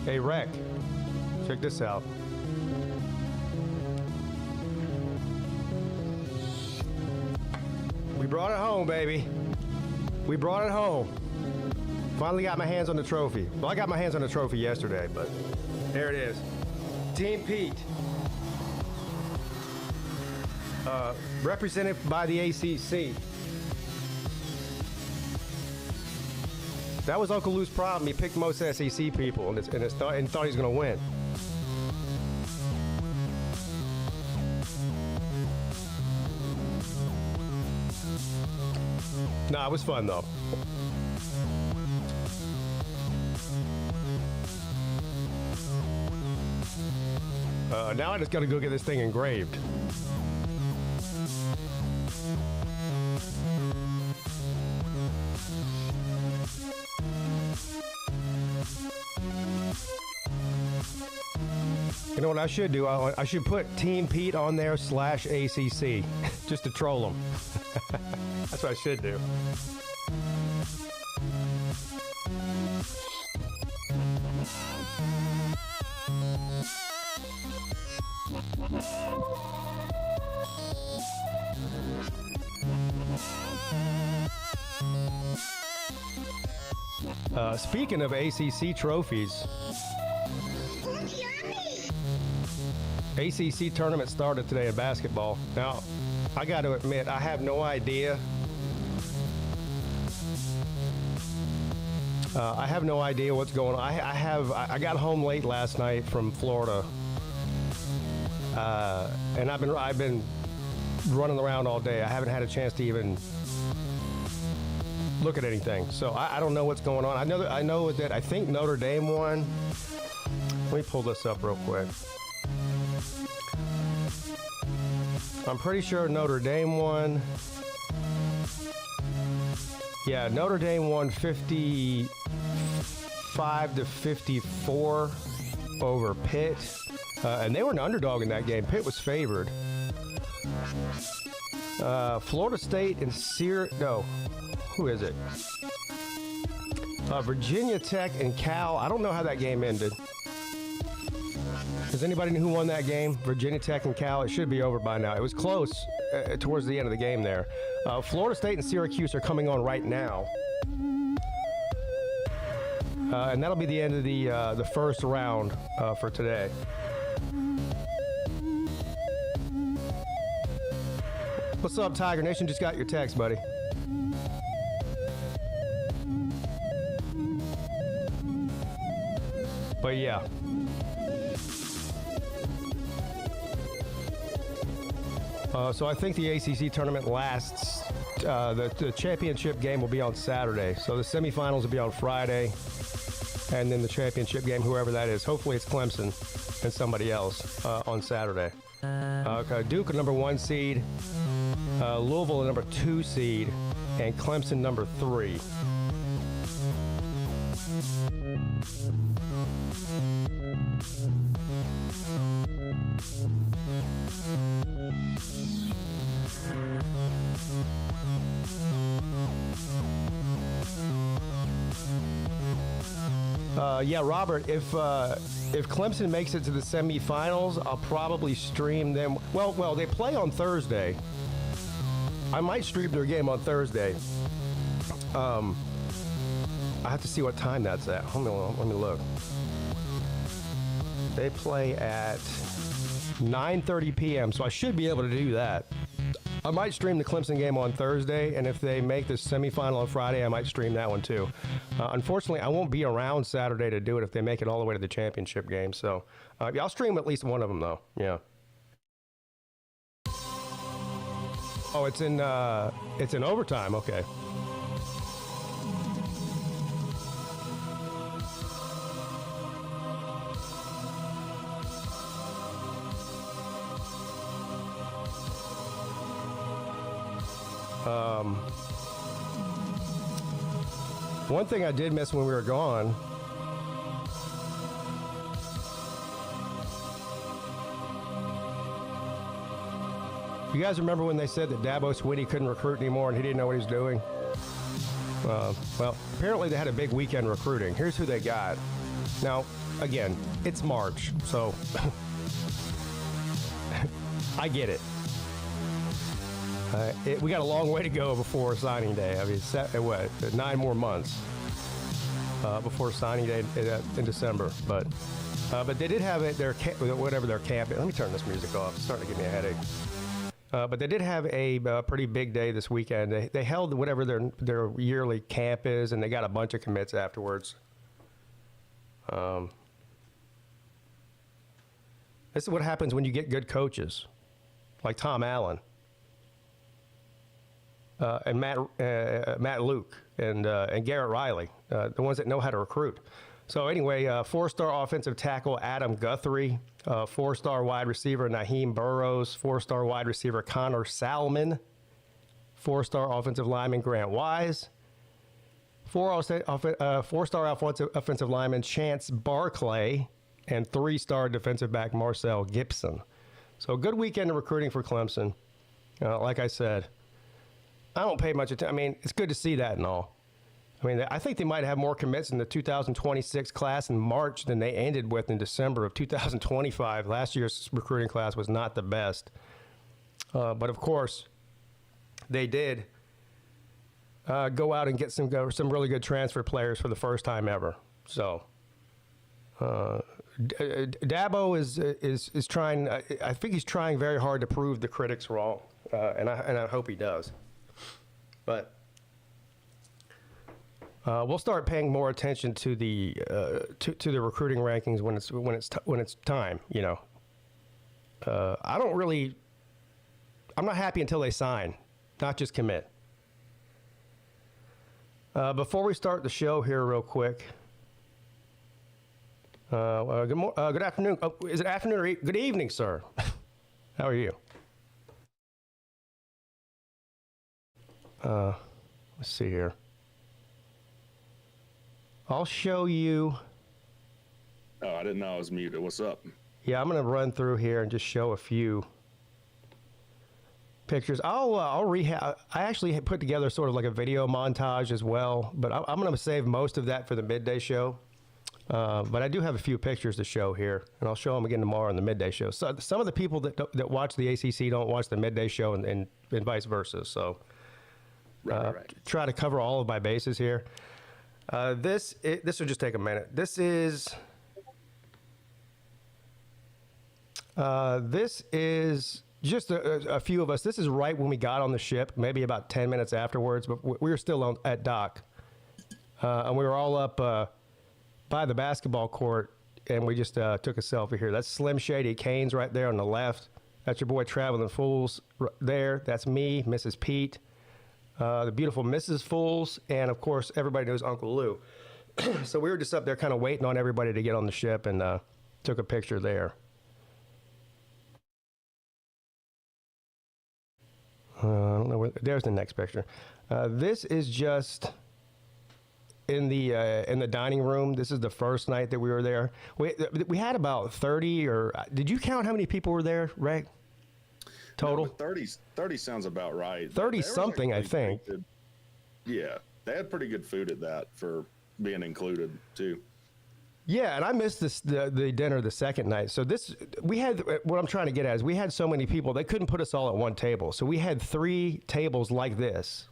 Hey, Rec, check this out. We brought it home, baby. We brought it home. Finally got my hands on the trophy. Well, I got my hands on the trophy yesterday, but there it is. Team Peete. Represented by the ACC. That was Uncle Lou's problem. He picked most SEC people and thought he was going to win. Nah, it was fun, though. Now I just got to go get this thing engraved. You know what I should do? I should put Team Peete on there /ACC just to troll them. That's what I should do. Speaking of ACC trophies, ACC tournament started today in basketball. Now, I got to admit, I have no idea. I have no idea what's going on. I got home late last night from Florida, and I've been running around all day. I haven't had a chance to even look at anything. So I don't know what's going on. I know that I think Notre Dame won. Let me pull this up real quick. I'm pretty sure Notre Dame won. Yeah, Notre Dame won 55-54 over Pitt. And they were an underdog in that game. Pitt was favored. Florida State and who is it? Virginia Tech and Cal. I don't know how that game ended. Does anybody know who won that game? Virginia Tech and Cal. It should be over by now. It was close towards the end of the game there. Florida State and Syracuse are coming on right now. And that'll be the end of the first round for today. What's up, Tiger Nation? Just got your text, buddy. But yeah. So I think the ACC tournament lasts. The championship game will be on Saturday. So the semifinals will be on Friday. And then the championship game, whoever that is, hopefully it's Clemson and somebody else on Saturday. Duke, number 1 seed. Louisville, number 2 seed. And Clemson, number 3. Yeah, Robert, if Clemson makes it to the semifinals, I'll probably stream them. Well, they play on Thursday. I might stream their game on Thursday. I have to see what time that's at. Let me look. They play at 9:30 p.m., so I should be able to do that. I might stream the Clemson game on Thursday, and if they make the semifinal on Friday, I might stream that one too. Unfortunately, I won't be around Saturday to do it if they make it all the way to the championship game. So yeah, I'll stream at least one of them, though. Yeah. Oh, it's in overtime. Okay. One thing I did miss when we were gone. You guys remember when they said that Dabo Swinney couldn't recruit anymore and he didn't know what he was doing? Well, apparently they had a big weekend recruiting. Here's who they got. Now, again, it's March, so I get it. We got a long way to go before signing day. I mean, 9 more months before signing day in December. But they did have it, whatever their camp. Let me turn this music off. It's starting to give me a headache. But they did have a pretty big day this weekend. They held whatever their yearly camp is, and they got a bunch of commits afterwards. This is what happens when you get good coaches, like Tom Allen. And Matt Luke and Garrett Riley, the ones that know how to recruit. So anyway, 4-star offensive tackle Adam Guthrie, 4-star wide receiver Naheem Burrows, 4-star wide receiver Connor Salmon, 4-star offensive lineman Grant Wise, 4-star offensive lineman Chance Barclay, and 3-star defensive back Marcel Gibson. So a good weekend of recruiting for Clemson. Like I said, I don't pay much attention. I mean, it's good to see that and all. I mean, I think they might have more commits in the 2026 class in March than they ended with in December of 2025. Last year's recruiting class was not the best. But, of course, they did go out and get some really good transfer players for the first time ever. So, Dabo is trying. I think he's trying very hard to prove the critics wrong, and I hope he does. But we'll start paying more attention to the recruiting rankings when it's time. You know, I'm not happy until they sign, not just commit. Before we start the show here, real quick. Good afternoon. Oh, is it afternoon or good evening, sir? How are you? Let's see here. I'll show you. Oh, I didn't know I was muted. What's up? Yeah, I'm going to run through here and just show a few pictures. I'll rehab. I actually put together sort of like a video montage as well, but I'm going to save most of that for the midday show. But I do have a few pictures to show here, and I'll show them again tomorrow on the midday show. So some of the people that watch the ACC don't watch the midday show, and vice versa. So right. Try to cover all of my bases here. This will just take a minute. This is just a few of us. This is right when we got on the ship, maybe about 10 minutes afterwards, but we were still at dock. And we were all up by the basketball court, and we just took a selfie here. That's Slim Shady Canes right there on the left. That's your boy Traveling Fools there. That's me, Mrs. Peete, the beautiful Mrs. Fools, and, of course, everybody knows Uncle Lou. So we were just up there kind of waiting on everybody to get on the ship, and took a picture there. I don't know there's the next picture. This is just in the dining room. This is the first night that we were there. We had about 30, or did you count how many people were there, Ray? Total? No, 30 sounds about right. 30 something, I think. Yeah, they had pretty good food at that for being included too. Yeah, and I missed the dinner the second night. So we had, what I'm trying to get at is we had so many people, they couldn't put us all at one table. So we had 3 tables like this,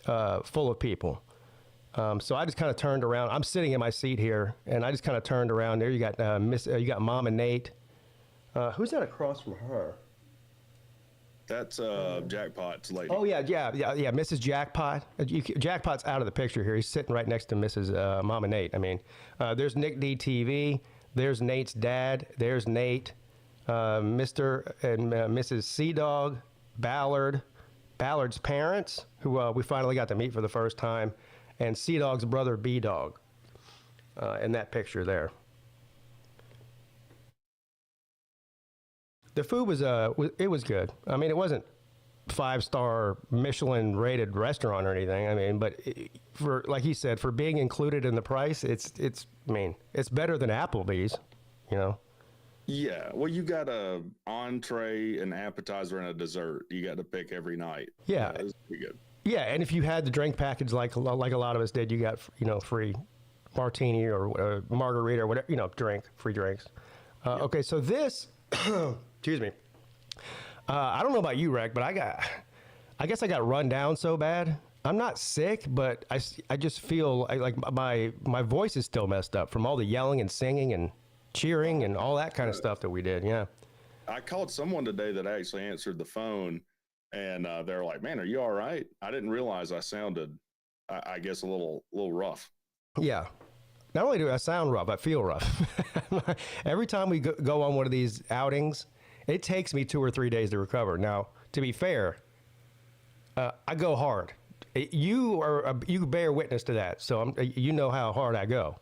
full of people. So I just kind of turned around. I'm sitting in my seat here, and I just kind of turned around. There you got you got Mom and Nate. Who's that across from her? That's Jackpot's lady. Oh yeah, Mrs. Jackpot. Jackpot's out of the picture here. He's sitting right next to Mrs. Mom and Nate. I mean, there's Nick DTV. There's Nate's dad. There's Nate, Mr. and Mrs. Sea Dog, Ballard's parents, who we finally got to meet for the first time, and Sea Dog's brother B Dog, in that picture there. The food was good. I mean, it wasn't 5-star Michelin rated restaurant or anything. I mean, but for, like he said, for being included in the price, it's better than Applebee's, you know. Yeah, well, you got a entree, an appetizer, and a dessert. You got to pick every night. Yeah, it was pretty good. Yeah, and if you had the drink package like a lot of us did, you got free martini or margarita or whatever, free drinks. Okay, so this, excuse me. I don't know about you, Rick, but I guess I got run down so bad. I'm not sick, but I just feel like my voice is still messed up from all the yelling and singing and cheering and all that kind of stuff that we did. Yeah. I called someone today that actually answered the phone, and they're like, "Man, are you all right?" I didn't realize I sounded, I guess, a little rough. Yeah. Not only do I sound rough, I feel rough. Every time we go on one of these outings, it takes me 2 or 3 days to recover. Now, to be fair, I go hard. You bear witness to that, so you know how hard I go.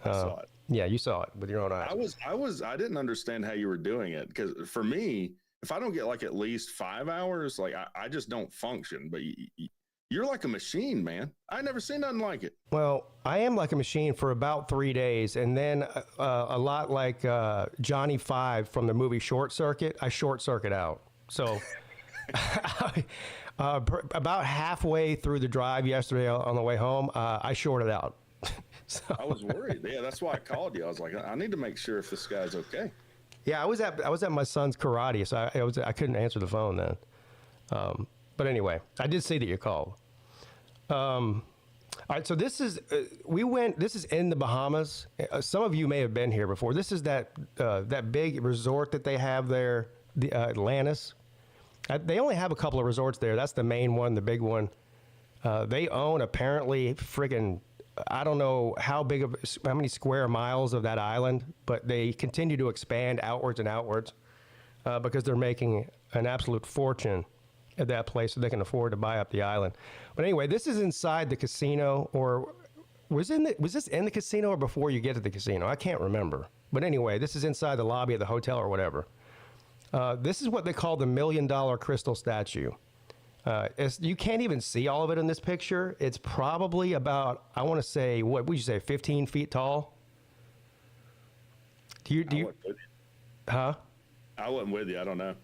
I saw it. Yeah, you saw it with your own eyes. I didn't understand how you were doing it, because for me, if I don't get like at least 5 hours, like I just don't function. But you're like a machine, man. I never seen nothing like it. Well, I am like a machine for about 3 days, and then a lot like Johnny Five from the movie Short Circuit, I short circuit out. So about halfway through the drive yesterday on the way home, I shorted out. So, I was worried. Yeah, that's why I called you. I was like, I need to make sure if this guy's okay. Yeah, I was at my son's karate, so I couldn't answer the phone then. But anyway, I did see that you called. All right, so this is this is in the Bahamas. Some of you may have been here before. This is that big resort that they have there, the Atlantis. They only have a couple of resorts there. That's the main one, the big one. They own apparently friggin', I don't know how many square miles of that island, but they continue to expand outwards and outwards because they're making an absolute fortune at that place, so they can afford to buy up the island. But anyway, this is inside the casino, or was this in the casino or before you get to the casino? I can't remember. But anyway, this is inside the lobby of the hotel or whatever. This is what they call the $1 million crystal statue. You can't even see all of it in this picture. It's probably about, I want to say, what would you say, 15 feet tall? Do you? Huh? I wasn't with you. I don't know.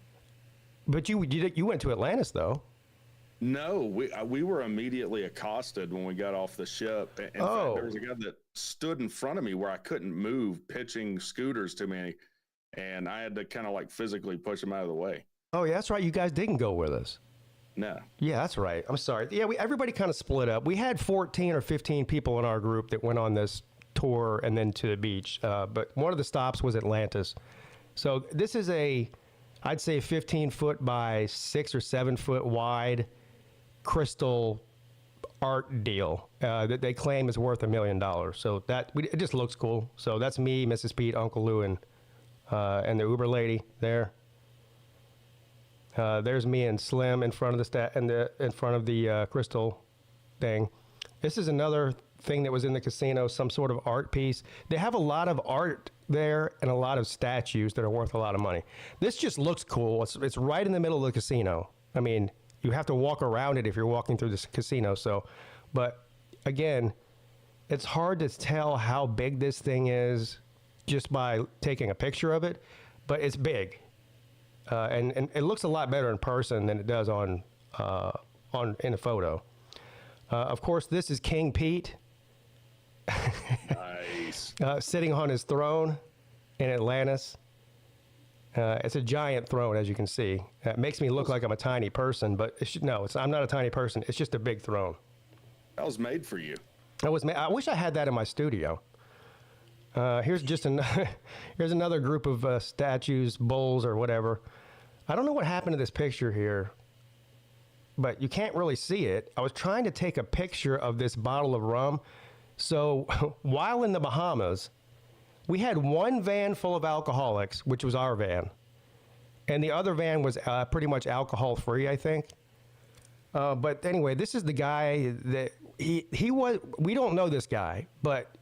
But you went to Atlantis, though. No, we were immediately accosted when we got off the ship. In fact, there was a guy that stood in front of me where I couldn't move, pitching scooters to me, and I had to kind of like physically push him out of the way. Oh, yeah, that's right. You guys didn't go with us. No. Yeah, that's right. I'm sorry. Yeah, everybody kind of split up. We had 14 or 15 people in our group that went on this tour and then to the beach. But one of the stops was Atlantis. So this is I'd say 15 foot by 6 or 7 foot wide crystal art deal that they claim is worth $1 million. So it just looks cool. So that's me, Mrs. Peete, Uncle Lou, and the Uber lady there. There's me and Slim in front of the crystal thing. This is another thing that was in the casino, some sort of art piece. They have a lot of art there and a lot of statues that are worth a lot of money. This just looks cool. It's right in the middle of the casino. I mean, you have to walk around it if you're walking through this casino. So, but again, it's hard to tell how big this thing is just by taking a picture of it, but it's big. And it looks a lot better in person than it does in a photo. Of course, this is King Peete. Nice. Sitting on his throne in Atlantis. It's a giant throne, as you can see. It makes me look like I'm a tiny person, but I'm not a tiny person. It's just a big throne. That was made for you. I wish I had that in my studio. Here's another group of statues, bulls, or whatever. I don't know what happened to this picture here, but you can't really see it. I was trying to take a picture of this bottle of rum. So while in the Bahamas, we had one van full of alcoholics, which was our van. And the other van was pretty much alcohol-free, I think. But anyway, this is the guy that he was. We don't know this guy, but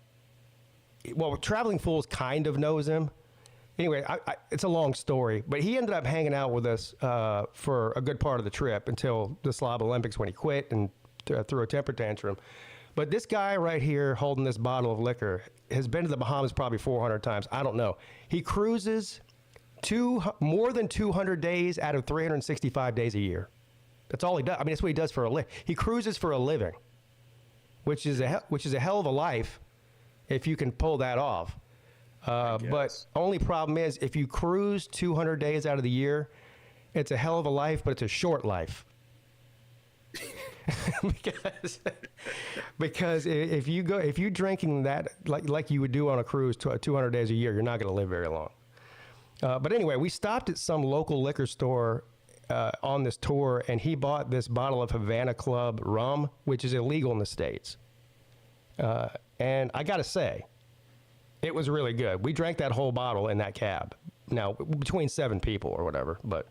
Traveling Fools kind of knows him. Anyway, it's a long story, but he ended up hanging out with us for a good part of the trip until the Slob Olympics when he quit and threw a temper tantrum. But this guy right here holding this bottle of liquor has been to the Bahamas probably 400 times. I don't know. He cruises more than 200 days out of 365 days a year. That's all he does. I mean, that's what he does for a living. He cruises for a living, which is a hell of a life. if you can pull that off. But only problem is if you cruise 200 days out of the year, it's a hell of a life, but it's a short life. because if you're drinking that like you would do on a cruise 200 days a year, you're not going to live very long. But anyway, we stopped at some local liquor store on this tour, and he bought this bottle of Havana Club rum, which is illegal in the States. And I got to say, it was really good. We drank that whole bottle in that cab. Now, between 7 people or whatever, but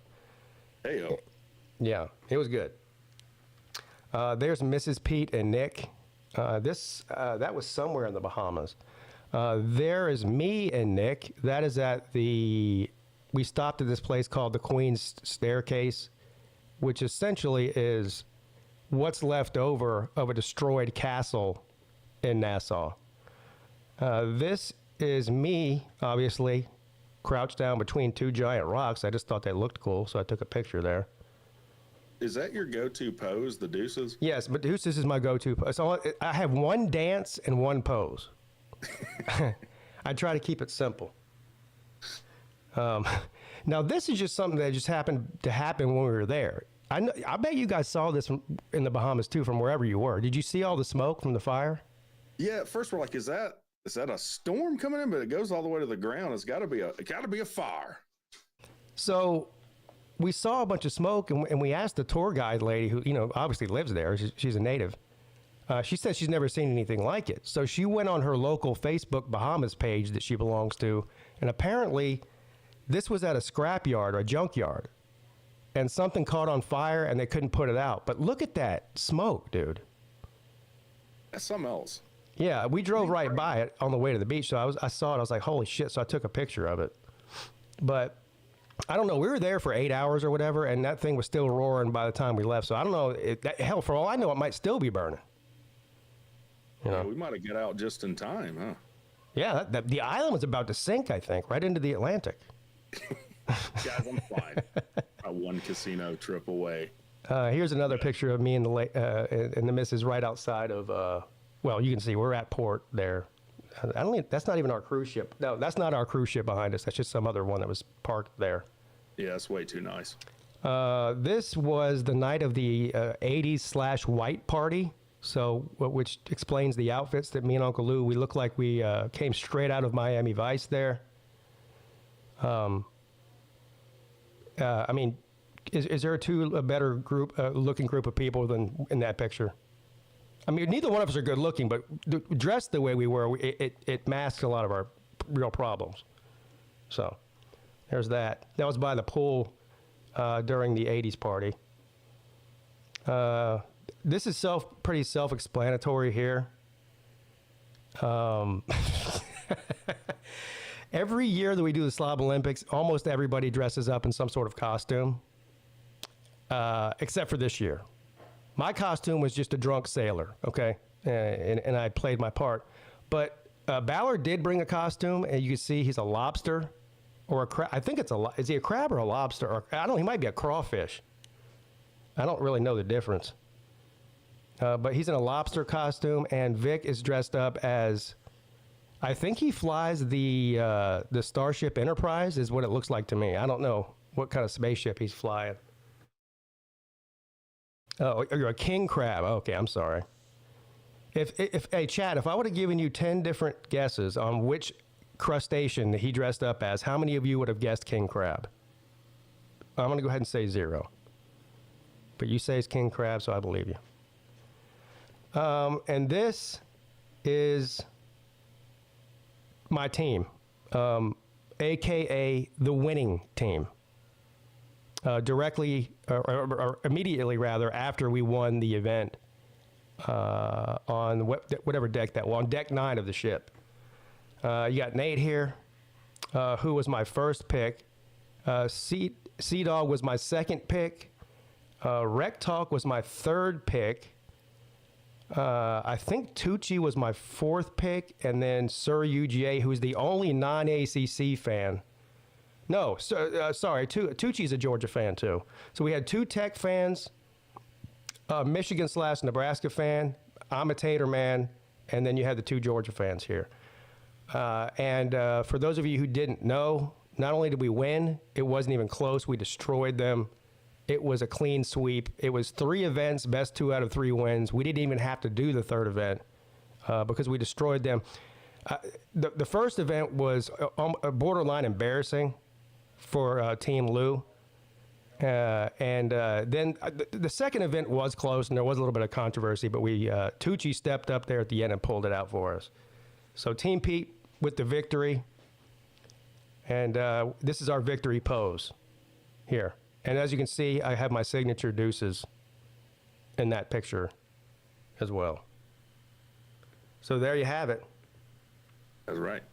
hey-o. Yeah, it was good. There's Mrs. Peete and Nick. That was somewhere in the Bahamas. There is me and Nick. That is we stopped at this place called the Queen's Staircase, which essentially is what's left over of a destroyed castle in Nassau. This is me, obviously, crouched down between 2 giant rocks. I just thought they looked cool, so I took a picture there. Is that your go-to pose, the deuces? Yes, but deuces is my go-to. So I have one dance and one pose. I try to keep it simple. Now, this is just something that just happened to happen when we were there. I bet you guys saw this in the Bahamas, too, from wherever you were. Did you see all the smoke from the fire? Yeah, at first we're like, is that a storm coming in? But it goes all the way to the ground. It got to be a fire. So we saw a bunch of smoke, and we asked the tour guide lady, who obviously lives there. She's a native. She said she's never seen anything like it. So she went on her local Facebook Bahamas page that she belongs to, and apparently this was at a scrapyard or a junkyard, and something caught on fire, and they couldn't put it out. But look at that smoke, dude. That's something else. Yeah, we drove right by it on the way to the beach, so I saw it. I was like, holy shit, so I took a picture of it. But I don't know. We were there for 8 hours or whatever, and that thing was still roaring by the time we left. So I don't know. Hell, for all I know, it might still be burning. Yeah, we might have got out just in time, huh? Yeah, the island was about to sink, I think, right into the Atlantic. Guys, I'm fine. One casino trip away. Here's another picture of me and the missus right outside of, well, you can see we're at port there. That's not even our cruise ship. No, that's not our cruise ship behind us. That's just some other one that was parked there. Yeah, it's way too nice. This was the night of the 80s/white party. So, which explains the outfits that me and Uncle Lou, we look like we came straight out of Miami Vice there. I mean, is there a better looking group of people than in that picture? I mean, neither one of us are good looking, but dressed the way we were, it masks a lot of our real problems. So, there's that. That was by the pool during the 80s party. This is pretty self-explanatory here. Every year that we do the Slob Olympics, almost everybody dresses up in some sort of costume, except for this year. My costume was just a drunk sailor, okay? And I played my part. But Ballard did bring a costume, and you can see he's a lobster or a crab. I think is he a crab or a lobster? Or, I don't know, he might be a crawfish. I don't really know the difference. But he's in a lobster costume, and Vic is dressed up as, I think he flies the Starship Enterprise, is what it looks like to me. I don't know what kind of spaceship he's flying. Oh, you're a king crab. Okay, I'm sorry. Hey, Chad, if I would have given you 10 different guesses on which crustacean he dressed up as, how many of you would have guessed king crab? I'm going to go ahead and say 0. But you say it's king crab, so I believe you. And this is my team, a.k.a. the winning team. Directly, or immediately rather, after we won the event on whatever deck that was, on deck 9 of the ship. You got Nate here, who was my first pick. Sea Dog was my second pick. Rec Talk was my third pick. I think Tucci was my 4th pick, and then Sir UGA, who's the only non-ACC fan. No, sorry, Tucci's a Georgia fan too. So we had 2 Tech fans, Michigan/Nebraska fan, I'm a Tater man, and then you had the 2 Georgia fans here. And for those of you who didn't know, not only did we win, it wasn't even close. We destroyed them. It was a clean sweep. It was 3 events, best 2 out of 3 wins. We didn't even have to do the 3rd event because we destroyed them. The first event was borderline embarrassing for Team Lou. And then the second event was close, and there was a little bit of controversy, but Tucci stepped up there at the end and pulled it out for us. So Team Peete with the victory. And this is our victory pose here. And as you can see, I have my signature deuces in that picture as well. So there you have it. That's right.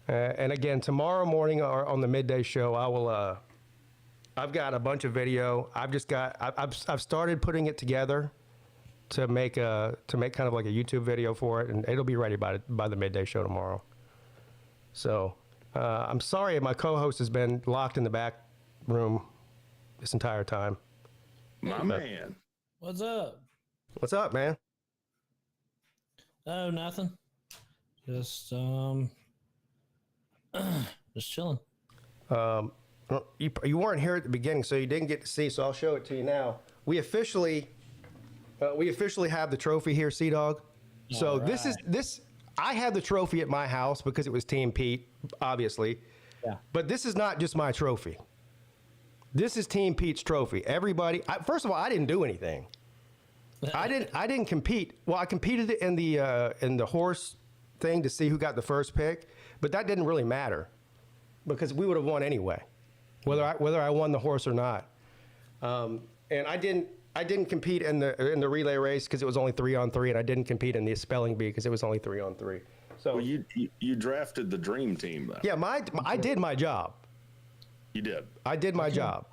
And again, tomorrow morning or on the midday show, I will. I've got a bunch of video. I've started putting it together to make kind of like a YouTube video for it, and it'll be ready by the midday show tomorrow. So I'm sorry my co-host has been locked in the back room this entire time. My man. What's up? What's up, man? Oh, nothing. Just chilling. You weren't here at the beginning, so you didn't get to see. So I'll show it to you now. We officially have the trophy here, Sea Dog. So right. this. I had the trophy at my house because it was Team Peete, obviously. Yeah. But this is not just my trophy. This is Team Pete's trophy. Everybody. First of all, I didn't do anything. I didn't compete. Well, I competed in the horse thing to see who got the first pick, but that didn't really matter because we would have won anyway, whether I won the horse or not. And I didn't compete in the relay race because it was only 3-on-3, and I didn't compete in the spelling bee because it was only 3-on-3. So well, you drafted the dream team though. Yeah, I did my job. You did. I did my job.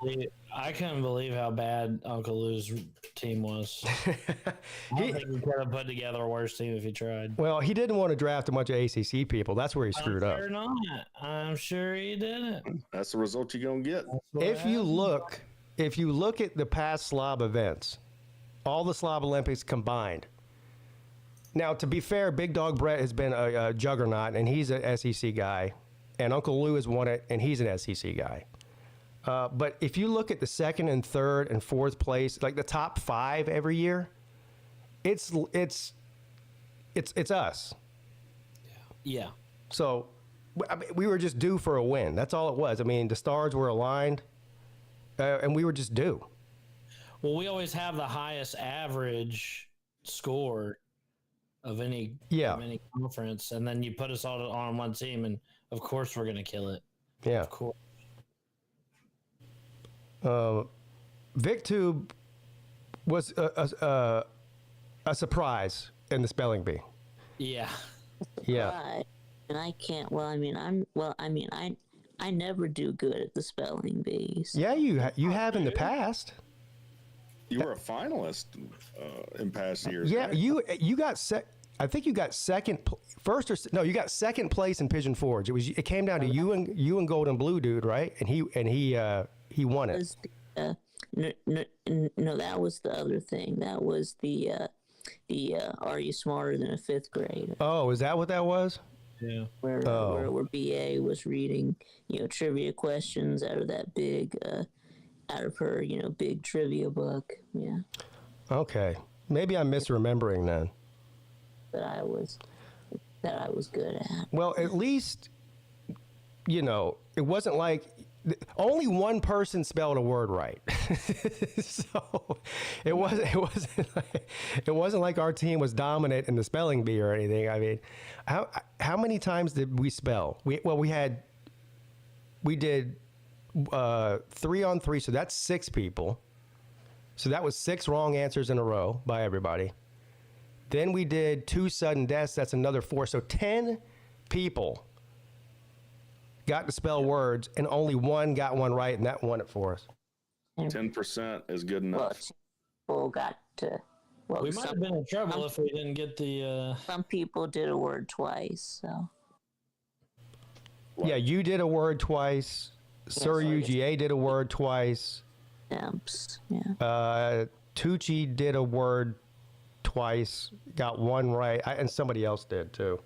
I couldn't believe how bad Uncle Lou's team was. I don't think he could have put together a worse team if he tried. Well, he didn't want to draft a bunch of ACC people. That's where he screwed up. I'm sure he didn't. That's the result you're gonna get. If you look at the past Slob events, all the Slob Olympics combined. Now, to be fair, Big Dog Brett has been a juggernaut, and he's an SEC guy. And Uncle Lou has won it, and he's an SEC guy. But if you look at the 2nd and 3rd and 4th place, like the top 5 every year, it's us. Yeah. So I mean, we were just due for a win. That's all it was. I mean, the stars were aligned, and we were just due. Well, we always have the highest average score of any conference, and then you put us all on one team, and of course we're gonna kill it. Yeah. Of course. VicTube was a surprise in the spelling bee. Yeah. Yeah. And I can't. I never do good at the spelling bees. Yeah, you have in the past. You were a finalist in past years. Yeah, right? you got I think you got you got second place in Pigeon Forge. It came down to you and Gold and Blue dude, right? And he won it. No, that was the other thing. That was the Are You Smarter Than a Fifth Grader? Oh, is that what that was? Yeah. Where BA was reading, trivia questions out of that big, out of her, big trivia book. Yeah. Okay, maybe I'm misremembering then. That I was good at. Well, at least, it wasn't like only one person spelled a word right. So it wasn't like our team was dominant in the spelling bee or anything. I mean, how many times did we spell? We did 3-on-3, so that's 6 people. So that was 6 wrong answers in a row by everybody. Then we did 2 sudden deaths. That's another 4. So 10 people got to spell words, and only 1 got one right, and that won it for us. 10% is good enough. Well, got to. Well, we might have been in trouble if we didn't get the. Some people did a word twice, so. Yeah, you did a word twice. Sir UGA did a word twice. Demps, yeah. Tucci did a word twice, got 1 right, and somebody else did too.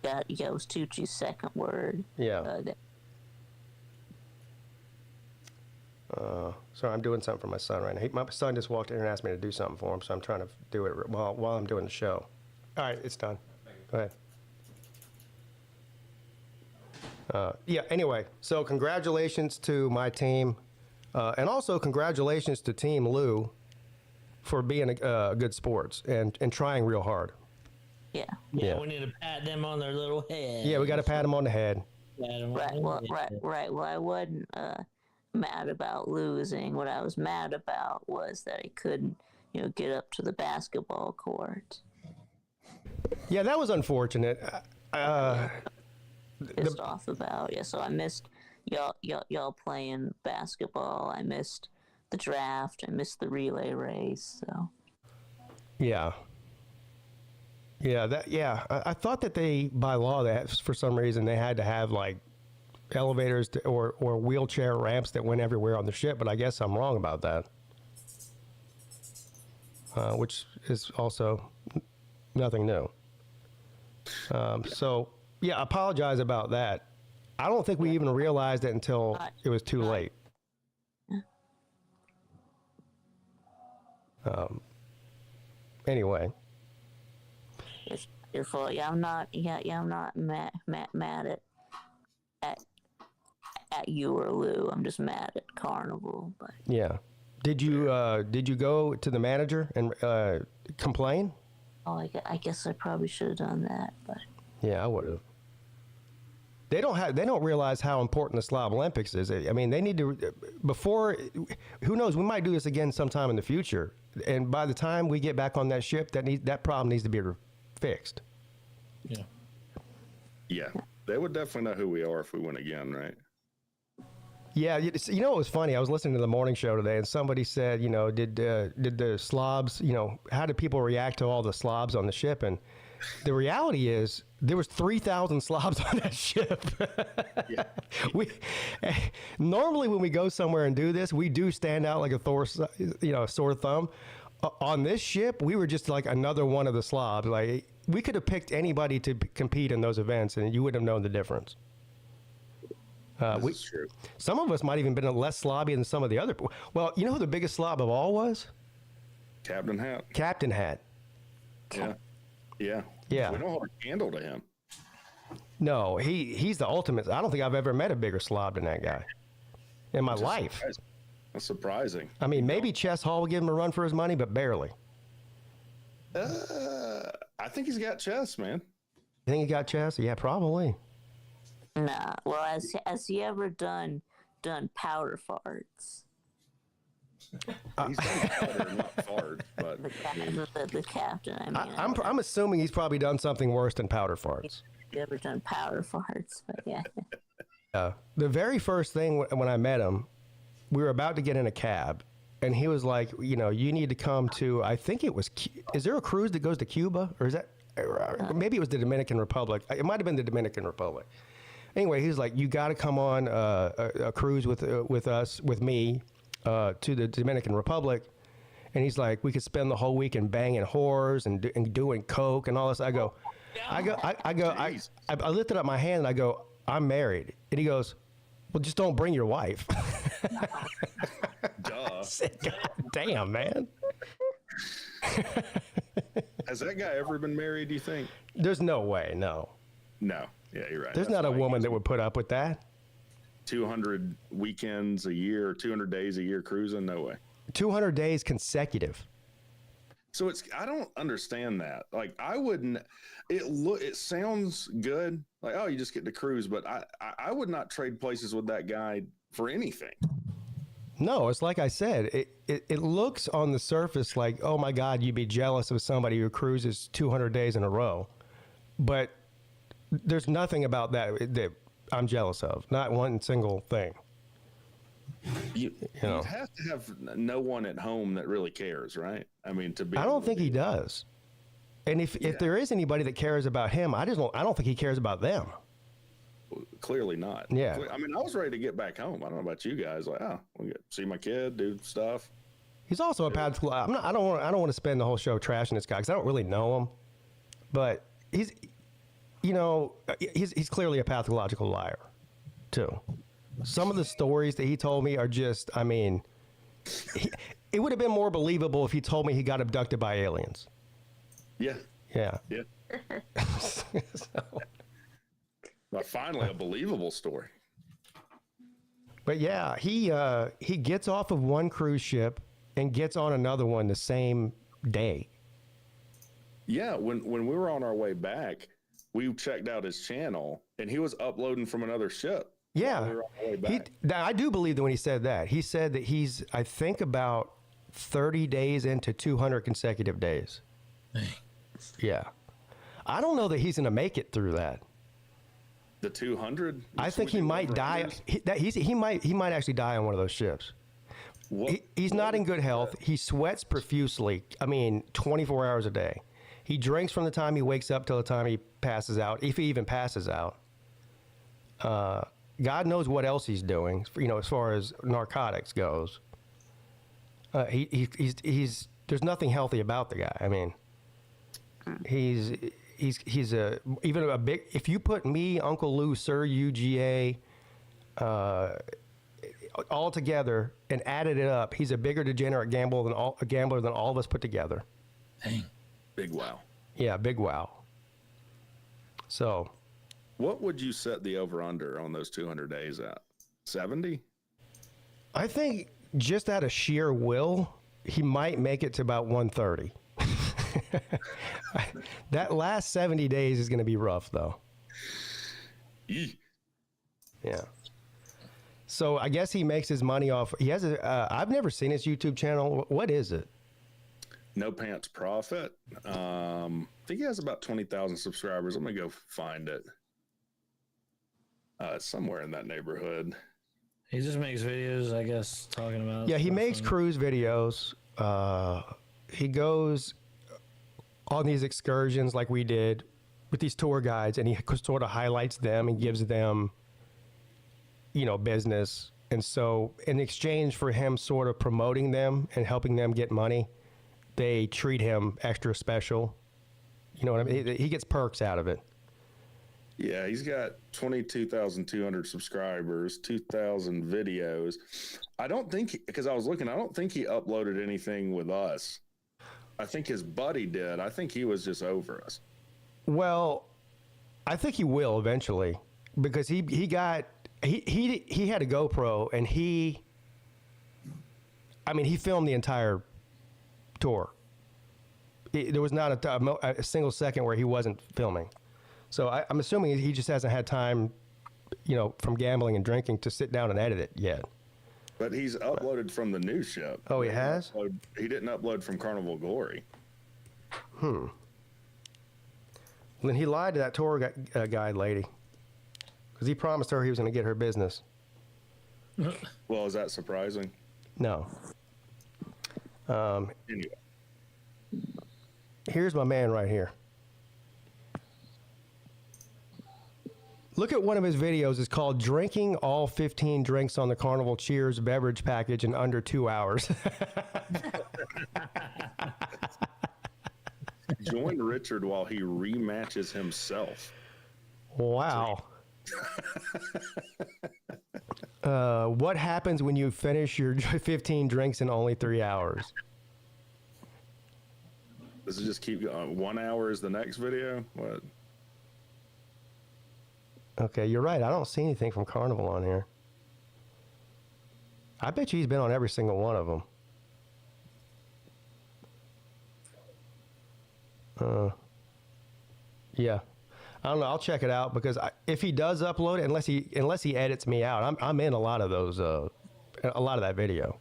got was Tucci's second word. Yeah. Sorry, I'm doing something for my son right now. My son just walked in and asked me to do something for him, so I'm trying to do it while I'm doing the show. All right, it's done. Go ahead. Yeah, anyway, so congratulations to my team, and also congratulations to Team Lou for being a good sports and trying real hard. Yeah. Yeah, we need to pat them on their little head. Yeah, we got to pat them on the head. Right. Well, I wasn't mad about losing. What I was mad about was that I couldn't, get up to the basketball court. Yeah, that was unfortunate. Pissed off about. Yeah, so I missed y'all playing basketball. I missed the draft. I missed the relay race. So. Yeah. Yeah, I thought that they, by law, that for some reason they had to have like elevators or wheelchair ramps that went everywhere on the ship, but I guess I'm wrong about that. Which is also nothing new. So, yeah, I apologize about that. I don't think we even realized it until it was too late. Anyway. It's your fault. Yeah, I'm not. Yeah, I'm not mad at you or Lou. I'm just mad at Carnival. But yeah, did you go to the manager and complain? Oh, I guess I probably should have done that. But yeah, I would have. They don't realize how important the Slob Olympics is. I mean, they need to before. Who knows? We might do this again sometime in the future. And by the time we get back on that ship, that problem needs to be fixed. Yeah. Yeah, they would definitely know who we are if we win again, right? Yeah, you know what was funny? I was listening to the morning show today, and somebody said, did the slobs, how did people react to all the slobs on the ship? And the reality is, there was 3,000 slobs on that ship. Yeah. Normally when we go somewhere and do this, we do stand out like a sore thumb. On this ship, we were just like another one of the slobs. Like we could have picked anybody to compete in those events, and you wouldn't have known the difference. This is true. Some of us might even been less slobby than some of the other. Well, you know who the biggest slob of all was? Captain Hat. Captain Hat. Yeah. Yeah. Yeah. We don't hold a candle to him. No, he's the ultimate. I don't think I've ever met a bigger slob than that guy in my life. That's surprising. I mean, maybe Chess Hall will give him a run for his money, but barely. I think he's got chess, man. You think he got Chess? Yeah, probably. nah. Well, has he ever done powder farts? He's done powder, not fart, but The captain. I mean, I'm assuming he's probably done something worse than powder farts. He's ever done powder farts? But yeah. The very first thing when I met him, we were about to get in a cab, and he was like, you need to come to, I think it was, is there a cruise that goes to Cuba? Or is that, maybe it was the Dominican Republic. It might have been the Dominican Republic. Anyway, he's like, you got to come on a cruise with me to the Dominican Republic. And he's like, we could spend the whole weekend banging whores and doing coke and all this. I lifted up my hand and I go, I'm married. And he goes, well, just don't bring your wife. duh. God damn, man. Has that guy ever been married, do you think? There's no way, no. No. Yeah, you're right. There's not a woman that would put up with that. 200 weekends a year, 200 days a year cruising? No way. 200 days consecutive. So I don't understand that. Like I wouldn't, it sounds good. Like, oh, you just get to cruise, but I would not trade places with that guy for anything. No, it's like I said, it looks on the surface like, oh my God, you'd be jealous of somebody who cruises 200 days in a row. But there's nothing about that I'm jealous of. Not one single thing. You have to have no one at home that really cares, right? I mean, I don't think he does. And if there is anybody that cares about him, I don't think he cares about them. Clearly not. Yeah. I mean, I was ready to get back home. I don't know about you guys. Like, we'll see my kid, do stuff. He's also a pad school. I don't want to spend the whole show trashing this guy because I don't really know him. But he's you know, he's clearly a pathological liar, too. Some of the stories that he told me are just, I mean, it would have been more believable if he told me he got abducted by aliens. Yeah. Yeah. Yeah. But finally, a believable story. But yeah, he gets off of one cruise ship and gets on another one the same day. Yeah, when we were on our way back, we checked out his channel, and he was uploading from another ship. Yeah, we were on our way back. I do believe that when he said that. He said that he's, I think, about 30 days into 200 consecutive days. Dang. Yeah. I don't know that he's going to make it through that. The 200? I think he might die. He might actually die on one of those ships. He's not in good health. He sweats profusely. I mean, 24 hours a day. He drinks from the time he wakes up till the time he passes out, if he even passes out. God knows what else he's doing, you know, as far as narcotics goes. He's there's nothing healthy about the guy. I mean, he's even a big. If you put me, Uncle Lou, Sir UGA, all together and added it up, he's a bigger degenerate gambler than all of us put together. Dang. Big wow. Yeah, big wow. So, what would you set the over/under on those 200 days at? 70? I think just out of sheer will, he might make it to about 130. That last 70 days is going to be rough, though. Eee. Yeah. So I guess he makes his money off. He has I've never seen his YouTube channel. What is it? No Pants Profit. I think he has about 20,000 subscribers. Let me go find it. It's somewhere in that neighborhood. He just makes videos, I guess, talking about. Yeah, he makes cruise videos. He goes on these excursions like we did with these tour guides, and he sort of highlights them and gives them, you know, business. And so in exchange for him sort of promoting them and helping them get money, they treat him extra special. You know what I mean? He gets perks out of it. Yeah, he's got 22,200 subscribers, 2,000 videos. I don't think, because I was looking, I don't think he uploaded anything with us. I think his buddy did. I think he was just over us. Well, I think he will eventually, because he had a GoPro, and he filmed the entire tour. There was not a single second where he wasn't filming. So I'm assuming he just hasn't had time, you know, from gambling and drinking to sit down and edit it yet. But he's uploaded from the new ship. Oh, he has? He didn't upload from Carnival Glory. Then he lied to that tour guide lady, because he promised her he was going to get her business. Well, is that surprising? No. Anyway. Here's my man right here. Look at one of his videos. It's called Drinking All 15 Drinks on the Carnival Cheers Beverage Package in Under 2 Hours. Join Richard while he rematches himself. Wow. What happens when you finish your 15 drinks in only 3 hours? Does it just keep going? 1 hour is the next video? What? Okay, you're right. I don't see anything from Carnival on here. I bet you he's been on every single one of them. Yeah. I don't know. I'll check it out, because if he does upload it, unless he edits me out, I'm in a lot of those, a lot of that video.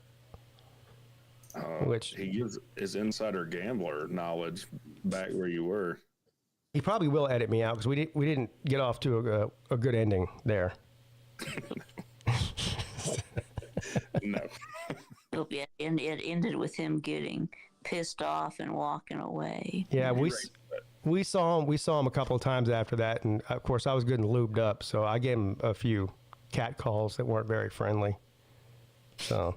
Which he gives his insider gambler knowledge back where you were. He probably will edit me out, because we didn't get off to a good ending there. No. It ended with him getting pissed off and walking away. Yeah, we saw him a couple of times after that, and of course I was good and lubed up, so I gave him a few cat calls that weren't very friendly. So.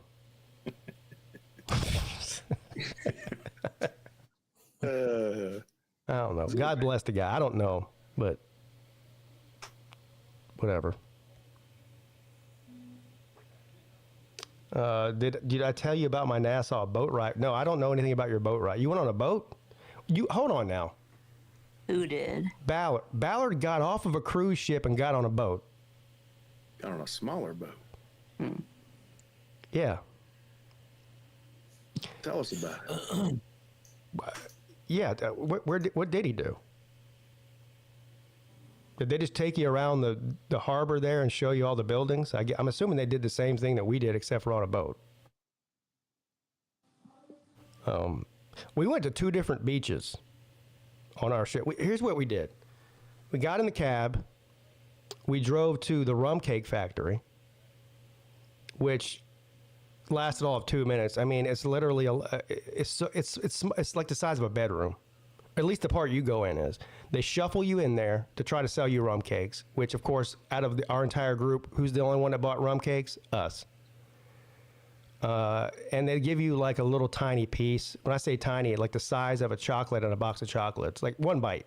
I don't know. God bless the guy. I don't know, but whatever. Did I tell you about my Nassau boat ride? No, I don't know anything about your boat ride. You went on a boat? Hold on now. Who did? Ballard. Ballard got off of a cruise ship and got on a boat. Got on a smaller boat. Yeah. Tell us about it. Yeah. What did he do? Did they just take you around the harbor there and show you all the buildings? I'm assuming they did the same thing that we did, except for on a boat. We went to 2 different beaches on our ship. Here's what we did. We got in the cab. We drove to the rum cake factory, which lasted all of 2 minutes. I mean, it's literally it's like the size of a bedroom. At least the part you go in is. They shuffle you in there to try to sell you rum cakes, which, of course, out of our entire group, who's the only one that bought rum cakes? Us. And they give you like a little tiny piece. When I say tiny, like the size of a chocolate in a box of chocolates, like 1 bite,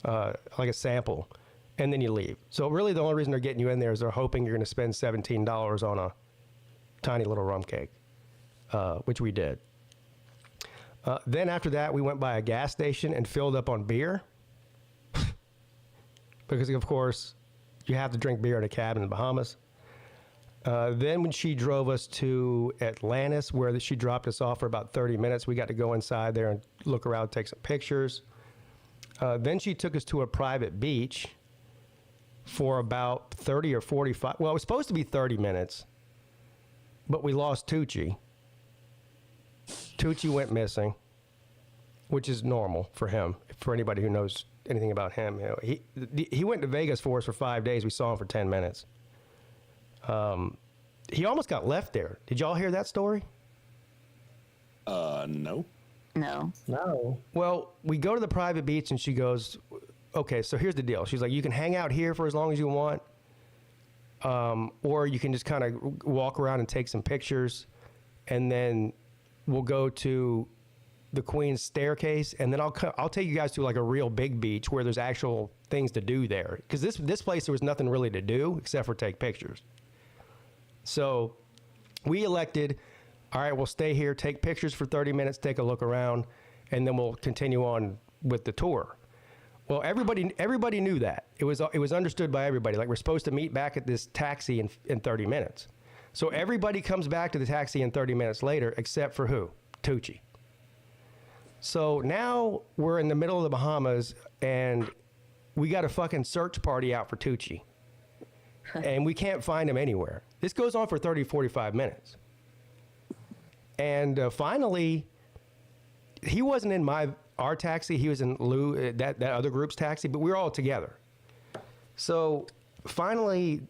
like a sample, and then you leave. So really the only reason they're getting you in there is they're hoping you're going to spend $17 on a tiny little rum cake, which we did. Then after that, we went by a gas station and filled up on beer. Because, of course, you have to drink beer in a cabin in the Bahamas. Then when she drove us to Atlantis, where she dropped us off for about 30 minutes, we got to go inside there and look around, take some pictures. Then she took us to a private beach for about 30 or 45. Well, it was supposed to be 30 minutes, but we lost Tucci. Tucci went missing, which is normal for him. For anybody who knows anything about him, he went to Vegas for us for 5 days. We saw him for 10 minutes. He almost got left there. Did y'all hear that story? No. No. Well, we go to the private beach and she goes, okay, so here's the deal. She's like, you can hang out here for as long as you want. Or you can just kind of walk around and take some pictures, and then we'll go to the Queen's Staircase, and then I'll take you guys to like a real big beach where there's actual things to do there. Because this place, there was nothing really to do except for take pictures. So we elected, all right, we'll stay here, take pictures for 30 minutes, take a look around, and then we'll continue on with the tour. Well, everybody knew that. It was understood by everybody. Like, we're supposed to meet back at this taxi in 30 minutes. So everybody comes back to the taxi in 30 minutes later, except for who? Tucci. So now we're in the middle of the Bahamas, and we got a fucking search party out for Tucci. And we can't find him anywhere. This goes on for 30, 45 minutes. And finally, he wasn't in our taxi. He was in that other group's taxi, but we were all together. So finally,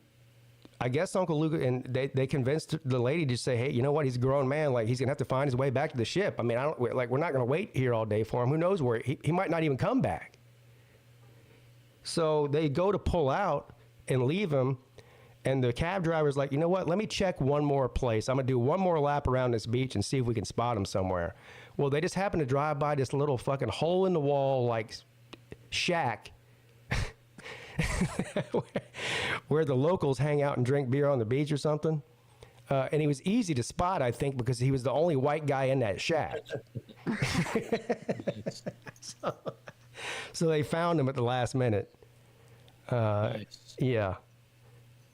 I guess Uncle Luke, and they convinced the lady to say, hey, you know what? He's a grown man. Like, he's going to have to find his way back to the ship. I mean, we're not going to wait here all day for him. Who knows where he might not even come back. So they go to pull out and leave him. And the cab driver's like, you know what? Let me check one more place. I'm going to do one more lap around this beach and see if we can spot him somewhere. Well, they just happened to drive by this little fucking hole in the wall, like, shack where the locals hang out and drink beer on the beach or something. And he was easy to spot, I think, because he was the only white guy in that shack. So they found him at the last minute. Nice. Yeah.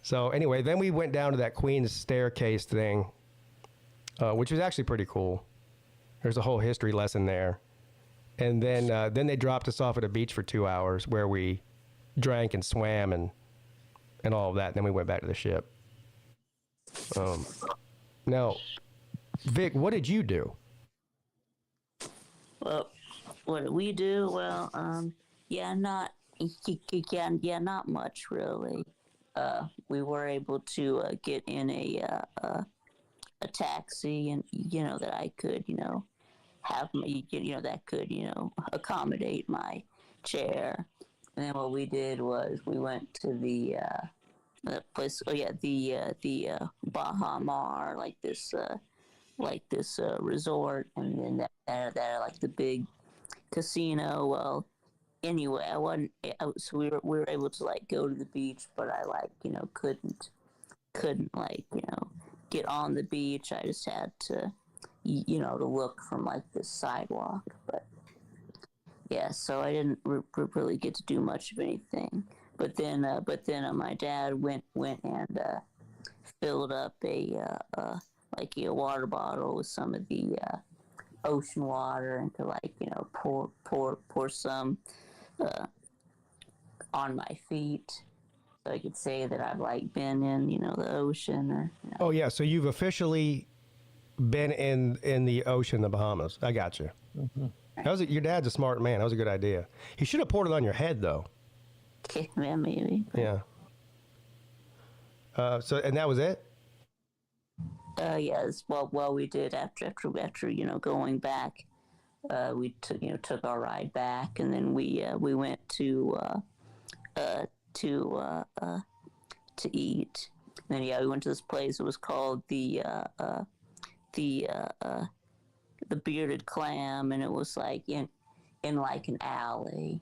So anyway, then we went down to that Queen's Staircase thing, which was actually pretty cool. There's a whole history lesson there. And then they dropped us off at a beach for 2 hours where we drank and swam and all of that. And then we went back to the ship. Now, Vic, what did you do? Well, what did we do? Well, not much really. We were able to get in a taxi, and that I could have that could accommodate my chair. And then what we did was we went to the place. Oh yeah, the Bahamas, like this resort, and then that like the big casino. Well, anyway, I wasn't. So we were able to like go to the beach, but I like couldn't like get on the beach. I just had to to look from like the sidewalk. But yeah, so I didn't really get to do much of anything. But then my dad went and filled up a water bottle with some of the ocean water and to like pour some on my feet, so I could say that I've like been in the ocean or. Oh yeah, so you've officially been in the ocean, the Bahamas. I got you. Mm-hmm. Your dad's a smart man. That was a good idea. He should have poured it on your head though. Yeah, maybe. Yeah. So and that was it. Yes. Well, we did after going back. We took our ride back, and then we went to eat. And then we went to this place. It was called the Bearded Clam, and it was like in like an alley.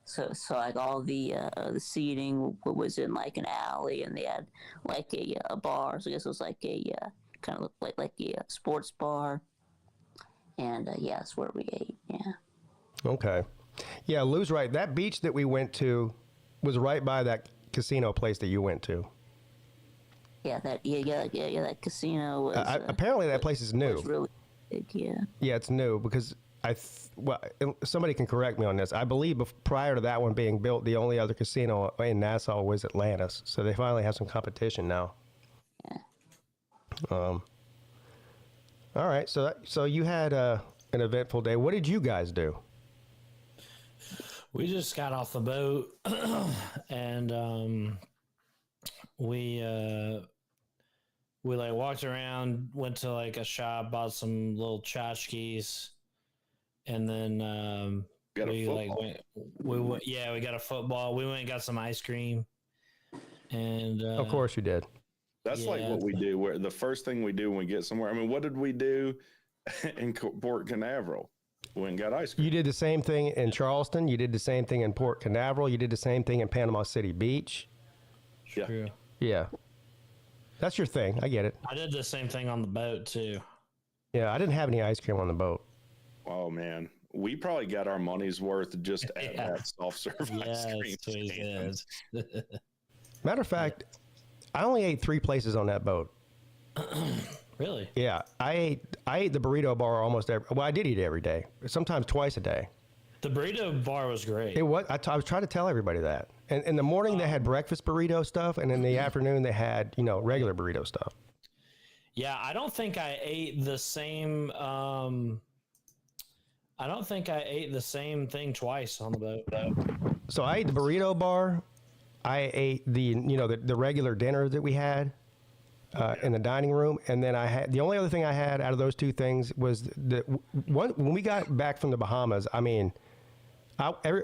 So like all the seating was in like an alley, and they had like a bar. So I guess it was like a kind of looked like a sports bar. And yeah, that's where we ate. Yeah. Okay. Yeah, Lou's right. That beach that we went to was right by that casino place that you went to. Yeah, that casino was. Apparently, that place is new. Was really big, yeah. Yeah, it's new because somebody can correct me on this. I believe prior to that one being built, the only other casino in Nassau was Atlantis. So they finally have some competition now. Yeah. All right, so you had an eventful day. What did you guys do? We just got off the boat and we like walked around, went to like a shop, bought some little tchotchkes, and then we got a football. We went and got some ice cream, and of course you did. That's like what we do. Where the first thing we do when we get somewhere. I mean, what did we do in Port Canaveral? We went and got ice cream. You did the same thing in Charleston. You did the same thing in Port Canaveral. You did the same thing in Panama City Beach. True. Yeah. That's your thing. I get it. I did the same thing on the boat too. Yeah, I didn't have any ice cream on the boat. Oh man, we probably got our money's worth just at that self-serve ice cream stand. Matter of fact, I only ate 3 places on that boat. Really? Yeah, I ate the burrito bar almost I did eat it every day, sometimes twice a day. The burrito bar was great. It was. I was trying to tell everybody that. And in the morning they had breakfast burrito stuff, and in the afternoon they had regular burrito stuff. Yeah, I don't think I ate the same. I don't think I ate the same thing twice on the boat. So I ate the burrito bar. I ate the regular dinner that we had in the dining room, and then I had the only other thing I had out of those 2 things was when we got back from the Bahamas. I mean,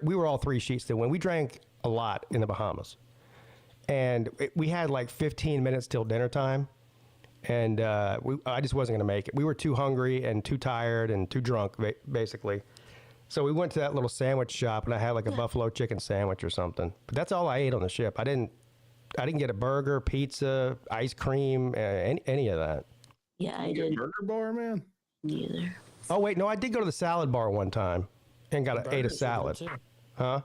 we were all 3 sheets still when we drank a lot in the Bahamas, and we had like 15 minutes till dinner time, and I just wasn't going to make it. We were too hungry and too tired and too drunk, basically. So we went to that little sandwich shop, and I had like a buffalo chicken sandwich or something. But that's all I ate on the ship. I didn't get a burger, pizza, ice cream, any of that. Yeah, I did. Burger bar, man. Neither. Oh wait, no, I did go to the salad bar one time and ate a salad. Huh?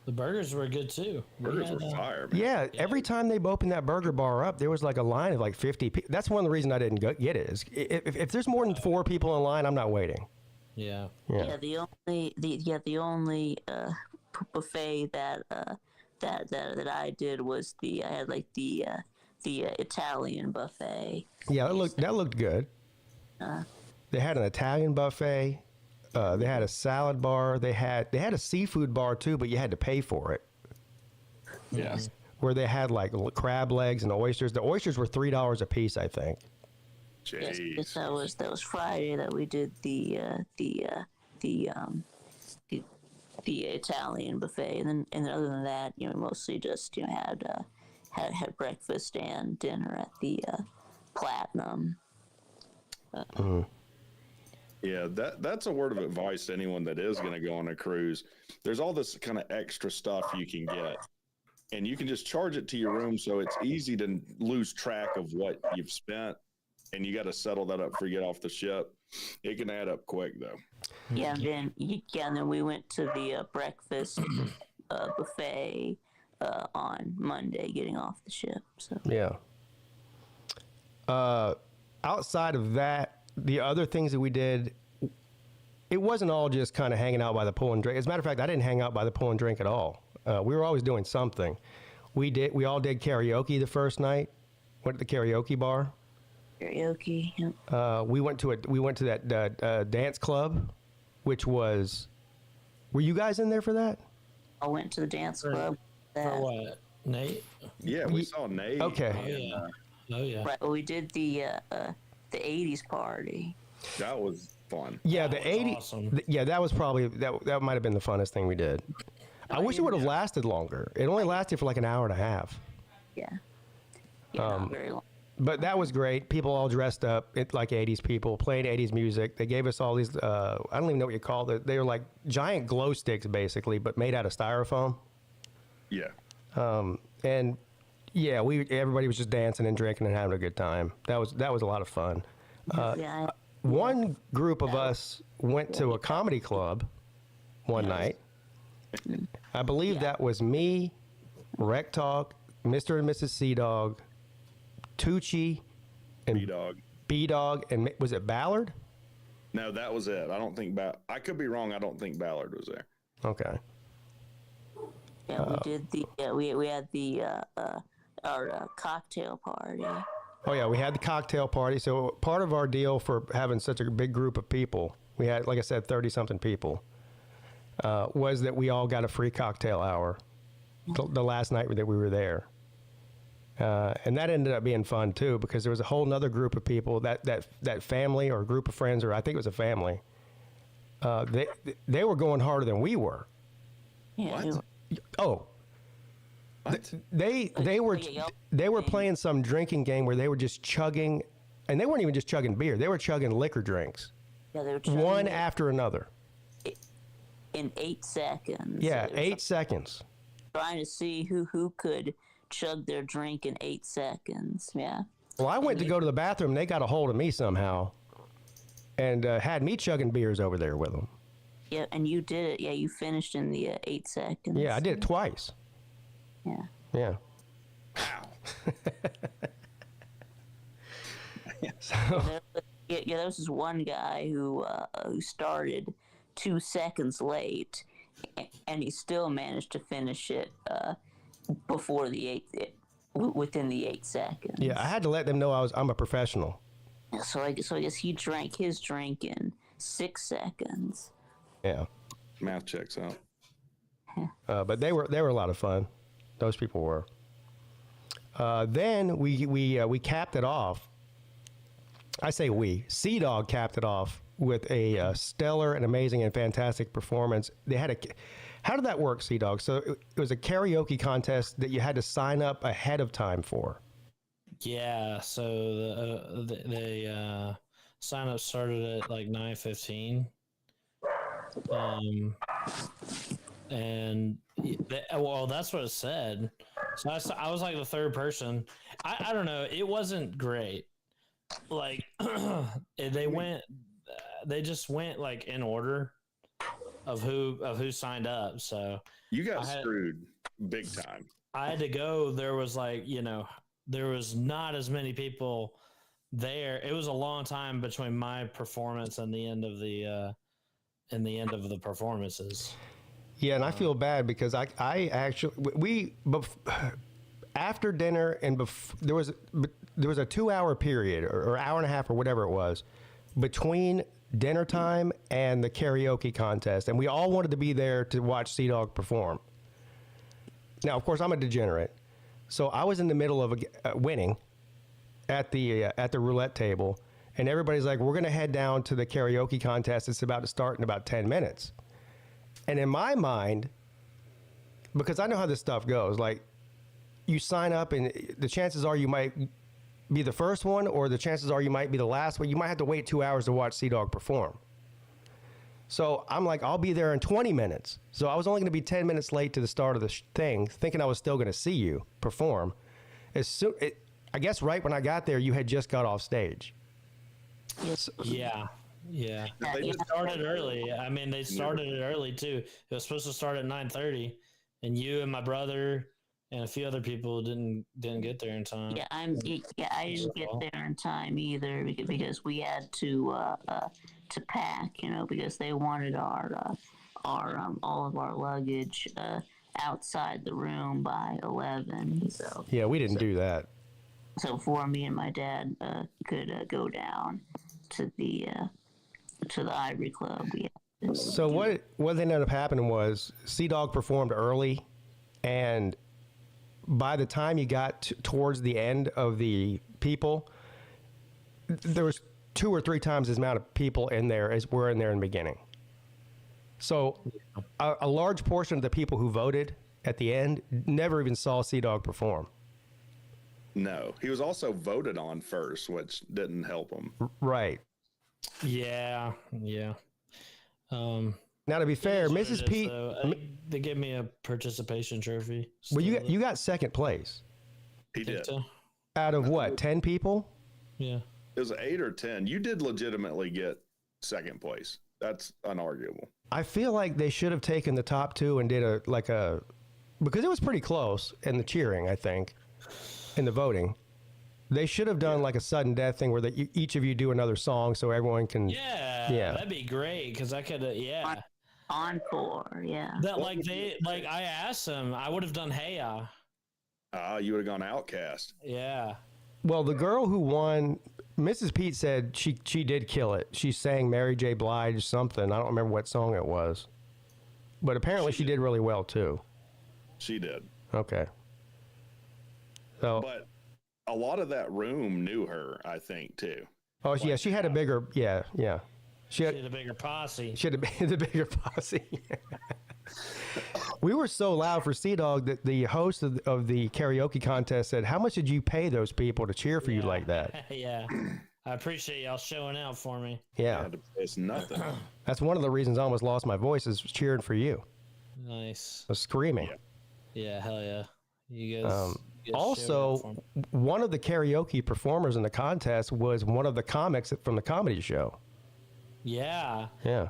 The burgers were good too. Burgers were fire, man. Yeah, every time they opened that burger bar up, there was like a line of like 50 people. That's one of the reasons I didn't get it. Is if there's more than 4 people in line, I'm not waiting. Yeah. The only buffet that I did was I had like the Italian buffet. Yeah, that looked good. They had an Italian buffet. They had a salad bar. They had a seafood bar too, but you had to pay for it. Yes. Where they had like crab legs and oysters. The oysters were $3 a piece, I think. Jeez. Yes, that was Friday that we did the Italian buffet, and then other than that, mostly just had breakfast and dinner at the Platinum. Yeah, that's a word of advice to anyone that is going to go on a cruise. There's all this kind of extra stuff you can get, and you can just charge it to your room, so it's easy to lose track of what you've spent, and you got to settle that up before you get off the ship. It can add up quick, though. Yeah, and then we went to the breakfast buffet on Monday, getting off the ship. So Yeah. Outside of that, the other things that we did, it wasn't all just kind of hanging out by the pool and drink. As a matter of fact, I didn't hang out by the pool and drink at all. We were always doing something. We all did karaoke the first night. Went to the karaoke bar. karaoke. Yep. We went to that dance club, which was. Were you guys in there for that? I went to the dance club. For what? Nate? Yeah, we saw Nate. Okay. Oh yeah. Right. Well, we did the 80s party. That was fun. Yeah, That the was 80. awesome. Yeah, that was probably that might have been the funnest thing we did. I wish it would have lasted longer. It only lasted for like an hour and a half. Yeah. Yeah, not very long. But that was great. People all dressed up like 80s people, playing 80s music. They gave us all these, I don't even know what you call it. They were like giant glow sticks, basically, but made out of styrofoam. Yeah. And yeah, everybody was just dancing and drinking and having a good time. That was a lot of fun. Yeah. One group of us went to a comedy club one night. I believe that was me, Rec Talk, Mr. and Mrs. Sea Dog, Tucci, and B-Dog, and was it Ballard? No, that was it. I don't think I could be wrong. I don't think Ballard was there. Okay. Yeah, we did the we had the our cocktail party. Oh yeah, we had the cocktail party. So part of our deal for having such a big group of people, we had, like I said, 30-something people, was that we all got a free cocktail hour the last night that we were there. And that ended up being fun too, because there was a whole nother group of people, that family or group of friends, or I think it was a family. They were going harder than we were. Yeah. What? Oh, they were playing some drinking game where they were just chugging, and they weren't even just chugging beer. They were chugging liquor drinks, Yeah, they were one after another. in 8 seconds. Yeah, They were 8 seconds. trying to see who could chug their drink in 8 seconds. Yeah. Well, I went to go to the bathroom, and they got a hold of me somehow, and had me chugging beers over there with them. Yeah, and you did it. Yeah, you finished in the 8 seconds. Yeah, I did it twice. Yeah. Yeah. Wow. There was this one guy who started 2 seconds late, and he still managed to finish it before within the 8 seconds. Yeah, I had to let them know I'm a professional. So I guess he drank his drink in 6 seconds. Yeah. Math checks out. But they were a lot of fun. Those people were. Then we capped it off. I say we. Sea Dog capped it off with a stellar and amazing and fantastic performance. They had how did that work, Sea Dog? So it was a karaoke contest that you had to sign up ahead of time for. Yeah, so the sign up started at like 9:15. And well, that's what it said. So I was like the third person. I don't know. It wasn't great. Like they just went like in order of who signed up. So You got screwed big time. I had to go. There was like, there was not as many people there. It was a long time between my performance and the end of the performances. Yeah, and I feel bad because I actually after dinner and there was a 2-hour period or hour and a half or whatever it was between dinner time and the karaoke contest, and we all wanted to be there to watch Sea Dog perform. Now, of course, I'm a degenerate, so I was in the middle of winning at the roulette table, and everybody's like, "We're going to head down to the karaoke contest. It's about to start in about 10 minutes." And in my mind, because I know how this stuff goes, like you sign up and the chances are you might be the first one or the chances are you might be the last one. You might have to wait 2 hours to watch Sea Dog perform. So I'm like, I'll be there in 20 minutes. So I was only going to be 10 minutes late to the start of the thing, thinking I was still going to see you perform. I guess right when I got there, you had just got off stage. Yeah. They started early. I mean, they started it early too. It was supposed to start at 9:30, and you and my brother and a few other people didn't get there in time. I didn't get there in time either because we had to pack, because they wanted our all of our luggage outside the room by 11. So yeah, we didn't do that. So before me and my dad could go down to the Ivory Club, so what ended up happening was Sea Dog performed early, and by the time you got towards the end of the people, there was 2 or 3 times as amount of people in there as were in there in the beginning. So a large portion of the people who voted at the end never even saw Sea Dog perform. No, he was also voted on first, which didn't help him. Right. Yeah. Now, to be fair, Mrs. Peete, they gave me a participation trophy. well, you got second place. He did. So. Out of what, 10 people? Yeah. It was 8 or 10. You did legitimately get second place. That's unarguable. I feel like they should have taken the top 2 and did because it was pretty close in the cheering, I think, in the voting. They should have done like a sudden death thing where each of you do another song so everyone can. Yeah. That'd be great because I could. Encore. Yeah. That I asked them. I would have done Hey Ya. You would have gone Outcast. Yeah. Well, the girl who won, Mrs. Peete said she did kill it. She sang Mary J. Blige something. I don't remember what song it was, but apparently she did really well too. She did. Okay. So. But a lot of that room knew her, I think, too. Oh, yeah, she had a bigger, yeah. She had a bigger posse. She had the bigger posse. We were so loud for Sea Dog that the host of the karaoke contest said, "How much did you pay those people to cheer for you like that?" Yeah. I appreciate y'all showing out for me. Yeah. It's nothing. That's one of the reasons I almost lost my voice is cheering for you. Nice. I was screaming. Yeah, hell yeah. You guys... Also, one of the karaoke performers in the contest was one of the comics from the comedy show. Yeah. I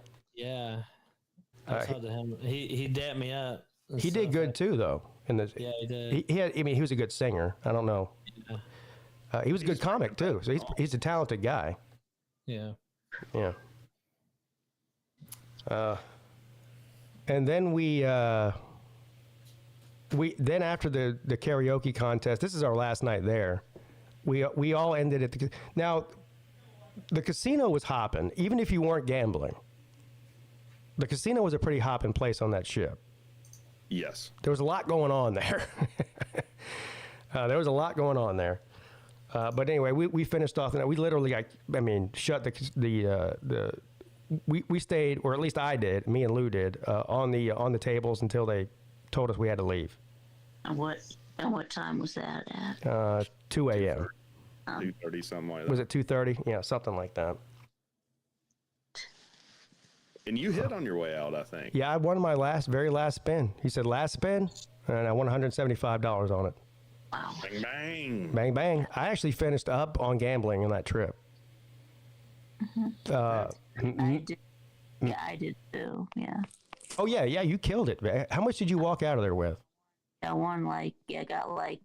talked to him. He dapped me up. He did good too, though. Yeah, he did. He was a good singer. I don't know. Yeah. He was a good comic too. So he's a talented guy. Yeah. Yeah. And then we then after the karaoke contest, this is our last night there. We all ended at now. The casino was hopping, even if you weren't gambling. The casino was a pretty hopping place on that ship. Yes, there was a lot going on there. There was a lot going on there. But anyway, we finished off, and we literally, shut we stayed, or at least I did, me and Lou did, on the tables until they told us we had to leave. And what time was that at? 2 a.m. 2:30, something like that. Was it 2:30? Yeah, something like that. And you hit on your way out, I think. Yeah, I won my very last spin. He said last spin, and I won $175 on it. Wow. Bang, bang. Bang, bang. I actually finished up on gambling on that trip. I did. Yeah, I did too. Yeah. Oh, yeah, you killed it. How much did you walk out of there with? I got like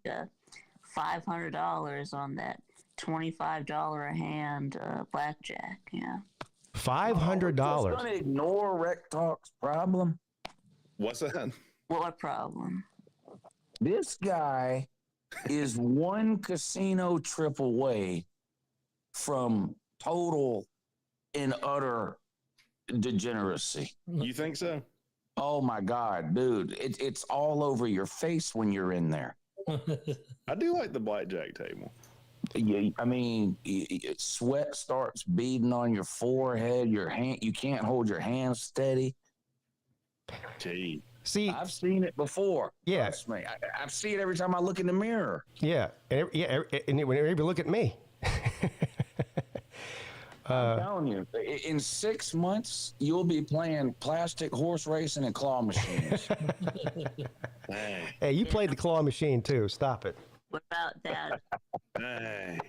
$500 on that $25 a hand blackjack. Yeah. $500. Just gonna ignore Rec Talk's problem. What's that? What problem? This guy is one casino trip away from total and utter degeneracy. You think so? Oh my God, dude. It's all over your face when you're in there. I do like the blackjack table. Yeah, sweat starts beading on your forehead, your hand, you can't hold your hands steady. Gee. See, I've seen it before. Yeah. Trust me. I see it every time I look in the mirror. Yeah. And whenever you look at me. I'm telling you, in 6 months, you'll be playing plastic horse racing and claw machines. Hey, you played the claw machine too. Stop it. What about that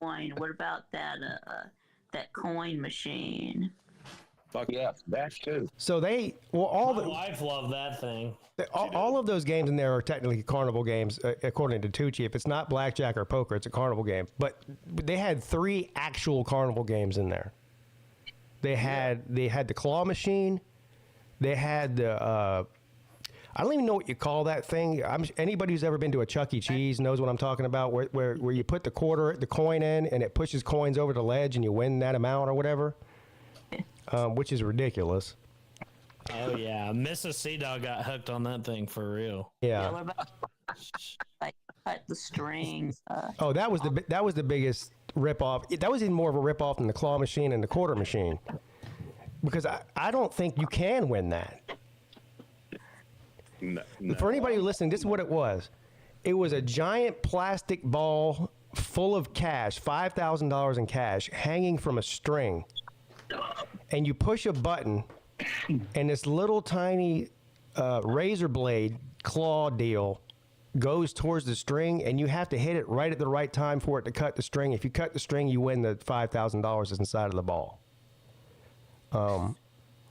coin? What about that that coin machine? Fuck yeah, that's too. So all My the wife loved that thing. all of those games in there are technically carnival games, according to Tucci. If it's not blackjack or poker, it's a carnival game. But they had 3 actual carnival games in there. They had the claw machine. They had the I don't even know what you call that thing. Anybody who's ever been to a Chuck E. Cheese knows what I'm talking about, where you put the coin in, and it pushes coins over the ledge, and you win that amount or whatever, which is ridiculous. Oh yeah, Mrs. Sea Dog got hooked on that thing for real. Yeah. What about like cut the string? Oh, that was the biggest ripoff. That was even more of a ripoff than the claw machine and the quarter machine, because I don't think you can win that. No. For anybody who's listening, this is what it was. It was a giant plastic ball full of cash, $5,000 in cash, hanging from a string. And you push a button, and this little tiny razor blade claw deal goes towards the string, and you have to hit it right at the right time for it to cut the string. If you cut the string, you win the $5,000 that's inside of the ball.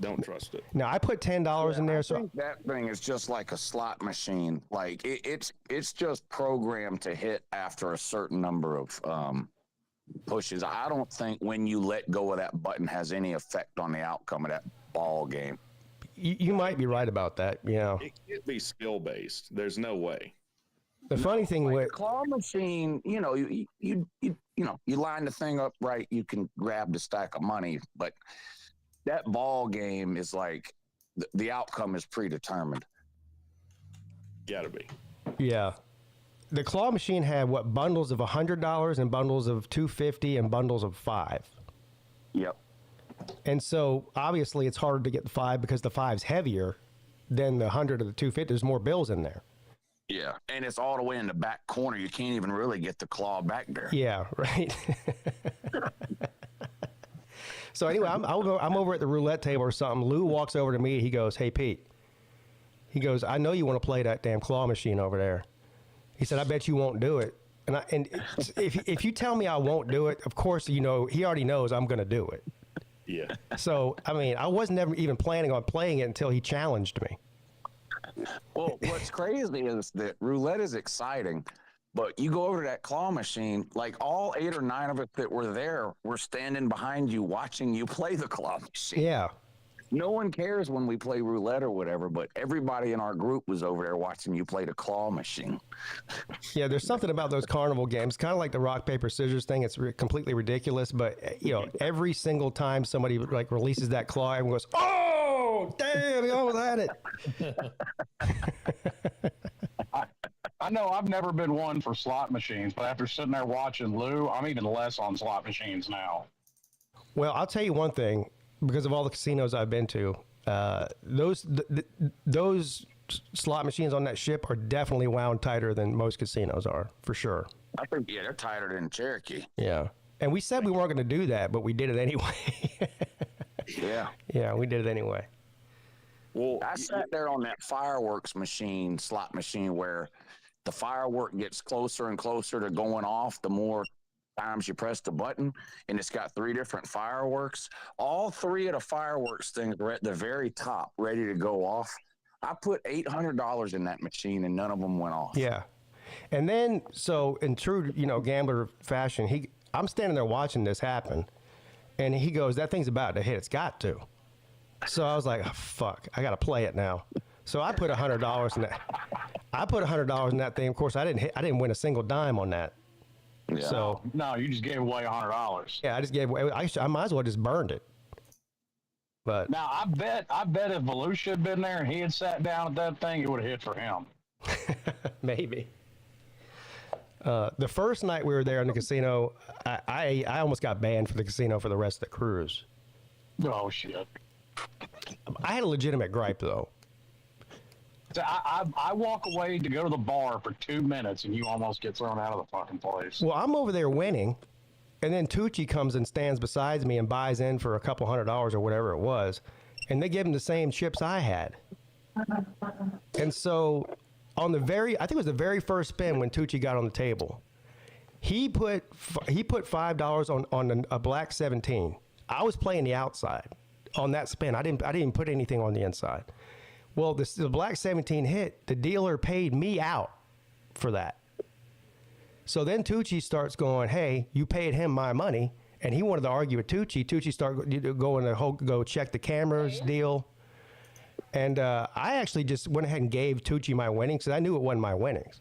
Don't trust it. Now, I put $10 in there. I think that thing is just like a slot machine. Like it's just programmed to hit after a certain number of pushes. I don't think when you let go of that button has any effect on the outcome of that ball game. You might be right about that. Yeah. It can't be skill based. There's no way. The funny thing Like with the claw machine, you line the thing up right, you can grab the stack of money, but that ball game is like the outcome is predetermined. Gotta be. Yeah. The claw machine had bundles of $100 and bundles of $250 and bundles of $5. Yep. And so obviously it's harder to get the $5 because the $5's heavier than the 100 or the 250. There's more bills in there. Yeah, and it's all the way in the back corner. You can't even really get the claw back there. Yeah, right. So anyway, I'm over at the roulette table or something. Lou walks over to me. He goes, "Hey, Pete." He goes, "I know you want to play that damn claw machine over there." He said, "I bet you won't do it." And if you tell me I won't do it, of course, he already knows I'm going to do it. Yeah. So, I mean, I was never even planning on playing it until he challenged me. Well, what's crazy is that roulette is exciting, but you go over to that claw machine, like all 8 or 9 of us that were there were standing behind you watching you play the claw machine. Yeah. No one cares when we play roulette or whatever, but everybody in our group was over there watching you play the claw machine. Yeah, there's something about those carnival games, kind of like the rock, paper, scissors thing. It's completely ridiculous, but, every single time somebody releases that claw, everyone goes, "Oh, damn, he almost had it." I know I've never been one for slot machines, but after sitting there watching Lou, I'm even less on slot machines now. Well, I'll tell you one thing, because of all the casinos I've been to, those slot machines on that ship are definitely wound tighter than most casinos are, for sure. I think, they're tighter than Cherokee. Yeah. And we said we weren't going to do that, but we did it anyway. Yeah. Yeah, we did it anyway. Well, I sat there on that fireworks machine, slot machine, where the firework gets closer and closer to going off the more times you press the button, and it's got 3 different fireworks. All 3 of the fireworks things were at the very top, ready to go off. I put $800 in that machine, and none of them went off. Yeah. And then, so in true, gambler fashion, I'm standing there watching this happen, and he goes, "That thing's about to hit. It's got to." So I was like, "Oh, fuck, I got to play it now." So I put $100 in that. I put $100 in that thing. Of course, I didn't win a single dime on that. Yeah. So No, you just gave away $100. yeah, I just gave away. I might as well just burned it. But Now I bet if Volusia had been there and he had sat down at that thing, it would have hit for him. maybe. The first night we were there in the casino, I almost got banned from the casino for the rest of the cruise. Oh shit! I had a legitimate gripe though. So I walk away to go to the bar for 2 minutes, and you almost get thrown out of the fucking place. Well, I'm over there winning, And then Tucci comes and stands beside me and buys in for a couple $100 or whatever it was. And they gave him the same chips I had. And so on the I think it was the very first spin when Tucci got on the table, he put $5 on a black 17. I was playing the outside on that spin. I didn't even put anything on the inside. Well, the black 17 hit, the dealer paid me out for that. So then Tucci starts going, hey, you paid him my money. And he wanted to argue with Tucci. Tucci started going to go check the cameras deal. And I actually just went ahead and gave Tucci my winnings because I knew it wasn't my winnings.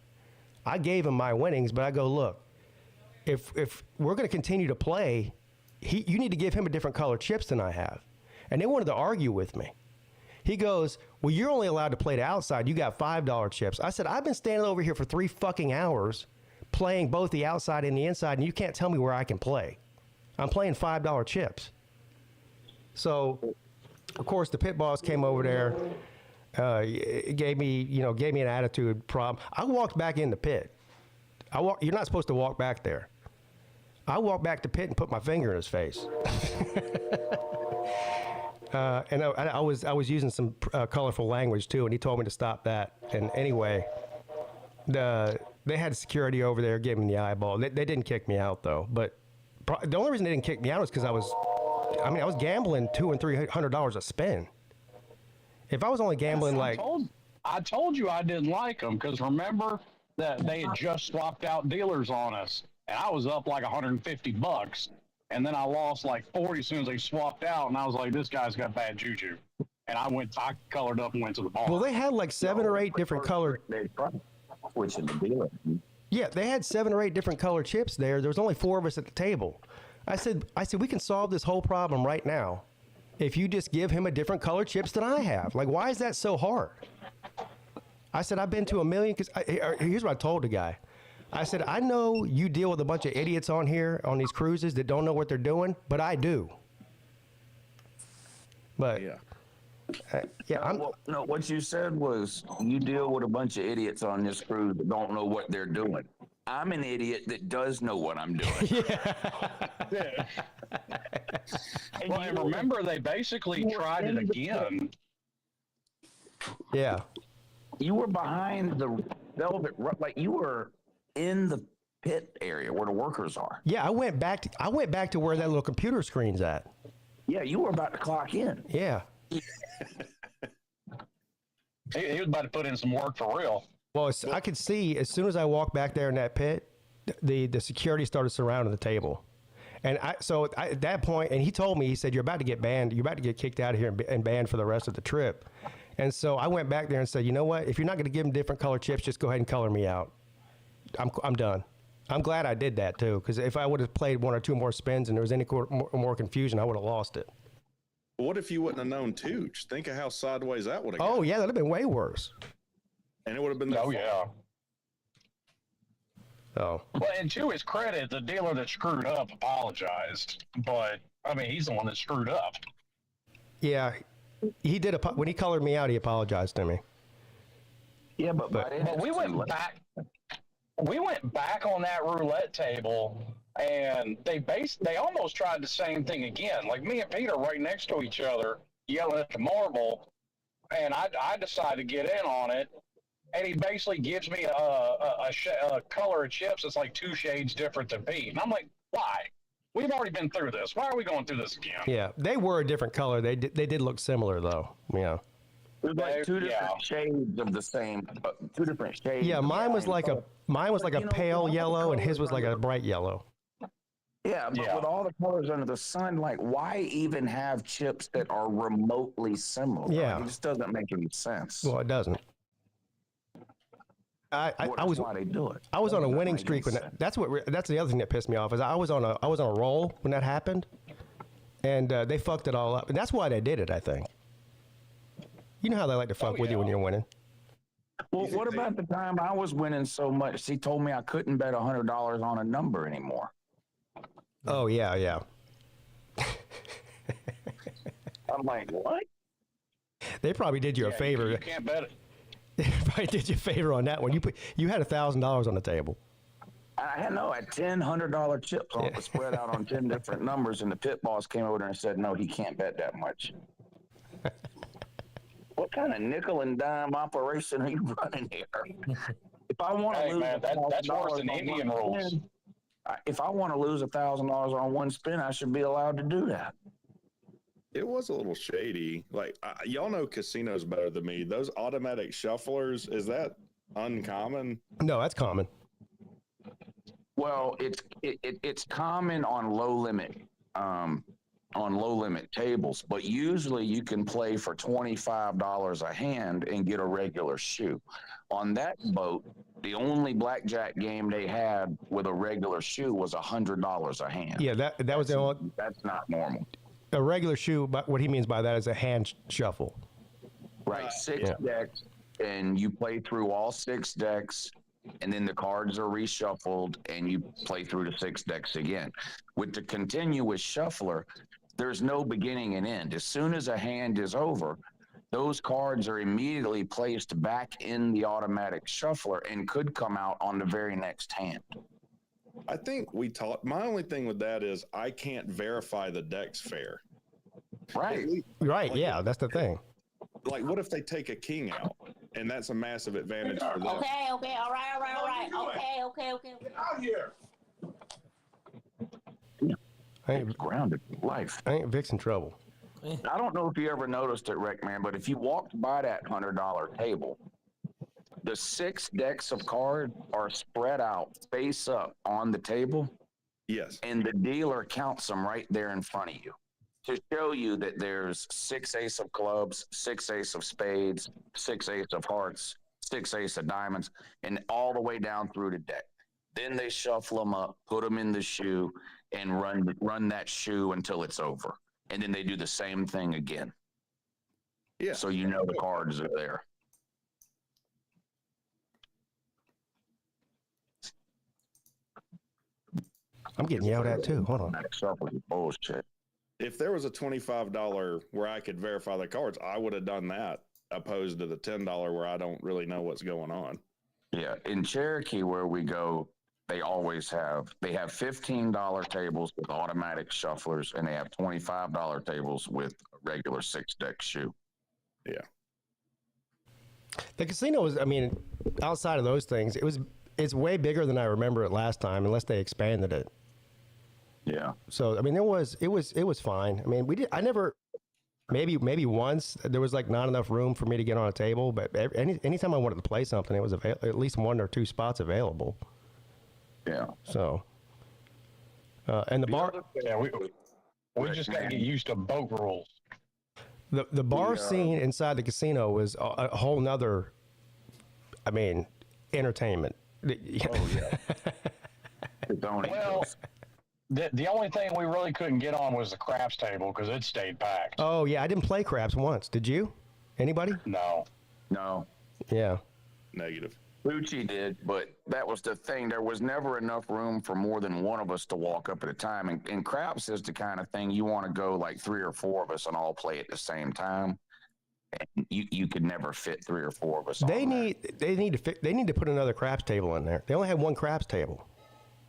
I gave him my winnings, but I go, look, if we're going to continue to play, you need to give him a different color chips than I have. And they wanted to argue with me. He goes, well, you're only allowed to play the outside. You got $5 chips. I said, I've been standing over here for 3 fucking hours playing both the outside and the inside, and you can't tell me where I can play. I'm playing $5 chips. So, of course, the pit boss came over there, gave me an attitude problem. I walked back in the pit. You're not supposed to walk back there. I walked back to pit and put my finger in his face. And I was using some colorful language too, and he told me to stop that. And anyway, they had security over there giving me the eyeball. They didn't kick me out though, but the only reason they didn't kick me out was because I was gambling $200 and $300 a spin. If I was only gambling I told you I didn't like them because remember that they had just swapped out dealers on us, and I was up like $150, and then I lost like 40 as soon as they swapped out, and I was like, this guy's got bad juju, and I colored up and went to the bar. Well, they had like 7 or 8 different colored. Switching the dealer. Yeah, they had 7 or 8 different color chips there. There was only 4 of us at the table. I said, we can solve this whole problem right now if you just give him a different color chips than I have. Like, why is that so hard? I said, I've been to a million, because here's what I told the guy. I said, I know you deal with a bunch of idiots on here, on these cruises that don't know what they're doing, but I do. But Yeah. No, what you said was you deal with a bunch of idiots on this cruise that don't know what they're doing. I'm an idiot that does know what I'm doing. Yeah. And remember, they basically tried it again. Yeah. You were behind the velvet, like you were in the pit area where the workers are. Yeah, I went back to where that little computer screen's at. Yeah, you were about to clock in. Yeah. He was about to put in some work for real. Well, I could see as soon as I walked back there in that pit, the security started surrounding the table. And at that point, and he told me, he said, you're about to get banned. You're about to get kicked out of here and banned for the rest of the trip. And so I went back there and said, you know what? If you're not going to give them different color chips, just go ahead and color me out. I'm done. I'm glad I did that too, because if I would have played 1 or 2 more spins and there was any more confusion, I would have lost it. What if you wouldn't have known Tooch? Think of how sideways that would have gone. Oh, yeah, that would have been way worse. And it would have been that. Oh, yeah. Oh. Well, and to his credit, the dealer that screwed up apologized. But, I mean, he's the one that screwed up. Yeah. He did. When he colored me out, he apologized to me. Yeah, but we went back. We went back on that roulette table, and they almost tried the same thing again. Like me and Peete are right next to each other, yelling at the marble, and I decided to get in on it. And he basically gives me a color of chips that's like 2 shades different than Peete. And I'm like, why? We've already been through this. Why are we going through this again? Yeah, they were a different color. They did look similar though. Yeah. There's like 2 different shades of the same. 2 different shades. Yeah, mine was like a pale yellow, and his was like a bright yellow. Yeah, but with all the colors under the sun, like, why even have chips that are remotely similar? Yeah, it just doesn't make any sense. Well, it doesn't. I was why they do it. I was on a winning streak when that's the other thing that pissed me off is I was on a roll when that happened, and they fucked it all up, and that's why they did it. I think. You know how they like to fuck with you when you're winning. Well, what about the time I was winning so much? He told me I couldn't bet $100 on a number anymore. Oh yeah. I'm like, what? They probably did you a favor. You can't bet it. They probably did you a favor on that one. You had $1,000 on the table. I had 10 $100 chips on the spread out on 10 different numbers, and the pit boss came over there and said, no, he can't bet that much. What kind of nickel and dime operation are you running here? If I want to lose, man, that's worse than Indian rules. If I want to lose $1,000 on one spin, I should be allowed to do that. It was a little shady. Like, y'all know casinos better than me. Those automatic shufflers, is that uncommon? No, that's common. Well, it's common on low limit tables, but usually you can play for $25 a hand and get a regular shoe. On that boat, the only blackjack game they had with a regular shoe was $100 a hand. Yeah, that was the only. That's not normal. A regular shoe, but what he means by that is a hand shuffle. Right, six decks, and you play through all 6 decks, and then the cards are reshuffled, and you play through the 6 decks again. With the continuous shuffler, there's no beginning and end. As soon as a hand is over, those cards are immediately placed back in the automatic shuffler and could come out on the very next hand. I think my only thing with that is I can't verify the deck's fair. Right. Right, yeah, that's the thing. Like, what if they take a king out? And that's a massive advantage for them. Okay, all right. Okay. Get out here. I ain't, Grounded life. I ain't fixing trouble. I don't know if you ever noticed it, Rick, man, but if you walked by that $100 table, the 6 decks of cards are spread out face up on the table. Yes. And the dealer counts them right there in front of you to show you that there's 6 ace of clubs, 6 ace of spades, 6 ace of hearts, 6 ace of diamonds, and all the way down through the deck. Then they shuffle them up, put them in the shoe, and run that shoe until it's over. And then they do the same thing again. Yeah. So you know the cards are there. I'm getting yelled at too. Hold on. That stuff was bullshit. If there was a $25 where I could verify the cards, I would have done that, opposed to the $10 where I don't really know what's going on. Yeah. In Cherokee, where we go, they have $15 tables with automatic shufflers, and they have $25 tables with a regular 6-deck shoe. Yeah. The casino was, I mean, outside of those things, it's way bigger than I remember it last time, unless they expanded it. Yeah. So I mean, it was fine. I mean, maybe once there was like not enough room for me to get on a table, but anytime I wanted to play something, it was at least 1 or 2 spots available. Yeah. So, and the bar. Yeah, we just got to get used to boat rules. The bar scene inside the casino was a whole nother, I mean, entertainment. Oh, yeah. Well, the only thing we really couldn't get on was the craps table because it stayed packed. Oh, yeah. I didn't play craps once. Did you? Anybody? No. Yeah. Negative. Lucci did, but that was the thing. There was never enough room for more than one of us to walk up at a time. And craps is the kind of thing you want to go like 3 or 4 of us and all play at the same time. And you could never fit 3 or 4 of us. They need to put another craps table in there. They only have one craps table.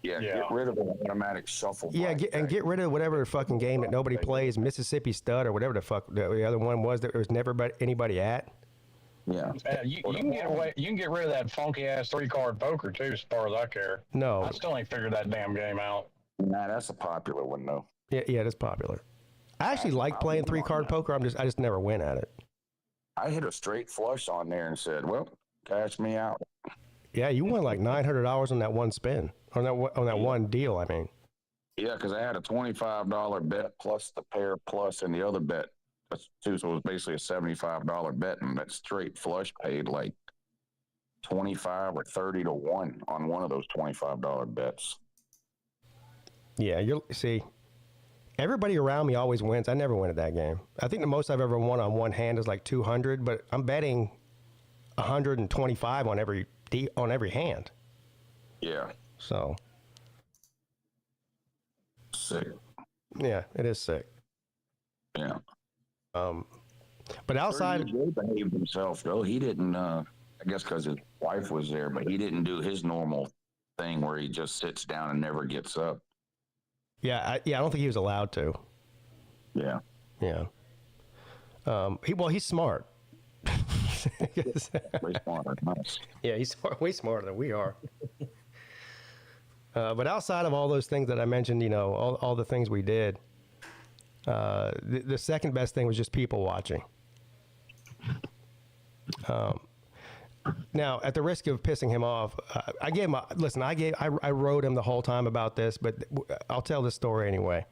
Yeah, get rid of the automatic shuffle. Yeah, get rid of whatever fucking game that nobody plays, Mississippi Stud or whatever the fuck the other one was that there was never anybody at. Yeah, you can get away. You can get rid of that funky ass 3-card poker too, as far as I care. No, I still ain't figured that damn game out. Nah, that's a popular one though. Yeah, that's popular. I actually like playing 3-card poker. I just never win at it. I hit a straight flush on there and said, "Well, cash me out." Yeah, you won like $900 on that one spin, on that one deal. I mean. Yeah, because I had a $25 bet plus the pair plus and the other bet. That's 2, so it was basically a $75 bet, and that straight flush paid like 25 or 30 to 1 on one of those $25 bets. Yeah, see, everybody around me always wins. I never win at that game. I think the most I've ever won on one hand is like 200, but I'm betting 125 on every hand. Yeah. So. Sick. Yeah, it is sick. Yeah. But outside, He behaved himself though. He didn't. I guess because his wife was there, but he didn't do his normal thing where he just sits down and never gets up. Yeah, I don't think he was allowed to. Yeah. Yeah. He's smart. Way smarter. Nice. Yeah, he's way smarter than we are. But outside of all those things that I mentioned, all the things we did, the second best thing was just people watching. Now, at the risk of pissing him off, I wrote him the whole time about this, but I'll tell this story anyway.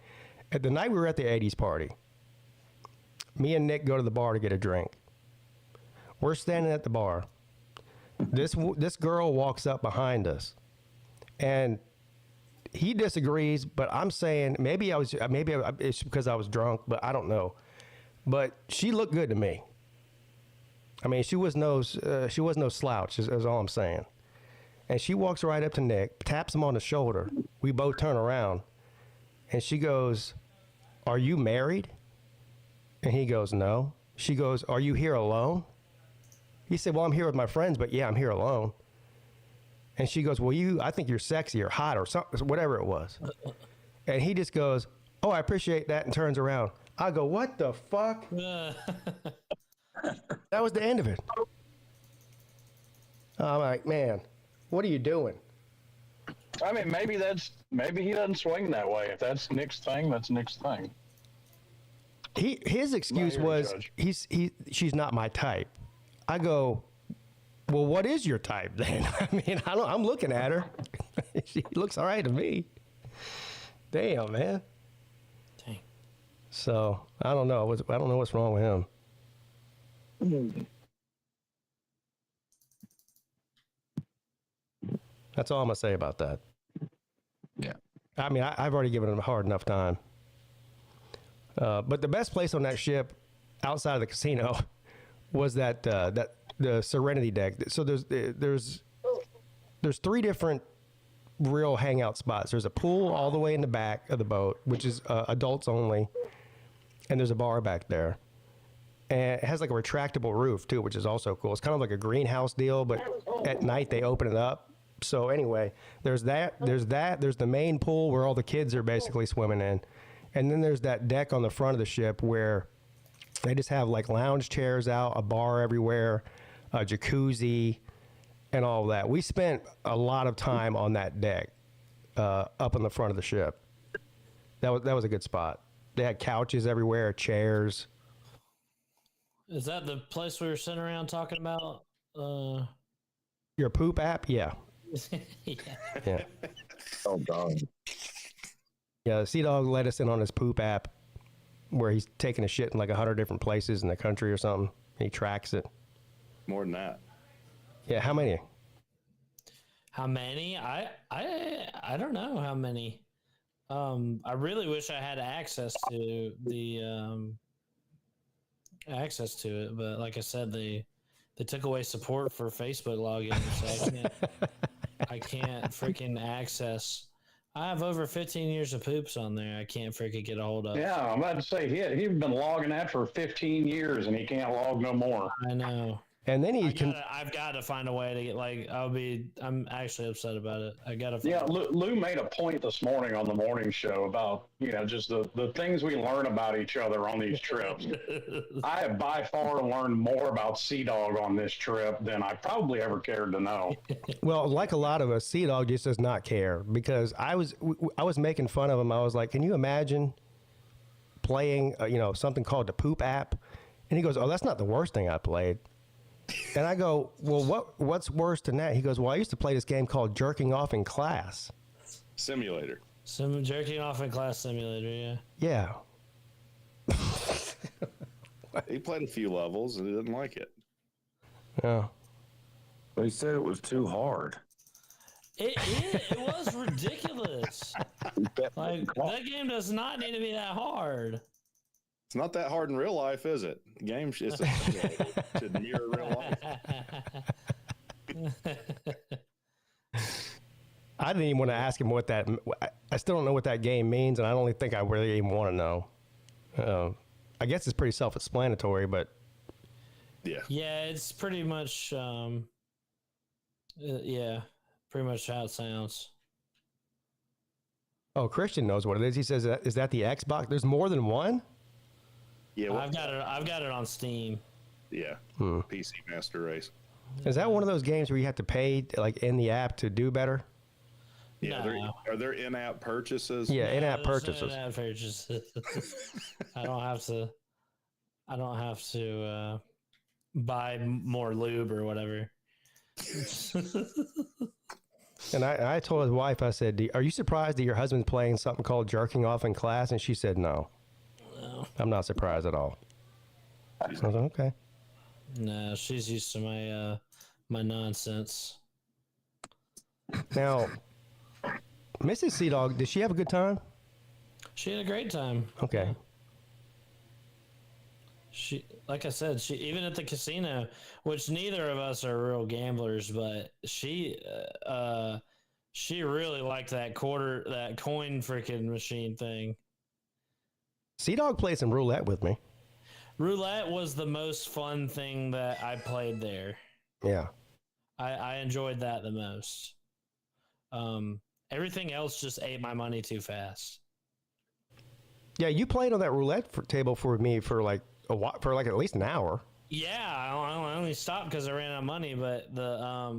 At the night we were at the Aggies party, me and Nick go to the bar to get a drink. We're standing at the bar. This girl walks up behind us, and he disagrees. But I'm saying maybe it's because I was drunk, but I don't know. But she looked good to me. I mean, she was no slouch. Is all I'm saying. And she walks right up to Nick, taps him on the shoulder. We both turn around, and she goes, "Are you married?" And he goes, "No." She goes, "Are you here alone?" He said, "Well, I'm here with my friends, but yeah, I'm here alone." And she goes, "Well, I think you're sexy or hot or something, whatever it was." And he just goes, "Oh, I appreciate that," and turns around. I go, "What the fuck?" That was the end of it. I'm like, man, what are you doing? I mean, maybe he doesn't swing that way. If that's Nick's thing, that's Nick's thing. His excuse was she's not my type. I go, well, what is your type then? I mean, I'm looking at her. She looks all right to me. Damn, man. Dang. So I don't know. I don't know what's wrong with him. That's all I'm gonna say about that. Yeah. I mean, I've already given him a hard enough time. But the best place on that ship, outside of the casino, was that the Serenity deck. So there's three different real hangout spots. There's a pool all the way in the back of the boat, which is adults only, and there's a bar back there. And it has like a retractable roof too, which is also cool. It's kind of like a greenhouse deal, but at night they open it up. So anyway, there's the main pool where all the kids are basically swimming in. And then there's that deck on the front of the ship where they just have like lounge chairs out, a bar everywhere, a jacuzzi, and all that. We spent a lot of time on that deck up on the front of the ship. That was a good spot. They had couches everywhere, chairs. Is that the place we were sitting around talking about? Your poop app? Yeah. Yeah. Oh, God. Yeah, Sea Dog let us in on his poop app where he's taking a shit in like 100 different places in the country or something. He tracks it. More than that. Yeah, how many? How many? I don't know how many. I really wish I had access to it, but like I said, they took away support for Facebook login, so I can't freaking access. I have over 15 years of poops on there. I can't freaking get a hold of. Yeah, I'm about to say he's been logging that for 15 years and he can't log no more. I know. And then I've got to find a way to get I'm actually upset about it. I got to. Yeah, Lou made a point this morning on the morning show about, just the things we learn about each other on these trips. I have by far learned more about Sea Dog on this trip than I probably ever cared to know. Well, like a lot of us, Sea Dog just does not care because I was making fun of him. I was like, can you imagine playing, something called the poop app? And he goes, oh, that's not the worst thing I played. And I go, well, what's worse than that? He goes, well, I used to play this game called Jerking Off in Class. Simulator. Some jerking off in class simulator, yeah. Yeah. He played a few levels and he didn't like it. Yeah. But he said it was too hard. It was ridiculous. Like, that game does not need to be that hard. It's not that hard in real life, is it? The game should mirror real life. I didn't even want to ask him what that. I still don't know what that game means, and I don't think I really even want to know. I guess it's pretty self-explanatory, but yeah, it's pretty much. Yeah, Pretty much how it sounds. Oh, Christian knows what it is. He says, is that the Xbox? There's more than one? Yeah, I've got it on Steam. Yeah, PC Master Race. Is that one of those games where you have to pay like in the app to do better? Yeah, No. are there in-app purchases? Yeah, No, in-app there's purchases. no in-app purchases. I don't have to buy more lube or whatever. And I told his wife, I said, are you surprised that your husband's playing something called jerking off in class? And she said, no. I'm not surprised at all. I was like, okay. No, she's used to my nonsense. Now, Mrs. Sea Dog, did she have a good time? She had a great time. Okay. She, like I said, she even at the casino, which neither of us are real gamblers, but she really liked that coin freaking machine thing. Sea Dog played some roulette with me. Roulette was the most fun thing that I played there. Yeah. I enjoyed that the most. Everything else just ate my money too fast. Yeah, you played on that roulette table for me for like at least an hour. Yeah, I only stopped because I ran out of money, but I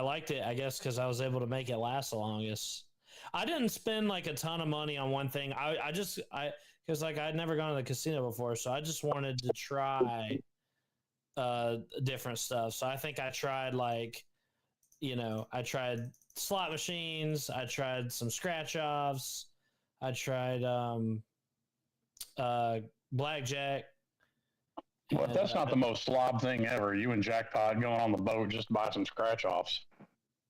liked it, I guess, because I was able to make it last the longest. I didn't spend like a ton of money on one thing. Because like I'd never gone to the casino before, so I just wanted to try different stuff. So I think I tried I tried slot machines, I tried some scratch offs, I tried blackjack. But that's not the most slob thing ever. You and Jackpot going on the boat just to buy some scratch offs.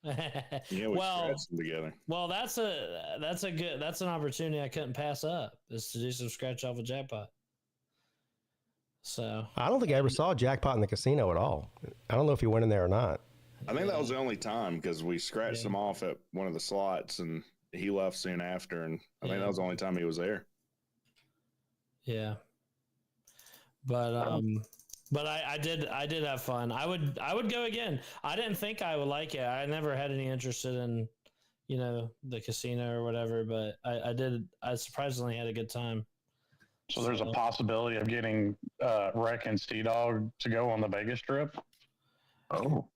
Yeah, we scratched them together. Well, that's an opportunity I couldn't pass up, is to do some scratch off with Jackpot. So I don't think I ever saw Jackpot in the casino at all. I don't know if he went in there or not. I think that was the only time because we scratched him off at one of the slots and he left soon after, and I think that was the only time he was there. Yeah. But I did have fun. I would go again. I didn't think I would like it. I never had any interest in, the casino or whatever, but I surprisingly had a good time. So there's a possibility of getting Rec and Sea Dog to go on the Vegas trip. Oh.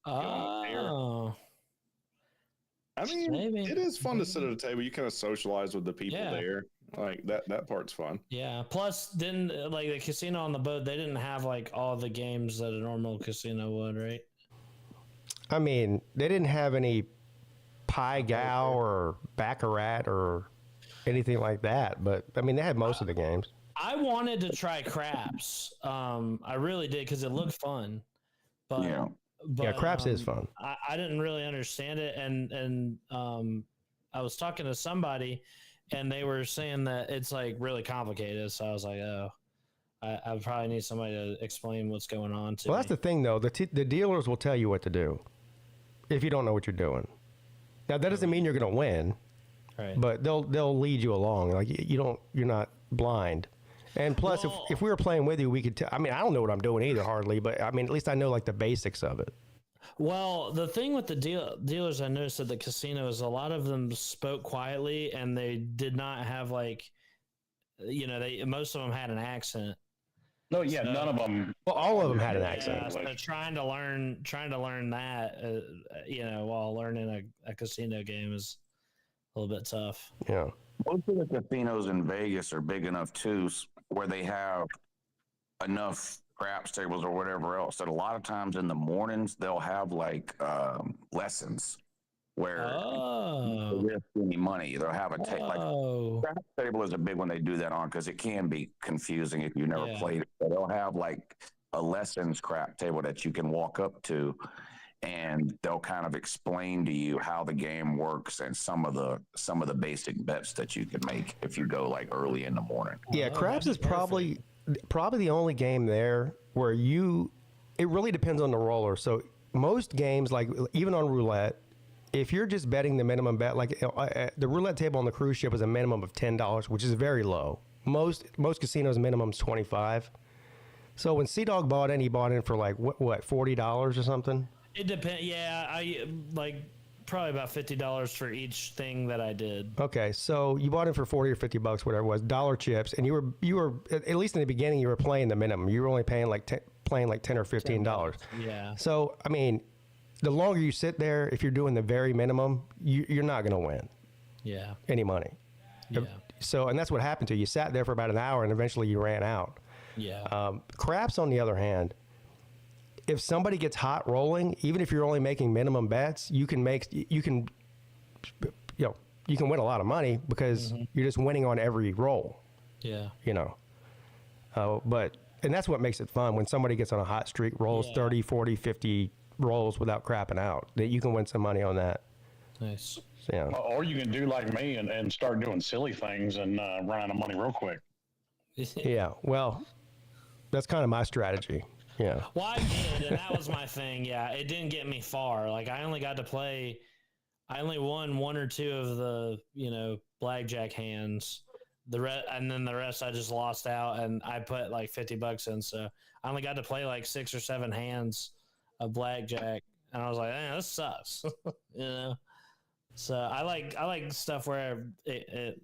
I mean, Maybe. It is fun to sit at a table. You kind of socialize with the people there. Like that part's fun. Yeah. Plus, didn't like the casino on the boat, they didn't have like all the games that a normal casino would, right? I mean, they didn't have any Pai Gow or Baccarat or anything like that, but I mean, they had most of the games. I wanted to try craps. I really did because it looked fun. But yeah, craps is fun. I didn't really understand it, and I was talking to somebody, and they were saying that it's like really complicated. So I was like, oh, I probably need somebody to explain what's going on to me. Well, that's the thing, though. The dealers will tell you what to do if you don't know what you're doing. Now, that doesn't mean you're going to win, right? But they'll lead you along. Like you're not blind. And plus, if we were playing with you, we could. I mean, I don't know what I'm doing either, hardly. But I mean, at least I know like the basics of it. Well, the thing with the dealers I noticed at the casinos, a lot of them spoke quietly, and they did not have like, most of them had an accent. No, yeah, so, none of them. Well, all of them had an accent. So trying to learn that, while learning a casino game is a little bit tough. Yeah. Most of the casinos in Vegas are big enough too, where they have enough craps tables or whatever else that a lot of times in the mornings they'll have like lessons where they risk any money. They'll have a craps table is a big one they do that on because it can be confusing if you never played it. But they'll have like a lessons crap table that you can walk up to, and they'll kind of explain to you how the game works and some of the basic bets that you can make if you go like early in the morning. Yeah, craps is probably the only game there where it really depends on the roller. So most games, like even on roulette, if you're just betting the minimum bet, like the roulette table on the cruise ship is a minimum of $10, which is very low. Most casinos minimum is $25. So when Sea Dog bought in, he bought in for like what $40 or something. It depends. Yeah, I like probably about $50 for each thing that I did. Okay, so you bought it for $40 or $50, whatever it was, dollar chips, and you were at least in the beginning you were playing the minimum. You were only paying like $10 or $15. Yeah. So I mean, the longer you sit there, if you're doing the very minimum, you're not going to win. Yeah. Any money. Yeah. So, and that's what happened to you. You sat there for about an hour, and eventually you ran out. Yeah. Craps, on the other hand, if somebody gets hot rolling, even if you're only making minimum bets, you can win a lot of money because you're just winning on every roll. Yeah. And that's what makes it fun when somebody gets on a hot streak, rolls 30, 40, 50 rolls without crapping out. That you can win some money on that. Nice. So, yeah. Or you can do like me and start doing silly things and run out of money real quick. Yeah. Well, that's kind of my strategy. Yeah. Well, I did, and that was my thing. Yeah, it didn't get me far. Like I only only won one or two of the blackjack hands. And then the rest I just lost out, and I put like $50 in. So I only got to play like 6 or 7 hands of blackjack, and I was like, this sucks, So I like stuff where it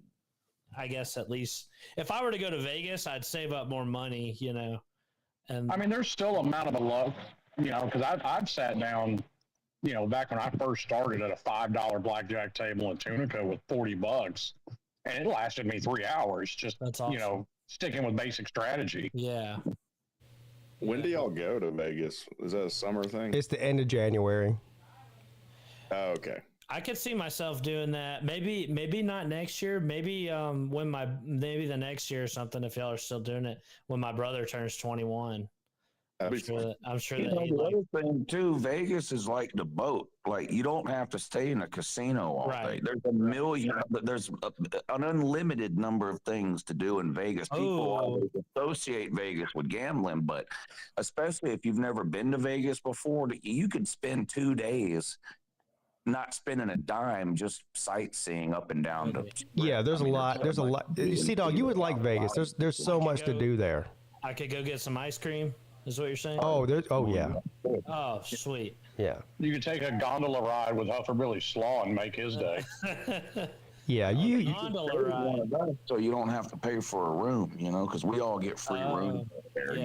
I guess at least if I were to go to Vegas, I'd save up more money, And I mean, there's still amount of a luck, because I've sat down, back when I first started at a $5 blackjack table in Tunica with $40, and it lasted me 3 hours. Just That's awesome. Sticking with basic strategy. Yeah. When do y'all go to Vegas? Is that a summer thing? It's the end of January. Oh, okay. I could see myself doing that. Maybe not next year. Maybe maybe the next year or something. If y'all are still doing it when my brother turns 21. I'm sure that the other thing too, Vegas is like the boat. Like you don't have to stay in a casino all day. There's there's an unlimited number of things to do in Vegas. People always associate Vegas with gambling, but especially if you've never been to Vegas before, you could spend 2 days not spending a dime, just sightseeing up and down the. Yeah, there's a lot. See, dog, you would like Vegas. There's so much to do there. I could go get some ice cream. Is what you're saying? Oh yeah. Oh, sweet. Yeah. You could take a gondola ride with Billy Slaw and make his day. Yeah, gondola ride. So you don't have to pay for a room, because we all get free rooms there. Yeah.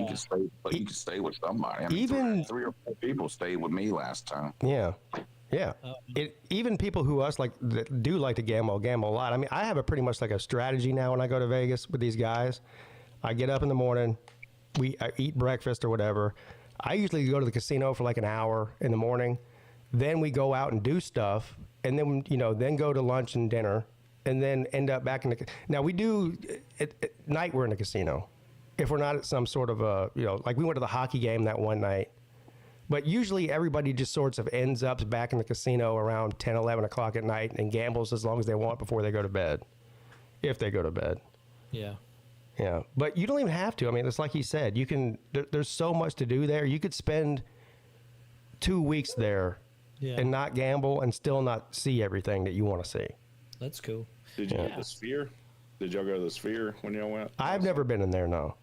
You can stay with somebody. I mean, Even 3 or 4 people stayed with me last time. Yeah. Yeah. Even people who that do like to gamble a lot. I mean, I have pretty much like a strategy now when I go to Vegas with these guys. I get up in the morning, I eat breakfast or whatever. I usually go to the casino for like an hour in the morning. Then we go out and do stuff, and then then go to lunch and dinner, and then end up back in the. Now we do at night we're in the casino, if we're not at some sort of like we went to the hockey game that one night. But usually everybody just sorts of ends up back in the casino around 10, 11 o'clock at night and gambles as long as they want before they go to bed, if they go to bed. Yeah. Yeah, but you don't even have to. I mean, it's like he said. You can. There's so much to do there. You could spend 2 weeks there and not gamble and still not see everything that you want to see. That's cool. Did you get the Sphere? Did y'all go to the Sphere when y'all went? I've never been in there. No.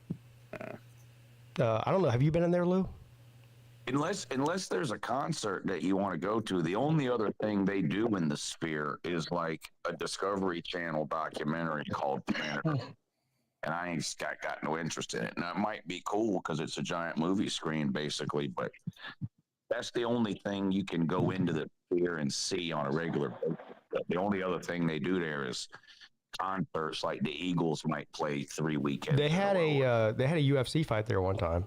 I don't know. Have you been in there, Lou? Unless there's a concert that you want to go to, the only other thing they do in the Sphere is like a Discovery Channel documentary called Planner. And I ain't got no interest in it. Now, it might be cool because it's a giant movie screen, basically, but that's the only thing you can go into the Sphere and see on a regular basis. The only other thing they do there is concerts, like the Eagles might play 3 weekends. They had a UFC fight there one time.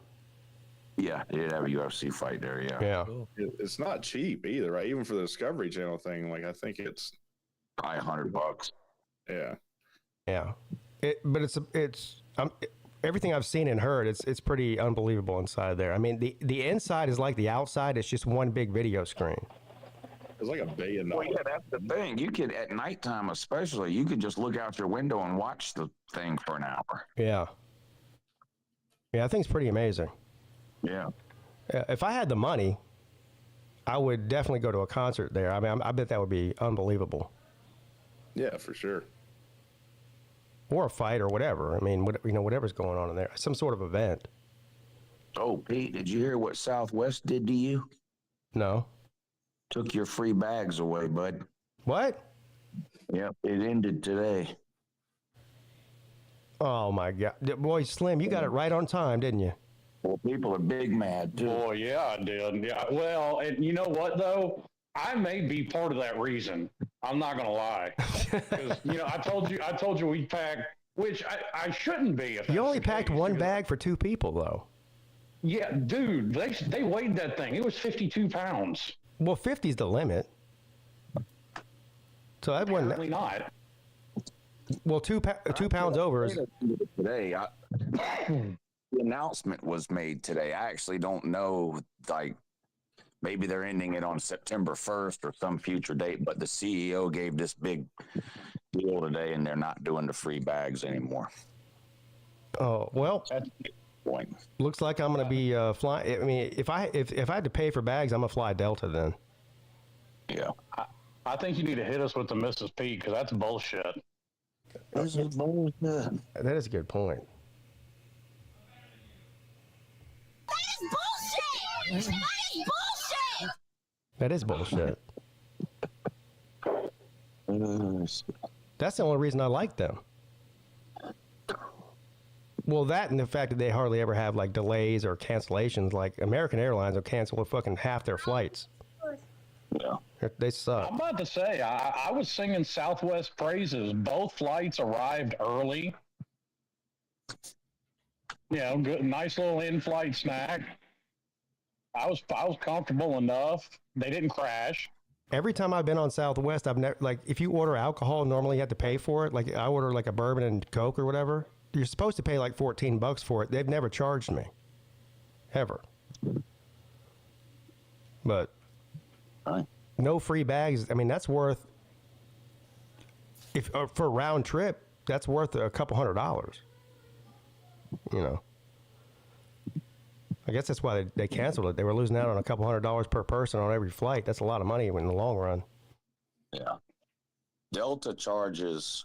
Yeah, they did have a UFC fight there. Yeah. Yeah. Cool. It's not cheap either, right? Even for the Discovery Channel thing, like I think it's probably $100. Yeah. Yeah. But it's everything I've seen and heard. It's pretty unbelievable inside there. I mean, the inside is like the outside. It's just one big video screen. It's like $1 billion. Well, yeah, that's the thing. You could at nighttime, especially, you could just look out your window and watch the thing for an hour. Yeah. Yeah, I think it's pretty amazing. Yeah. If I had the money, I would definitely go to a concert there. I mean, I bet that would be unbelievable. Yeah, for sure. Or a fight or whatever. I mean, whatever's going on in there, some sort of event. Oh, Pete, did you hear what Southwest did to you? No. Took your free bags away, bud. What? Yep, it ended today. Oh my God, boy, Slim, you got it right on time, didn't you? Well, people are big mad too. Boy, yeah, I did. Yeah. Well, and you know what though? I may be part of that reason. I'm not gonna lie. 'Cause, I told you we packed, which I shouldn't be. If You that's only the packed case, one because- bag for 2 people, though. Yeah, dude, they weighed that thing. It was 52 pounds. Well, 50's the limit. So that wasn't. Apparently not. Well, 2 pounds over is. Today. The announcement was made today. I actually don't know, like, maybe they're ending it on September 1st or some future date, but the CEO gave this big deal today and they're not doing the free bags anymore. Oh well, Point. looks like I'm going to be flying. I mean, if I had to pay for bags, I'm gonna fly Delta then. Yeah. I think you need to hit us with the Mrs. Peete because that's bullshit. That is a good point. That is bullshit. That's the only reason I like them. Well, that and the fact that they hardly ever have like delays or cancellations. Like American Airlines will cancel fucking half their flights. Yeah. They suck. I'm about to say, I was singing Southwest praises. Both flights arrived early. Good, nice little in-flight snack. I was comfortable enough. They didn't crash. Every time I've been on Southwest, I've never, like, if you order alcohol, normally you have to pay for it. Like, I order like a bourbon and Coke or whatever. You're supposed to pay like $14 for it. They've never charged me, ever. But no free bags. I mean, that's worth, if for a round trip, that's worth a couple $100. I guess that's why they canceled it. They were losing out on a couple $100 per person on every flight. That's a lot of money in the long run. Yeah. Delta charges,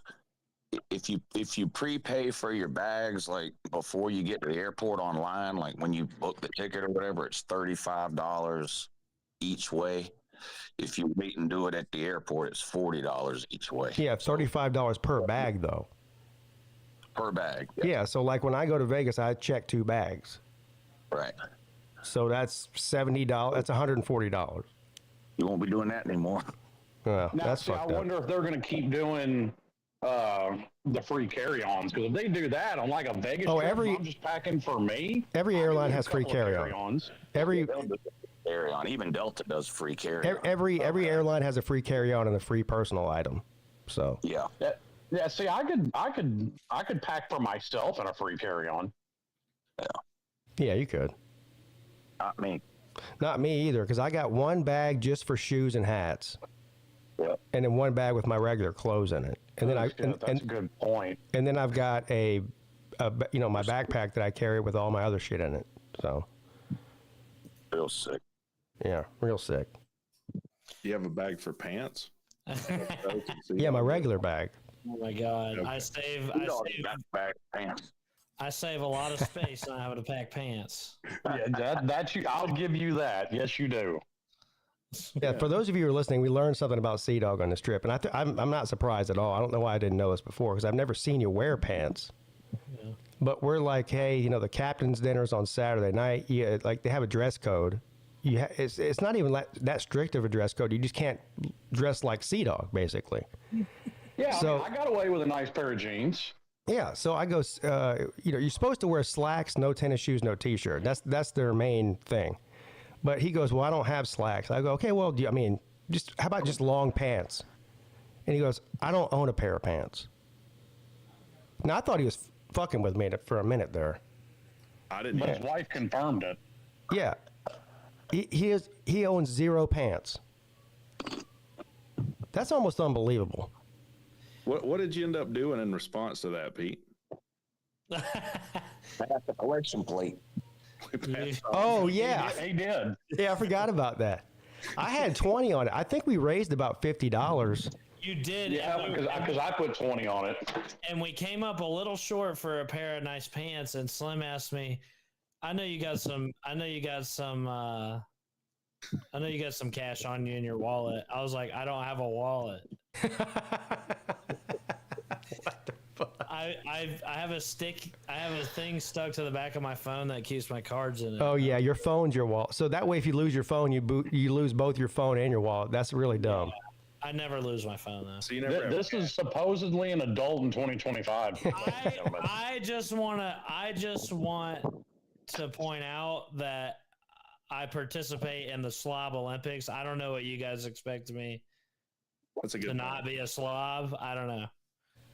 if you prepay for your bags, like before you get to the airport online, like when you book the ticket or whatever, it's $35 each way. If you wait and do it at the airport, it's $40 each way. Yeah, $35 per bag though. Per bag. Yeah, so like when I go to Vegas, I check 2 bags. Right. So that's $70. That's $140. You won't be doing that anymore. Well, Now, that's see, I fucked up. wonder if they're going to keep doing the free carry-ons, because if they do that on like a Vegas trip, I'm just packing for me. Every airline has free couple of carry-on. carry-ons. Every Carry-on. Even Delta does free carry-on. every airline has a free carry-on and a free personal item. So Yeah. Yeah, see, I could pack for myself in a free carry-on. yeah, you could. Not me. Not me either, because I got one bag just for shoes and hats, Yeah. and then one bag with my regular clothes in it. And then That's a good point. and then I've got my backpack that I carry with all my other shit in it. So Real sick. yeah, real sick. You have a bag for pants? Yeah, my regular bag. Oh my God! Okay. I save Back pants. I save a lot of space not having to pack pants. Yeah, that you. I'll give you that. Yes, you do. Yeah, for those of you who are listening, we learned something about Sea Dog on this trip, and I'm not surprised at all. I don't know why I didn't know this before, because I've never seen you wear pants. Yeah. But we're like, hey, the captain's dinner's on Saturday night. Yeah, like they have a dress code. It's not even that strict of a dress code. You just can't dress like Sea Dog, basically. Yeah, So- I got away with a nice pair of jeans. Yeah, so I go, you're supposed to wear slacks, no tennis shoes, no t-shirt. That's their main thing. But he goes, well, I don't have slacks. I go, okay, well, how about just long pants? And he goes, I don't own a pair of pants. Now, I thought he was fucking with me for a minute there. I didn't. But his wife confirmed it. Yeah, he owns 0 pants. That's almost unbelievable. What did you end up doing in response to that, Pete? I got the collection plate. Oh, yeah. He did. Yeah, I forgot about that. I had 20 on it. I think we raised about $50. You did, Yeah, because I put 20 on it. and we came up a little short for a pair of nice pants. And Slim asked me, "I know you got some I know you got some cash on you in your wallet. I was like, I don't have a wallet. I have a stick. I have a thing stuck to the back of my phone that keeps my cards in it. Oh yeah, your phone's your wallet. So that way, if you lose your phone, you lose both your phone and your wallet. That's really dumb. Yeah. I never lose my phone though. So you never This is supposedly an adult in 2025. I just want to point out that I participate in the Slob Olympics. I don't know what you guys expect me That's a good to point. not be a slob. I don't know.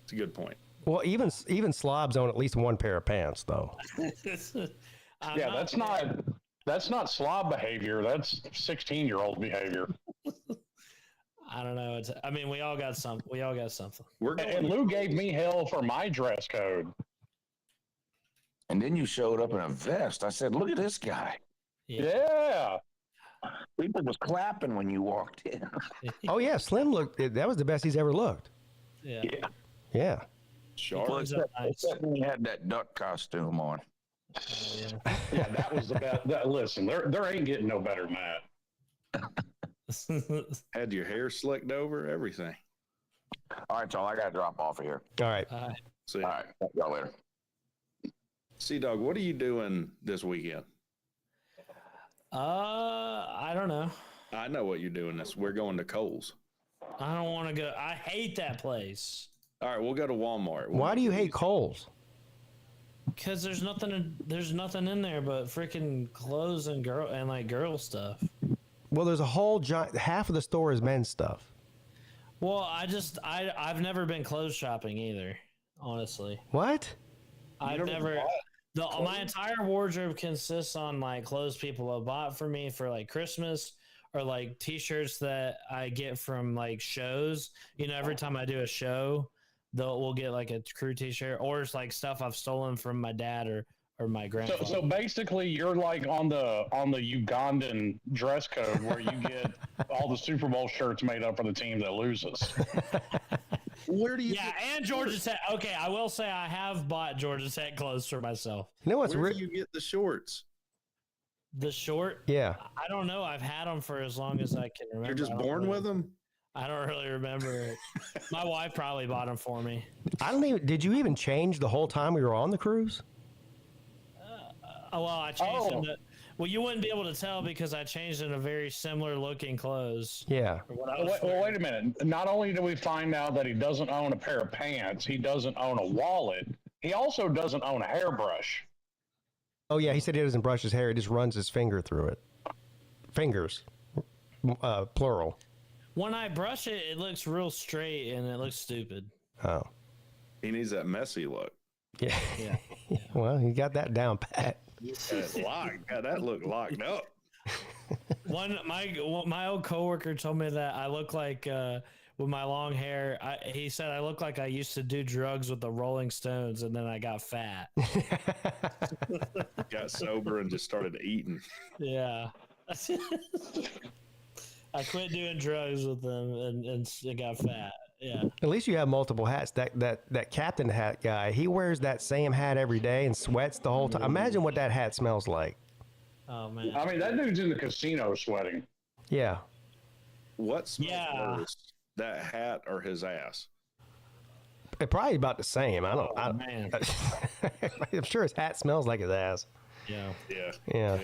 It's a good point. Well, even slobs own at least one pair of pants, though. Yeah, that's not slob behavior. That's 16-year-old behavior. I don't know. I mean, we all got something. We're going. And Lou gave me hell for my dress code. And then you showed up in a vest. I said, look at this guy. Yeah. People was clapping when you walked in. Oh yeah, Slim looked. That was the best he's ever looked. Yeah. Yeah. Sharp. Clothes up nice. Except when he had that duck costume on. Yeah. Yeah, that was the best. Listen, there ain't getting no better than that. Had your hair slicked over, everything. All right, y'all, I got to drop off of here. All right. See, All right, talk to y'all later. Dog, what are you doing this weekend? I don't know. I know what you're doing. We're going to Kohl's. I don't want to go. I hate that place. All right, we'll go to Walmart. Why do you hate Kohl's? Because there's nothing in there but freaking clothes and girl stuff. Well, there's a whole giant. Half of the store is men's stuff. Well, I've never been clothes shopping either. Honestly, What? I've never. My entire wardrobe consists on like clothes people have bought for me for like Christmas, or like T-shirts that I get from like shows. You know, every time I do a show, we'll get like a crew T-shirt, or it's like stuff I've stolen from my dad or my grandfather. So basically, you're like on the Ugandan dress code where you get all the Super Bowl shirts made up for the team that loses. Where do you? Yeah, and Georgia Tech. Okay, I will say I have bought Georgia Tech clothes for myself. You know what's Where do you get the shorts? The short? Yeah. I don't know. I've had them for as long as I can remember. You're just born with them? I don't really remember it. My wife probably bought them for me. I don't even. Did you even change the whole time we were on the cruise? Well, I changed them. Well, you wouldn't be able to tell because I changed into very similar looking clothes. Yeah. Wait a minute. Not only do we find out that he doesn't own a pair of pants, he doesn't own a wallet. He also doesn't own a hairbrush. Oh yeah, he said he doesn't brush his hair. He just runs his finger through it. Fingers, plural. When I brush it, it looks real straight and it looks stupid. Oh. He needs that messy look. Yeah. Yeah. Well, he got that down pat. That's locked. God, that look locked up. My old coworker told me that I look like with my long hair. He said I look like I used to do drugs with the Rolling Stones, and then I got fat. Got sober and just started eating. Yeah. I quit doing drugs with them and it got fat. Yeah. At least you have multiple hats. That captain hat guy, he wears that same hat every day and sweats the whole time. Imagine what that hat smells like. Oh man. I mean, that dude's in the casino sweating. Yeah. What smells worse, that hat or his ass? It's probably about the same. Man. I'm sure his hat smells like his ass. Yeah. Yeah.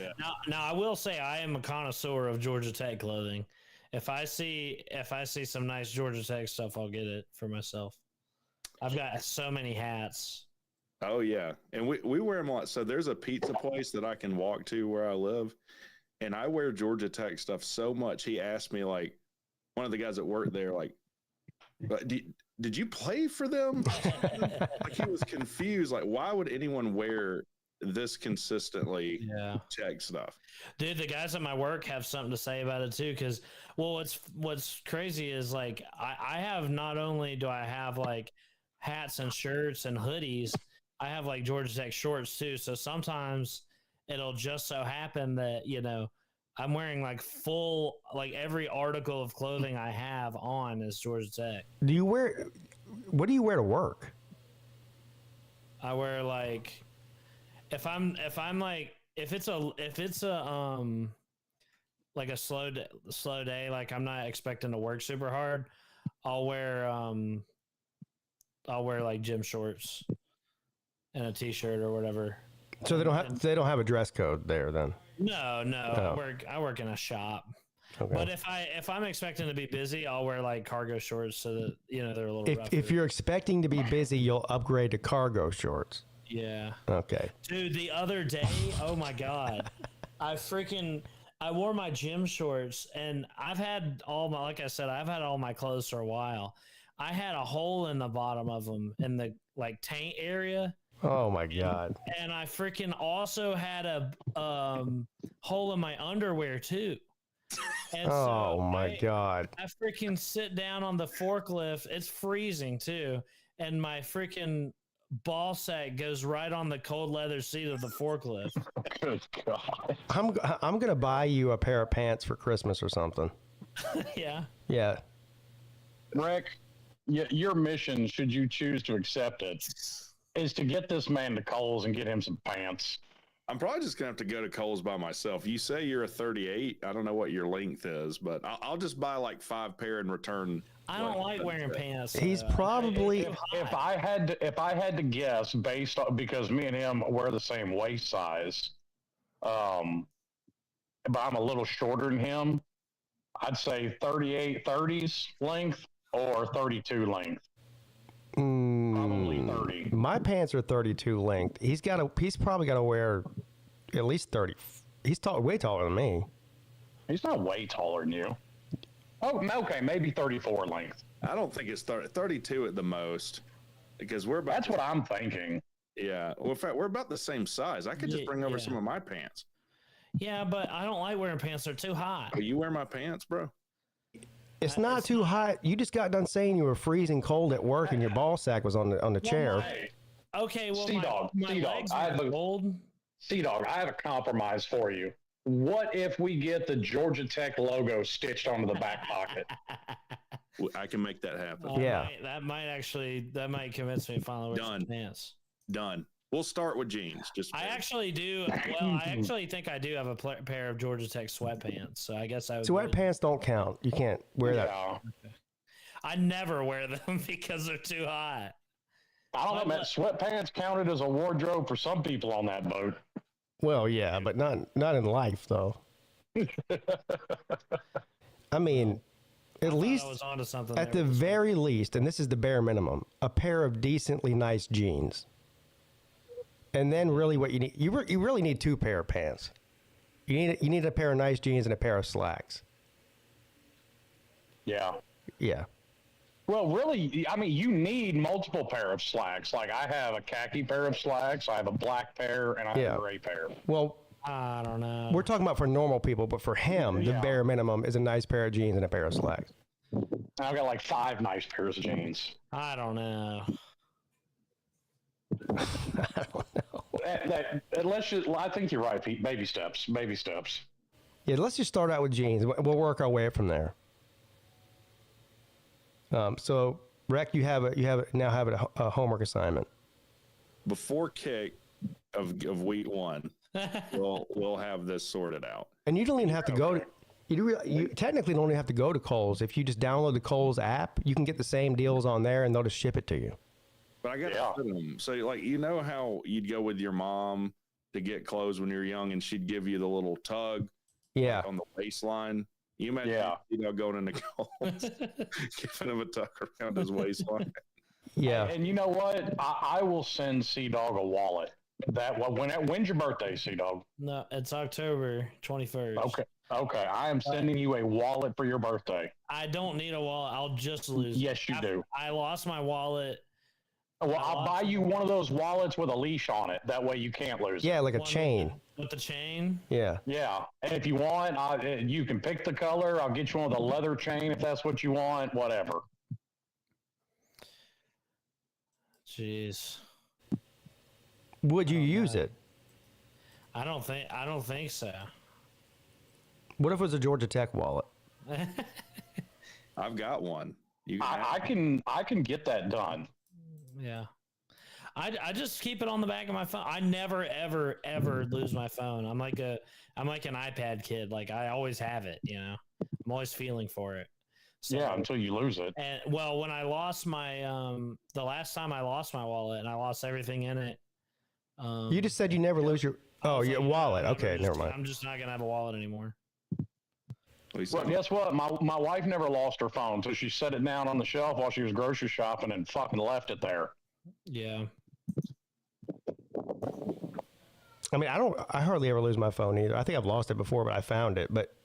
Now I will say I am a connoisseur of Georgia Tech clothing. If I see some nice Georgia Tech stuff, I'll get it for myself. I've got so many hats. Oh yeah, and we wear them a lot. So there's a pizza place that I can walk to where I live, and I wear Georgia Tech stuff so much. He asked me, like, one of the guys that worked there, like, did you play for them? Like, he was confused. Like, why would anyone wear this consistently? Yeah. Tech stuff? Dude, the guys at my work have something to say about it too. Because, well, what's crazy is like I have, not only do I have like hats and shirts and hoodies, I have like Georgia Tech shorts too. So sometimes it'll just so happen that, you know, I'm wearing like full, like every article of clothing I have on is Georgia Tech. What do you wear to work? I wear like, if it's a like a slow day, like I'm not expecting to work super hard, I'll wear like gym shorts and a t-shirt or whatever. So they don't have a dress code there then. No. Oh. I work in a shop. Okay. But if I'm expecting to be busy, I'll wear like cargo shorts so that they're a little rougher. If you're expecting to be busy, you'll upgrade to cargo shorts. Yeah. Okay. Dude, the other day, oh my god, I wore my gym shorts, and I've had all my clothes for a while. I had a hole in the bottom of them in the like taint area. Oh my god. And I freaking also had a hole in my underwear too. And oh my god. I freaking sit down on the forklift. It's freezing too, and my freaking ball sack goes right on the cold leather seat of the forklift. Good God. I'm gonna buy you a pair of pants for Christmas or something. Yeah. Yeah. Rick, your mission, should you choose to accept it, is to get this man to Kohl's and get him some pants. I'm probably just gonna have to go to Kohl's by myself. You say you're a 38. I don't know what your length is, but I'll just buy like 5 pair and return. I don't like wearing pants. He's probably If I had to guess, based on, because me and him wear the same waist size, but I'm a little shorter than him, I'd say 38 30s length or 32 length. Probably 30. My pants are 32 length. He's probably got to wear at least 30. He's way taller than me. He's not way taller than you. Oh, okay, maybe 34 length. I don't think it's 32 at the most, because we're about. That's what I'm thinking. Yeah, well, in fact, we're about the same size. I could just bring over some of my pants. Yeah, but I don't like wearing pants. They're too hot. Oh, you wear my pants, bro? It's not too hot. You just got done saying you were freezing cold at work and your ball sack was on the chair. Okay, well, Sea-Dog, my legs are cold. Sea-Dog, I have a compromise for you. What if we get the Georgia Tech logo stitched onto the back pocket? I can make that happen. Yeah. That might convince me to finally wear some pants. Done. We'll start with jeans. I actually do. Well, I actually think I do have a pair of Georgia Tech sweatpants. So I guess I would. Sweatpants don't count. You can't wear that. I never wear them because they're too hot. I don't know, man. Sweatpants counted as a wardrobe for some people on that boat. Well, yeah, but not in life though. I mean, at least I was onto something at there the with this very least, and this is the bare minimum, a pair of decently nice jeans. And then really what you need, you really need 2 pair of pants. You need a pair of nice jeans and a pair of slacks. Yeah. Yeah. Well, really, I mean, you need multiple pair of slacks. Like I have a khaki pair of slacks, I have a black pair, and I have a gray pair. Well, I don't know. we're talking about for normal people, but for him, the bare minimum is a nice pair of jeans and a pair of slacks. I've got like 5 nice pairs of jeans. I don't know. I don't know. I think you're right, Pete. Baby steps. Baby steps. Yeah, let's just start out with jeans. We'll work our way up from there. So, Rec, you have a homework assignment. Before kick of week 1, we'll have this sorted out. And you don't even have to go to. You technically don't even have to go to Kohl's. If you just download the Kohl's app, you can get the same deals on there, and they'll just ship it to you. But I got to put them. So, like, you know how you'd go with your mom to get clothes when you're young, and she'd give you the little tug, like, on the waistline. You imagine, going into Kohl's, giving him a tug around his waistline. Yeah. And you know what? I will send Sea-Dog a wallet. When's your birthday, Sea-Dog? No, it's October 21st. Okay. I am sending you a wallet for your birthday. I don't need a wallet. I'll just lose. Yes, you do. I lost my wallet. Well, I'll buy you one of those wallets with a leash on it. That way you can't lose it. Yeah, like a chain. With the chain? Yeah. Yeah. And if you want, you can pick the color. I'll get you one with a leather chain if that's what you want. Whatever. Jeez. Would you use it? I don't think so. What if it was a Georgia Tech wallet? I've got one. I can get that done. Yeah. I just keep it on the back of my phone. I never ever lose my phone. I'm like an iPad kid. Like I always have it. You know, I'm always feeling for it. So, Yeah, until you lose it. And well, when I lost my the last time I lost my wallet and I lost everything in it. You just said you never lose your your wallet. Okay, never mind. I'm just not gonna have a wallet anymore. Well, guess what? My wife never lost her phone, so she set it down on the shelf while she was grocery shopping and fucking left it there. Yeah. I mean, I hardly ever lose my phone either. I think I've lost it before, but I found it. But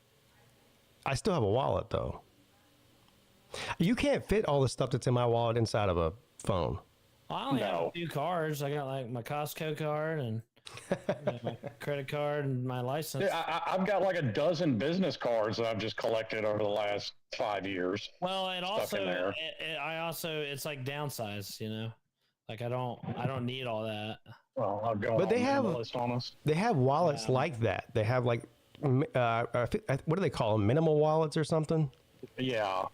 I still have a wallet though. You can't fit all the stuff that's in my wallet inside of a phone. Well, I only have a few cards. I got like my Costco card and my credit card and my license. Yeah, I've got like a dozen business cards that I've just collected over the last 5 years. Well, it's like downsized, you know. Like I don't need all that. Well, I'll go. But they have honest. They have wallets like that. They have like what do they call them? Minimal wallets or something? Yeah.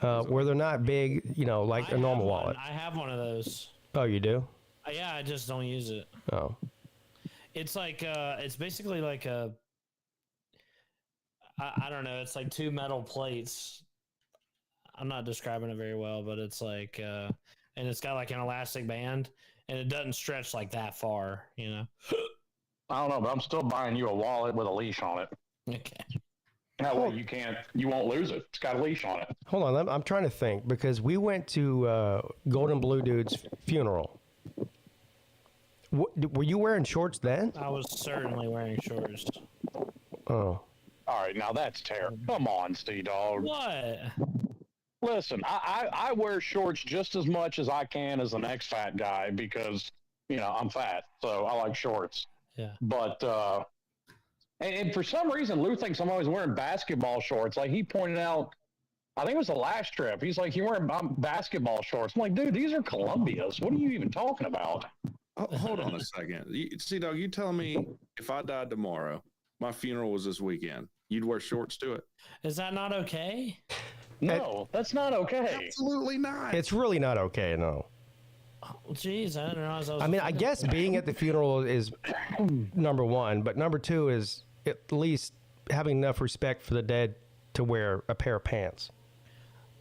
Where they're not big, you know, like a normal wallet. I have one of those. Oh, you do? Yeah, I just don't use it. Oh. It's like it's basically like I don't know. It's like two metal plates. I'm not describing it very well, but it's like and it's got like an elastic band, and it doesn't stretch like that far, you know. I don't know, but I'm still buying you a wallet with a leash on it. Okay. That way you won't lose it. It's got a leash on it. Hold on, I'm trying to think because we went to Golden Blue Dude's funeral. Were you wearing shorts then? I was certainly wearing shorts. Oh. All right, now that's terrible. Come on, Dog. What? Listen, I wear shorts just as much as I can as the next fat guy because, you know, I'm fat, so I like shorts. Yeah. But, and for some reason, Lou thinks I'm always wearing basketball shorts. Like he pointed out, I think it was the last trip. He's like, you're wearing basketball shorts. I'm like, dude, these are Columbia's. What are you even talking about? Oh, hold on a second. Dog, you telling me if I died tomorrow, my funeral was this weekend, you'd wear shorts to it? Is that not okay? No, that's not okay. Absolutely not. It's really not okay, no. Oh, geez, I didn't realize I was. I mean, I guess being at the funeral is number one, but number two is at least having enough respect for the dead to wear a pair of pants.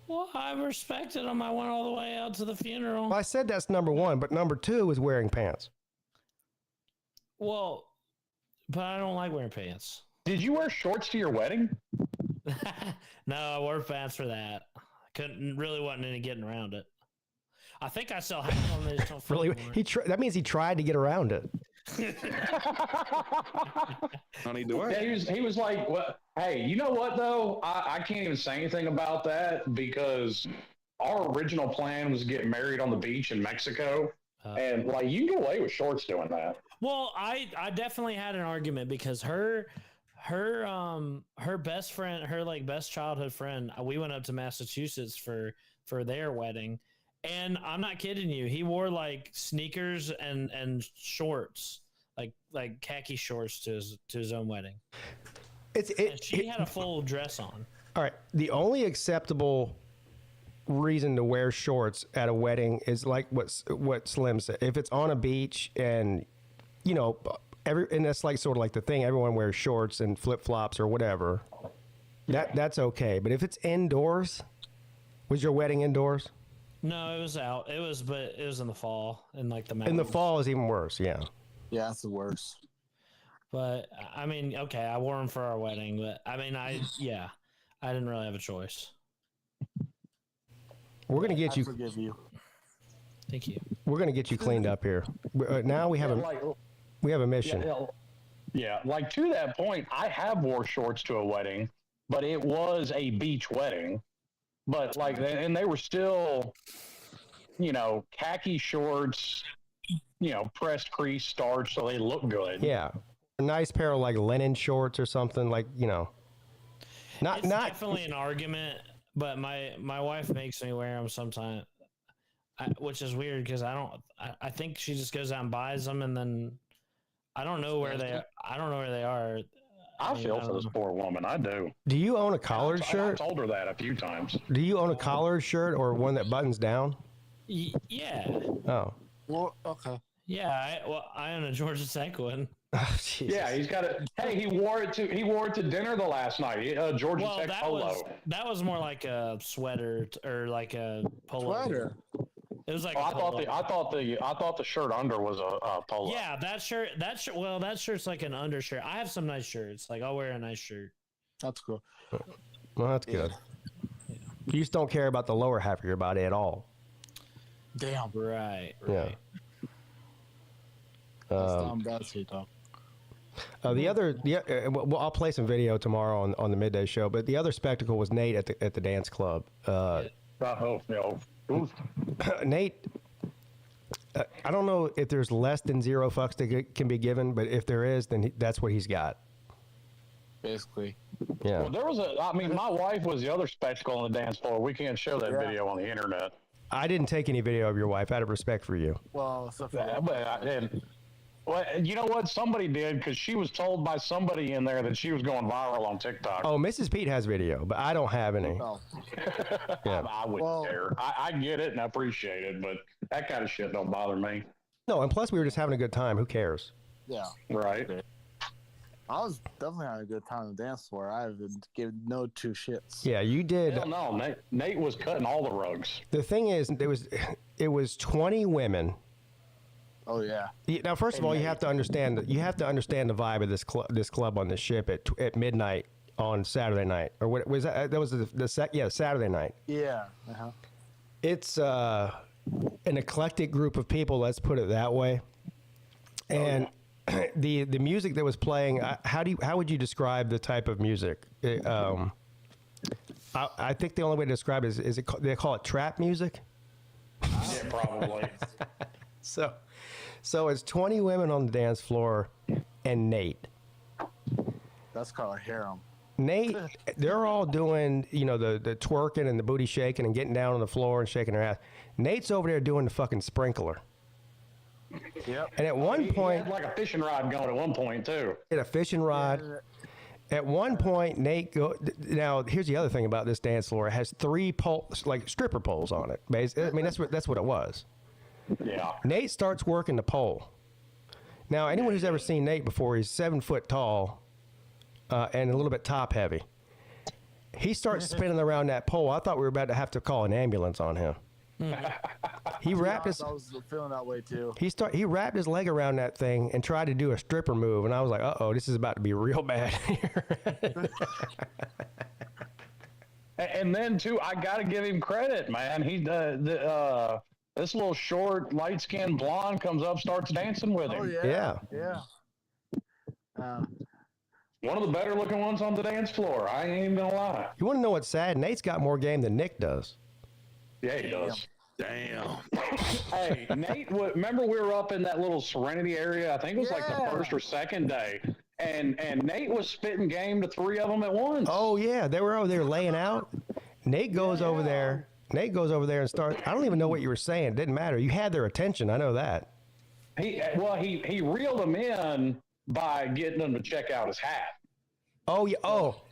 Well, I respected him. I went all the way out to the funeral. Well, I said that's number one, but number two is wearing pants. Well, but I don't like wearing pants. Did you wear shorts to your wedding? No, I wore pants for that. Wasn't any getting around it. I think I still have them. They just don't fit Really, anymore. that means he tried to get around it. Honey, do I? Yeah, he was like, well, hey, you know what, though? I can't even say anything about that because our original plan was to get married on the beach in Mexico. And, like, you can get away with shorts doing that. Well, I definitely had an argument because her best friend, her like best childhood friend, we went up to Massachusetts for their wedding. And I'm not kidding you. He wore like sneakers and shorts, like khaki shorts to his own wedding. And she had a full dress on. All right. The only acceptable reason to wear shorts at a wedding is like what Slim said. If it's on a beach and, you know, and that's like sort of like the thing. Everyone wears shorts and flip flops or whatever. That's okay. But if it's indoors, was your wedding indoors? No, it was out. But it was in the fall, in like the mountains. In the fall is even worse. Yeah. Yeah, that's the worst. But I mean, okay, I wore them for our wedding, but I mean, I didn't really have a choice. We're gonna get I you. forgive you. Thank you. We're gonna get you cleaned up here. Now we have a mission. Yeah, like to that point, I have wore shorts to a wedding, but it was a beach wedding. But like, and they were still, you know, khaki shorts, you know, pressed crease starch, so they look good. Yeah, a nice pair of like linen shorts or something, like, you know. It's definitely an argument, but my wife makes me wear them sometimes, which is weird because I think she just goes out and buys them, and then I don't know where they are. I feel for this poor woman. I do. Do you own a collared shirt? I told her that a few times. Do you own a collared shirt or one that buttons down? Yeah. Oh. Well, okay. Yeah, I own a Georgia Tech one. Oh, Jesus. Yeah, he's got it. Hey, he wore it to dinner the last night. Georgia Well, Tech polo. that was more like a sweater or like a polo. Sweater. It was like Oh, a polo. I thought the shirt under was a polo. Yeah, that shirt. Well, that shirt's like an undershirt. I have some nice shirts. Like I'll wear a nice shirt. That's cool. Well, that's good. You just don't care about the lower half of your body at all. Damn. Right. Yeah. That's not bad, Tom. Well, I'll play some video tomorrow on the midday show. But the other spectacle was Nate at the dance club. Nate, I don't know if there's less than 0 fucks that can be given, but if there is, then that's what he's got. Basically. Yeah. Well, there was my wife was the other spectacle on the dance floor. We can't show that video on the internet. I didn't take any video of your wife out of respect for you. Well, so Well, you know what? Somebody did because she was told by somebody in there that she was going viral on TikTok. Oh, Mrs. Peete has video, but I don't have any. Oh. Yeah. I wouldn't care. I get it and I appreciate it, but that kind of shit don't bother me. No, and plus we were just having a good time. Who cares? Yeah. Right. I was definitely having a good time on the dance floor. I haven't given no two shits. Yeah, you did. Hell no, Nate was cutting all the rugs. The thing is, it was 20 women. Oh yeah. Now, first of all, you have to understand the vibe of this club on this ship at midnight on Saturday night, or what was that? That was Saturday night. Yeah. Uh-huh. It's an eclectic group of people. Let's put it that way. And the music that was playing, how would you describe the type of music? I think the only way to describe it is they call it trap music. Yeah, probably. So it's 20 women on the dance floor and Nate. That's called a harem. Nate, they're all doing, the twerking and the booty shaking and getting down on the floor and shaking their ass. Nate's over there doing the fucking sprinkler. Yep. And at one point, he had like a fishing rod going at one point too. at a fishing rod. At one point, Nate now here's the other thing about this dance floor. It has 3 poles, like stripper poles on it. I mean, that's what it was. Yeah. Nate starts working the pole. Now, anyone who's ever seen Nate before, he's 7 foot tall and a little bit top heavy. He starts spinning around that pole. I thought we were about to have to call an ambulance on him. He wrapped his. I was feeling that way too. He wrapped his leg around that thing and tried to do a stripper move, and I was like, "Uh-oh, this is about to be real bad here." And then too, I got to give him credit, man. He this little short, light-skinned blonde comes up, starts dancing with him. Oh Yeah. Yeah. One of the better-looking ones on the dance floor. I ain't even gonna lie. You want to know what's sad? Nate's got more game than Nick does. Yeah, he does. Damn. Hey, Nate, remember we were up in that little Serenity area? I think it was like the Yeah. first or second day. And Nate was spitting game to 3 of them at once. Oh yeah, they were over there laying out. Nate goes over there. Nate goes over there and starts. I don't even know what you were saying. It didn't matter. You had their attention. I know that. He reeled them in by getting them to check out his hat. Oh yeah. Oh,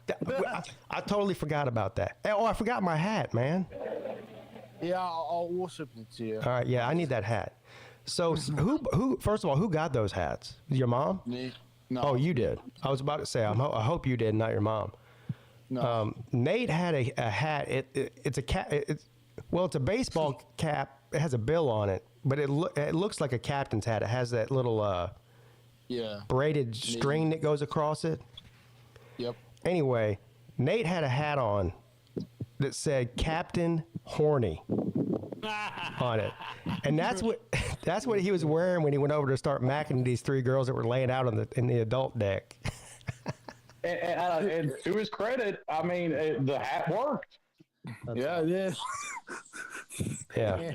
I totally forgot about that. Oh, I forgot my hat, man. Yeah, I'll worship it to you. All right. Yeah, I need that hat. So who? First of all, who got those hats? Your mom? Me? No. Oh, you did. I was about to say. I hope you did, not your mom. No. Nate had a hat. It's a cap. It's a baseball cap. It has a bill on it, but it looks like a captain's hat. It has that little braided string that goes across it. Yep. Anyway, Nate had a hat on that said Captain Horny on it, and that's what he was wearing when he went over to start macking these 3 girls that were laying out in the adult deck. And to his credit, I mean, the hat worked. Yeah, it is. Yeah.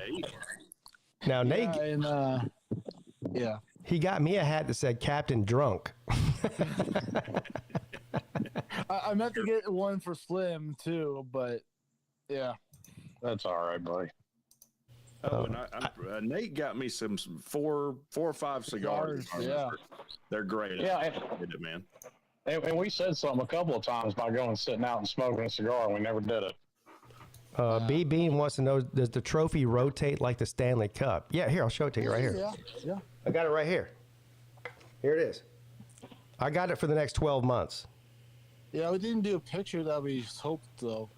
Now Nate, he got me a hat that said Captain Drunk. I meant to get one for Slim too, but yeah. That's all right, buddy. Oh, and Nate got me some 4 or 5 cigars. Yeah. They're great. Yeah, I did it, man. And we said something a couple of times about going sitting out and smoking a cigar, and we never did it. B Bean wants to know, does the trophy rotate like the Stanley Cup? Yeah, here, I'll show it to you right here. Yeah. I got it right here. Here it is. I got it for the next 12 months. Yeah, we didn't do a picture that we hoped though.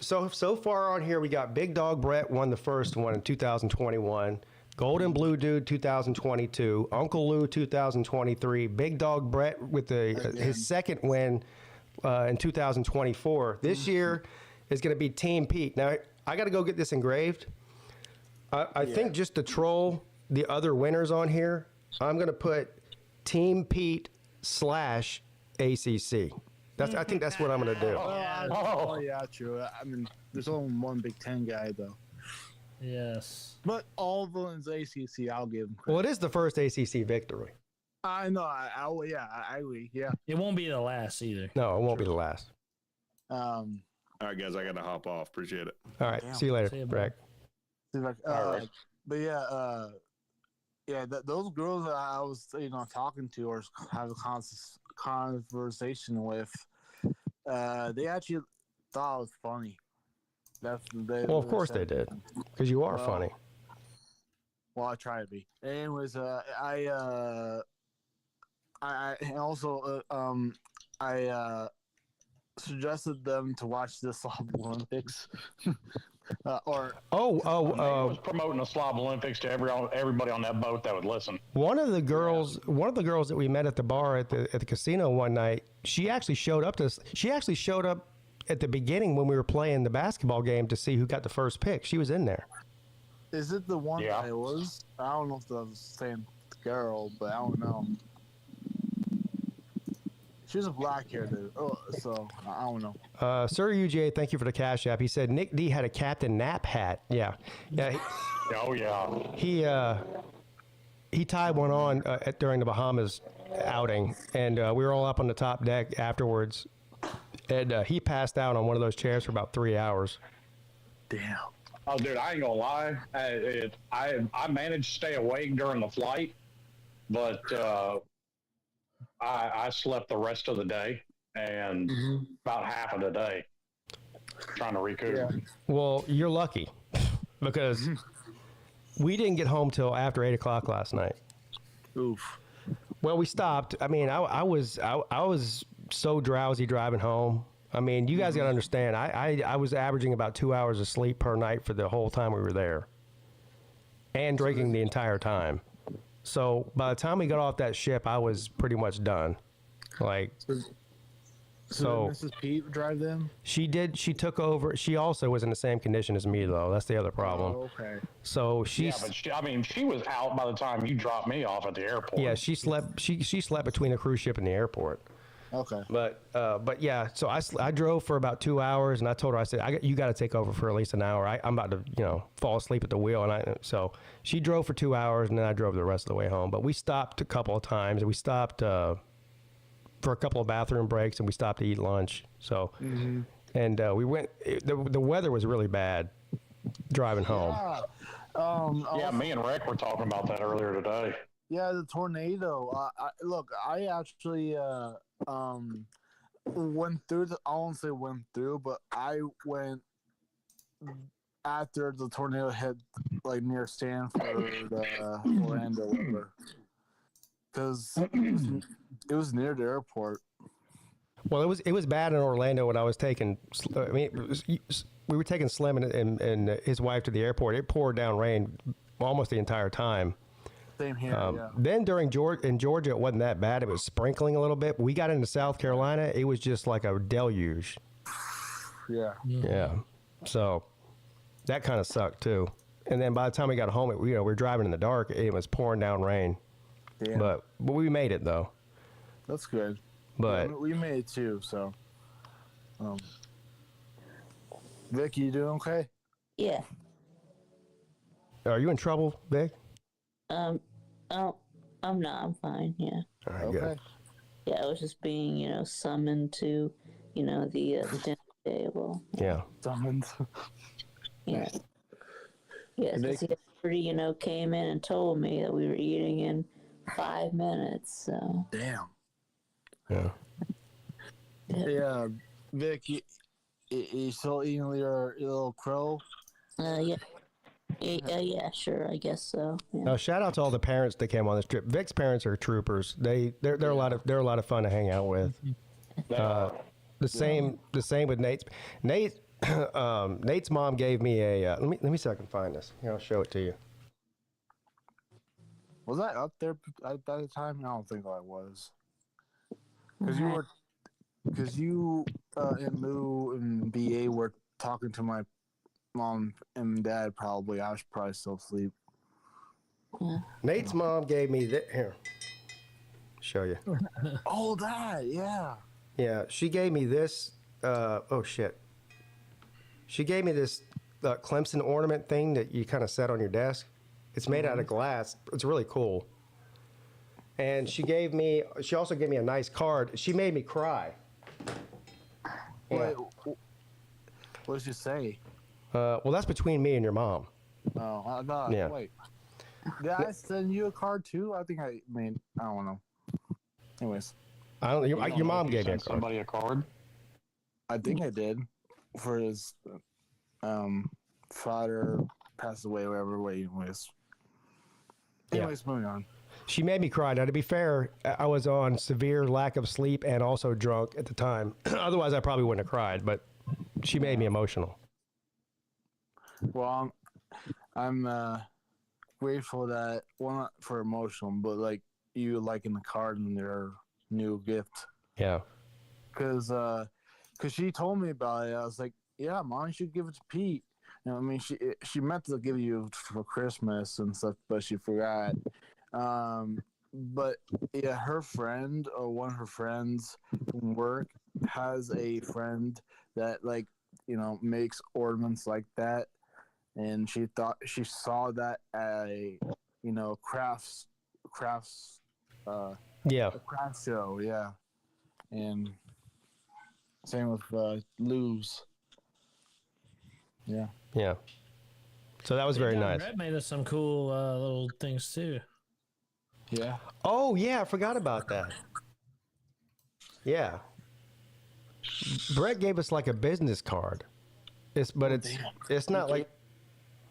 So far on here, we got Big Dog Brett won the first one in 2021. Golden Blue Dude 2022. Uncle Lou 2023. Big Dog Brett with his second win in 2024. This year is going to be Team Peete. Now, I got to go get this engraved. I think just to troll the other winners on here, I'm going to put Team Peete /ACC. I think that's what I'm going to do. Oh, yeah, true. I mean, there's only one Big Ten guy, though. Yes. But all of them is ACC, I'll give them credit. Well, it is the first ACC victory. I know. I agree. Yeah. It won't be the last either. No, it won't be the last. All right, guys, I got to hop off. Appreciate it. All right. Damn. See you later, See you, Brett. But yeah, those girls that I was, talking to or having a conversation with, they actually thought it was funny. Well, of course they did, because you are funny. Well, I try to be. Anyways, I also suggested them to watch the Slob Olympics. was promoting the Slob Olympics to everybody on that boat that would listen. One of the girls that we met at the bar at the casino one night, she actually showed up at the beginning when we were playing the basketball game to see who got the first pick. She was in there. Is it the one that I was? I don't know if that was the same girl, but I don't know. She was a black hair dude. So I don't know. Sir UJ, thank you for the cash app. He said Nick D had a Captain Nap hat. Yeah. He tied one on during the Bahamas outing, and we were all up on the top deck afterwards, and he passed out on one of those chairs for about 3 hours. Damn. Oh, dude, I ain't gonna lie. I managed to stay awake during the flight, but I slept the rest of the day and about half of the day trying to recoup. Yeah. Well, you're lucky because we didn't get home till after 8 o'clock last night. Oof. Well, we stopped. I mean, I was so drowsy driving home. I mean, you guys got to understand. I was averaging about 2 hours of sleep per night for the whole time we were there, and drinking the entire time. So by the time we got off that ship, I was pretty much done. So did Mrs. Peete drive them? She did. She took over. She also was in the same condition as me, though. That's the other problem. Oh, okay. So She was out by the time you dropped me off at the airport. Yeah, she slept. She slept between the cruise ship and the airport. Okay. But yeah. So I drove for about 2 hours, and I told her, I said, you got to take over for at least an hour. I'm about to fall asleep at the wheel, and so she drove for 2 hours, and then I drove the rest of the way home. But we stopped a couple of times, and we stopped for a couple of bathroom breaks, and we stopped to eat lunch. So, and we went. The weather was really bad driving home. Yeah. Me and Rick were talking about that earlier today. Yeah, the tornado. I actually went through. I won't say went through, but I went after the tornado hit, near Stanford, Orlando, whatever. Because it was near the airport. Well, it was bad in Orlando when I was taking. I mean, we were taking Slim and his wife to the airport. It poured down rain almost the entire time. Same here. Yeah. Then in Georgia, it wasn't that bad. It was sprinkling a little bit. We got into South Carolina, it was just like a deluge. Yeah. Yeah. So that kind of sucked too. And then by the time we got home, we were driving in the dark. It was pouring down rain. Damn. But we made it though. That's good. But we made it too. So, Vic, you doing okay? Yeah. Are you in trouble, Vic? Oh, I'm not. I'm fine. Yeah. All right, Okay. good. Yeah, I was just being, summoned to, the dinner table. Yeah. Summoned. Yeah. Yeah, Nick? because he already, came in and told me that we were eating in 5 minutes. So. Damn. Yeah. Yeah, Vic, You still eating your little crow? Yeah. Yeah, sure. I guess so. Yeah. Now, shout out to all the parents that came on this trip. Vic's parents are troopers. They're a lot of fun to hang out with. The same with Nate's. Nate's mom gave me a. Let me see if I can find this. Here, I'll show it to you. Was I up there at that time? I don't think I was. Uh-huh. Because you and Lou and BA were talking to my mom and dad. Probably I was probably still asleep. Yeah. Nate's mom gave me this. Here, show you. Oh, that, yeah. Yeah, she gave me this. Oh shit. She gave me this Clemson ornament thing that you kind of set on your desk. It's made out of glass. It's really cool. And she also gave me a nice card. She made me cry. Wait, what did you say? Well, that's between me and your mom. Oh, I thought. Yeah. Wait, did I send you a card too? I think I don't know. Anyways, I don't. Your mom gave me a card. Somebody a card. I think I did for his father passed away. Whatever way. Anyways, moving on. She made me cry. Now, to be fair, I was on severe lack of sleep and also drunk at the time. Otherwise, I probably wouldn't have cried. But she made me emotional. Well, I'm grateful that not for emotional, but like you liking the card and their new gift. Yeah. Because she told me about it. I was like, yeah, Mom, you should give it to Pete. You know, I mean, she meant to give you for Christmas and stuff, but she forgot. But yeah, her friend or one of her friends from work has a friend that makes ornaments like that, and she thought she saw that at a crafts a craft show, yeah, and same with Lou's. Yeah. Yeah. So that was very nice. Brett made us some cool little things too. Yeah. Oh yeah, I forgot about that. Yeah. Brett gave us like a business card. It's not like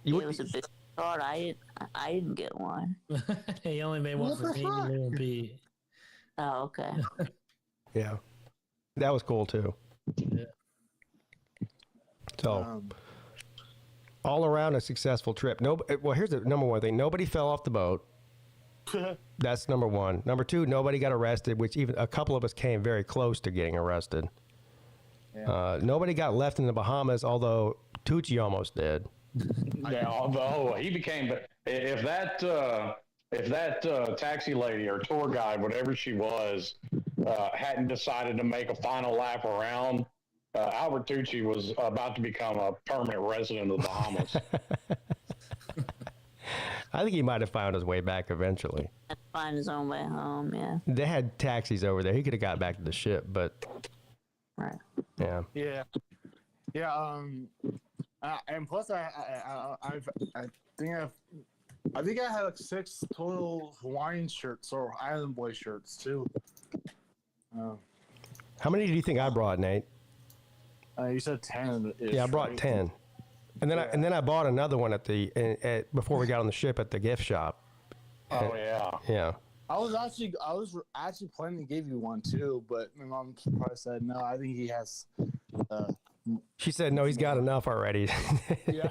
It was a big card. I didn't get one. He only made one for me and Pete. Oh, okay. Yeah. That was cool too. Yeah. So all around a successful trip. Well, here's the number one thing. Nobody fell off the boat. That's number one. Number two, nobody got arrested, which even a couple of us came very close to getting arrested. Yeah. Nobody got left in the Bahamas, although Tucci almost did. Yeah, although he became, if that taxi lady or tour guide, whatever she was, hadn't decided to make a final lap around, Albert Tucci was about to become a permanent resident of the Bahamas. I think he might have found his way back eventually. Find his own way home, yeah. They had taxis over there. He could have got back to the ship, but Right. yeah. Yeah. Yeah. And plus, I think I had like 6 total Hawaiian shirts or Island Boy shirts too. How many do you think I brought, Nate? You said 10. Yeah, I brought 10. And then I bought another one before we got on the ship at the gift shop. Oh yeah. Yeah. I was actually planning to give you one too, but my mom probably said no. I think he has. She said no. He's got enough already. Yeah.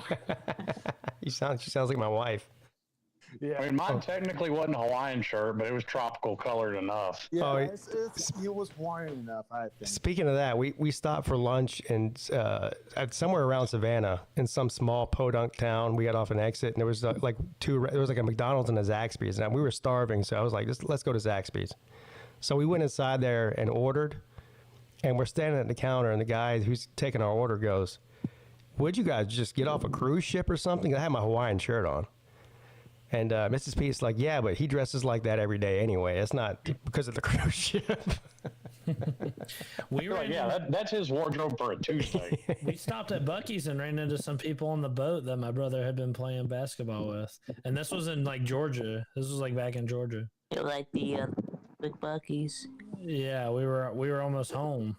She sounds like my wife. Yeah. I mean, mine technically wasn't a Hawaiian shirt, but it was tropical colored enough. Yeah, Oh, it was Hawaiian enough, I think. Speaking of that, we stopped for lunch at somewhere around Savannah in some small podunk town. We got off an exit, and there was there was like a McDonald's and a Zaxby's, and we were starving, so I was like, let's go to Zaxby's. So we went inside there and ordered, and we're standing at the counter, and the guy who's taking our order goes, "Would you guys just get off a cruise ship or something?" I had my Hawaiian shirt on. And Mrs. Pete's like, yeah, but he dresses like that every day anyway. It's not because of the cruise ship. We were that's his wardrobe for a Tuesday. We stopped at Bucky's and ran into some people on the boat that my brother had been playing basketball with. And this was in like Georgia. This was like back in Georgia. It like the big Bucky's. Yeah, we were almost home.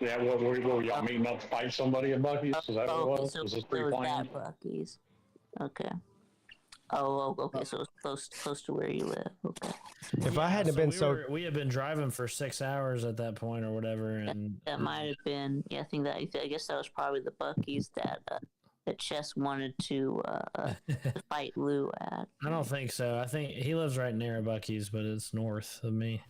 Yeah, what were y'all meeting up to fight somebody at Bucky's? Is that what it was? So Was this it was pre-planned? at Bucky's. Okay. Okay. So it's close to where you live. Okay. If I hadn't been we had been driving for 6 hours at that point or whatever, and That might have been. Yeah, I guess that was probably the Bucky's that Chess wanted to fight Lou at. I don't think so. I think he lives right near Bucky's, but it's north of me.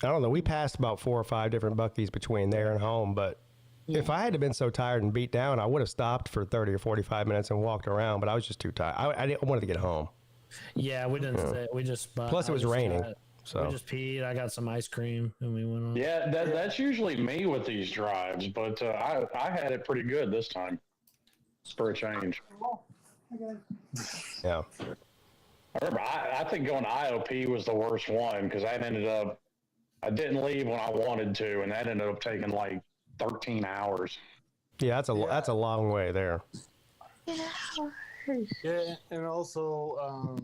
I don't know. We passed about 4 or 5 different Bucky's between there and home, but if I had been so tired and beat down, I would have stopped for 30 or 45 minutes and walked around, but I was just too tired. I wanted to get home. Yeah, we didn't. Stay. We just. Plus, it was raining. So we just peed. I got some ice cream, and we went on. Yeah, that's usually me with these drives, but I had it pretty good this time. For a change. Yeah. I remember, I think going to IOP was the worst one because I didn't leave when I wanted to, and that ended up taking like 13 hours. Yeah, that's a long way there. Yeah, and also,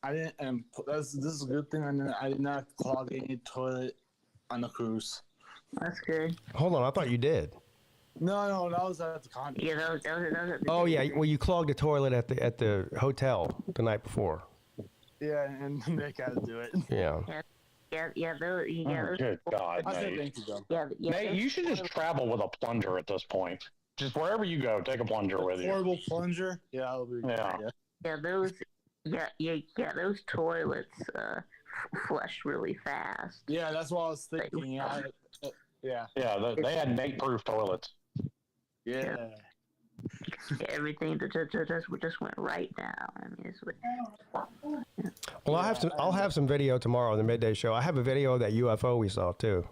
I didn't. And this is a good thing. I did not clog any toilet on the cruise. That's good. Hold on, I thought you did. No, that was at the condo. Yeah, that was Oh yeah, well you clogged the toilet at the hotel the night before. Yeah, and Nick had to do it. Yeah. Good God, I said Nate. thank you, though. Nate, you should just travel with a plunger at this point. Just wherever you go, take a plunger with you. Portable plunger. Yeah, that'll be good. Those toilets flush really fast. Yeah, that's what I was thinking. Yeah. Yeah, they had Nate-proof toilets. Yeah. Everything just went right down. I mean, Well, I'll have some video tomorrow on the midday show. I have a video of that UFO we saw too.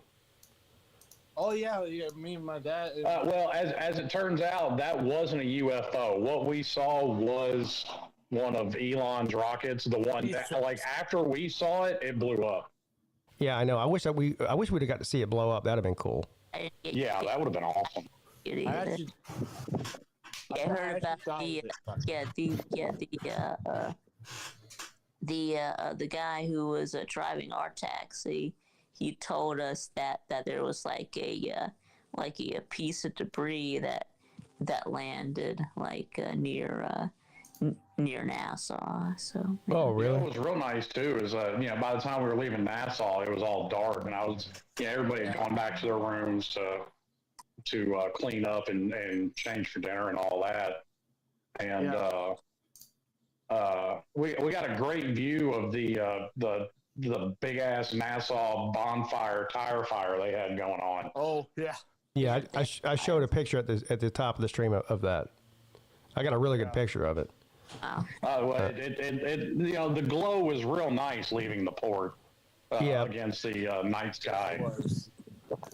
Oh yeah, me and my dad. Well, as it turns out, that wasn't a UFO. What we saw was one of Elon's rockets. The one that, like, after we saw it, it blew up. Yeah, I know. I wish we'd have got to see it blow up. That'd have been cool. Yeah, that would have been awesome. I heard about the guy who was driving our taxi. He told us that there was like a piece of debris that landed near Nassau. So Oh, really? What was real nice too is by the time we were leaving Nassau, it was all dark, and everybody had gone back to their rooms to clean up and change for dinner and all that. And we got a great view of the big ass Nassau bonfire tire fire they had going on. Oh yeah. Yeah, I showed a picture at the top of the stream of that. I got a really good picture of it. Well, the glow was real nice leaving the port against the night sky.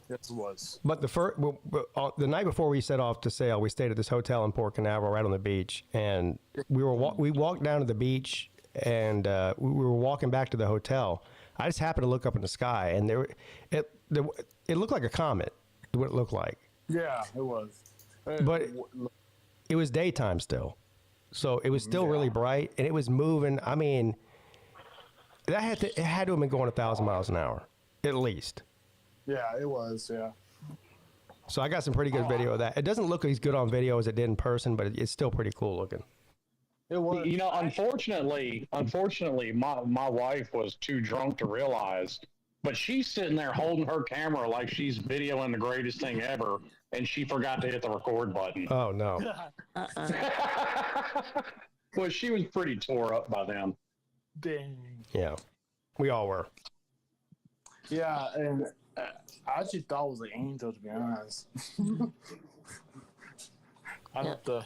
Yes, it was. But the night before we set off to sail, we stayed at this hotel in Port Canaveral, right on the beach, and we walked down to the beach, and we were walking back to the hotel. I just happened to look up in the sky, and it looked like a comet. What it looked like. Yeah, it was. But it was daytime still, so it was still really bright, and it was moving. I mean, it had to have been going 1,000 miles an hour, at least. Yeah, it was. Yeah. So I got some pretty good video of that. It doesn't look as good on video as it did in person, but it's still pretty cool looking. It was. Unfortunately, my wife was too drunk to realize, but she's sitting there holding her camera like she's videoing the greatest thing ever, and she forgot to hit the record button. Oh no! Well, she was pretty tore up by then. Dang. Yeah, we all were. Yeah, and I actually thought it was an angel, to be honest. I thought the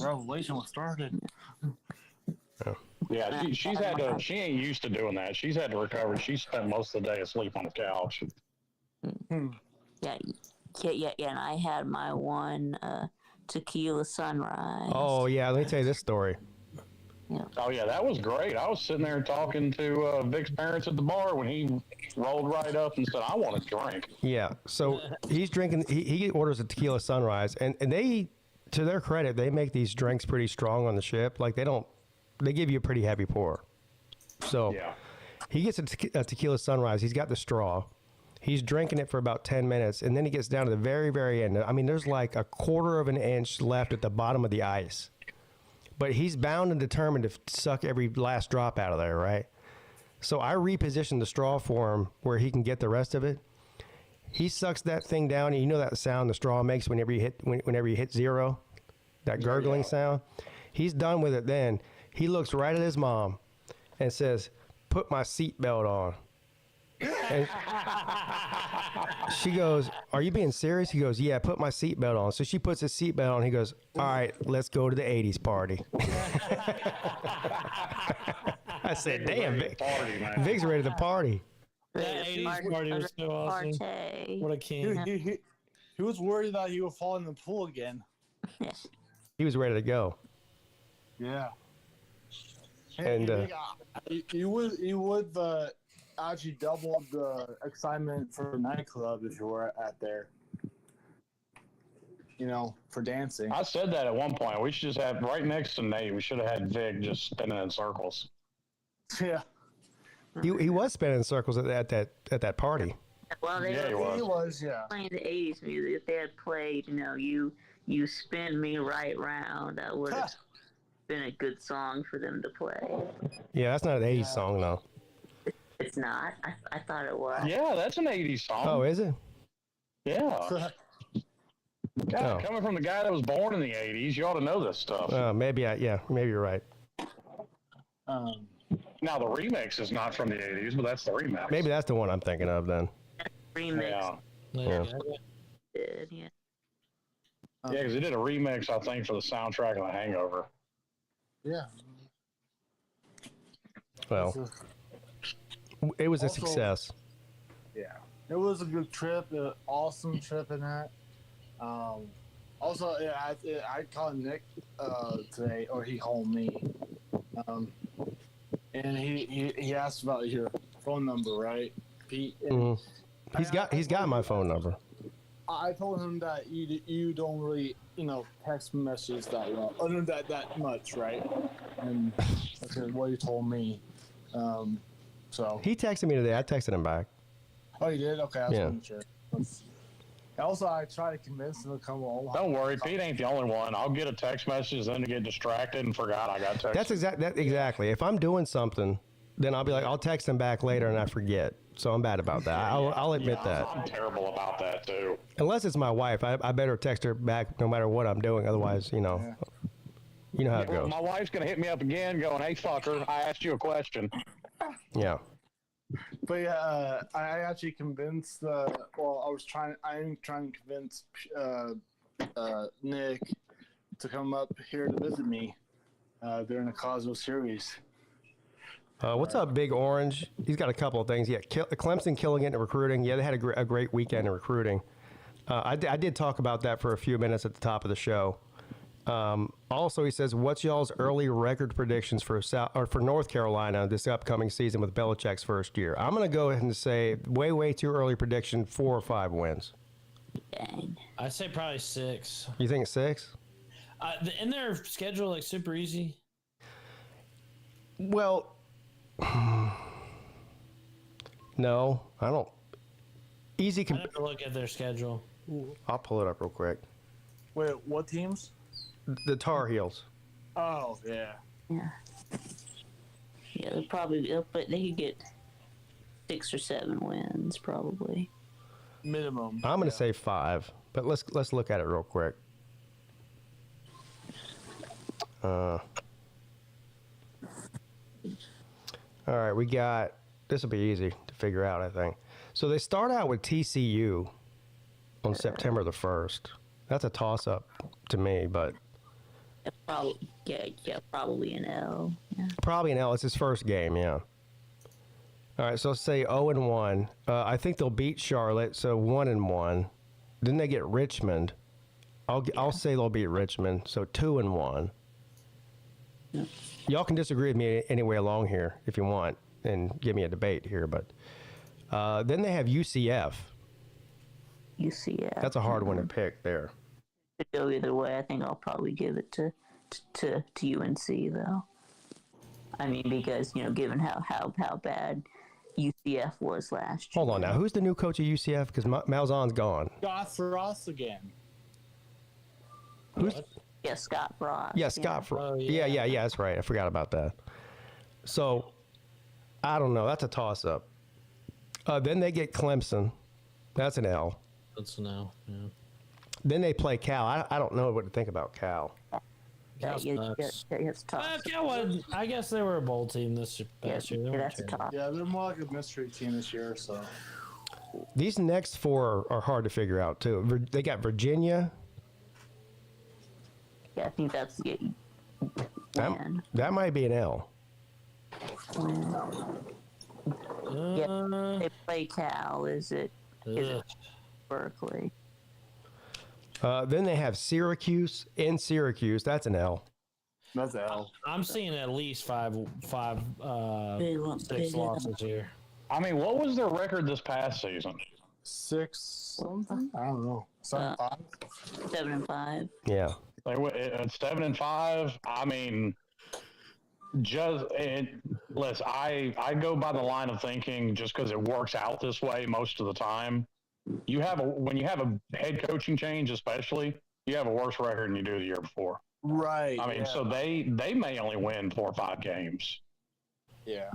revelation was started. Yeah, she ain't used to doing that. She's had to recover. She spent most of the day asleep on the couch. Yeah, and I had my one tequila sunrise. Oh yeah, let me tell you this story. Yeah. Oh yeah, that was great. I was sitting there talking to Vic's parents at the bar when he rolled right up and said, "I want a drink." Yeah, so he's drinking. He orders a tequila sunrise, and they, to their credit, they make these drinks pretty strong on the ship. Like they give you a pretty heavy pour. So Yeah. he gets a tequila sunrise. He's got the straw, He's drinking it for about 10 minutes, and then he gets down to the very, very end. I mean, there's like a quarter of an inch left at the bottom of the ice. But he's bound and determined to suck every last drop out of there, right? So I repositioned the straw for him where he can get the rest of it. He sucks that thing down, and you know that sound the straw makes whenever you hit zero? That gurgling sound? He's done with it then. He looks right at his mom and says, "Put my seatbelt on." And she goes, "Are you being serious?" He goes, "Yeah, put my seatbelt on." So she puts his seatbelt on. He goes, "All right, let's go to the 80s party." I said, "Damn, Vic's ready to party." That 80s party was so awesome. What a king. He was worried that he would fall in the pool again. He was ready to go. Yeah. And you would actually double the excitement for the nightclub if you were at there. You know, for dancing. I said that at one point. We should just have right next to Nate. We should have had Vic just spinning in circles. Yeah. He was spinning in circles at that party. Well, Yeah, he was. Yeah. playing the 80s music. If they had played, you spin me right round, that would have been a good song for them to play. Yeah, that's not an 80s song, though. It's not. I thought it was. Yeah, that's an 80s song. Oh, is it? Yeah. God, coming from the guy that was born in the 80s, you ought to know this stuff. Maybe you're right. Now, the remix is not from the 80s, but that's the remix. Maybe that's the one I'm thinking of then. Remix. Yeah, Yeah. because he did a remix, I think, for the soundtrack of The Hangover. Yeah. Well, it was a success. Yeah. It was a good trip, an awesome trip in that. Also, yeah, I called Nick today, or he called me. And he asked about your phone number, right, Pete? And He's got my phone number. I told him that you don't really text messages that well, other than that much, right? And that's what he told me. So He texted me today. I texted him back. oh, you did? Okay, I was Yeah. making sure. Also, I tried to convince him to come along. Don't worry, Pete ain't the only one. I'll get a text message, then to get distracted and forgot I got text. That's exactly. If I'm doing something, then I'll be like, I'll text him back later, and I forget. So I'm bad about that. I'll admit that. I'm terrible about that, too. Unless it's my wife, I better text her back no matter what I'm doing. Otherwise, you know how it goes. My wife's going to hit me up again going, "Hey, fucker, I asked you a question." Yeah. But yeah, I actually convinced. I'm trying to convince Nick to come up here to visit me during the Cosmo series. What's up, Big Orange? He's got a couple of things. Yeah, Clemson killing it in recruiting. Yeah, they had a great weekend in recruiting. I did talk about that for a few minutes at the top of the show. Also, he says, "What's y'all's early record predictions for North Carolina this upcoming season with Belichick's first year?" I'm going to go ahead and say way too early prediction, 4 or 5 wins. Dang. I'd say probably 6. You think 6? In their schedule, like super easy. Well, no, I don't. Easy. I never look at their schedule. I'll pull it up real quick. Wait, what teams? The Tar Heels. Oh yeah. Yeah, they could get 6 or 7 wins probably. Minimum. I'm going to say 5, but let's look at it real quick. All right, we got this. Will be easy to figure out, I think. So they start out with TCU on September the 1st. That's a toss-up to me, but Probably an L. Yeah. probably an L. It's his first game, yeah. All right, so let's say 0-1. I think they'll beat Charlotte, so 1-1. Then they get Richmond. I'll say they'll beat Richmond, so 2-1. Yeah. Y'all can disagree with me any way along here if you want, and give me a debate here. But then they have UCF. UCF. That's a hard one to pick there. Could go either way. I think I'll probably give it to UNC though. I mean, because given how bad UCF was last year. Hold on now. Who's the new coach of UCF? Because Malzahn's gone. Scott Frost again. Who's? Yeah, Scott Frost. Yeah, Scott. Oh, yeah, yeah. that's right. I forgot about that. So, I don't know. That's a toss-up. Then they get Clemson. That's an L. That's no. Yeah. Then they play Cal. I don't know what to think about Cal. It's tough. I guess they were a bowl team this past year. They weren't That's terrible. tough. Yeah, they're more like a mystery team this year. So These next four are hard to figure out, too. They got Virginia. Yeah, I think that's win. That might be an L. Yeah, they play Cal. Is it Ugh. Berkeley? Then they have Syracuse in Syracuse. That's an L. that's L. I'm seeing at least five, Big one, 6 big losses here. I mean, what was their record this past season? 6 something. I don't know. 7-5. 7-5. Yeah. They went at 7-5. I mean, listen, I go by the line of thinking just because it works out this way most of the time. When you have a head coaching change, especially, you have a worse record than you do the year before. Right. I mean, so they may only win 4 or 5 games. Yeah.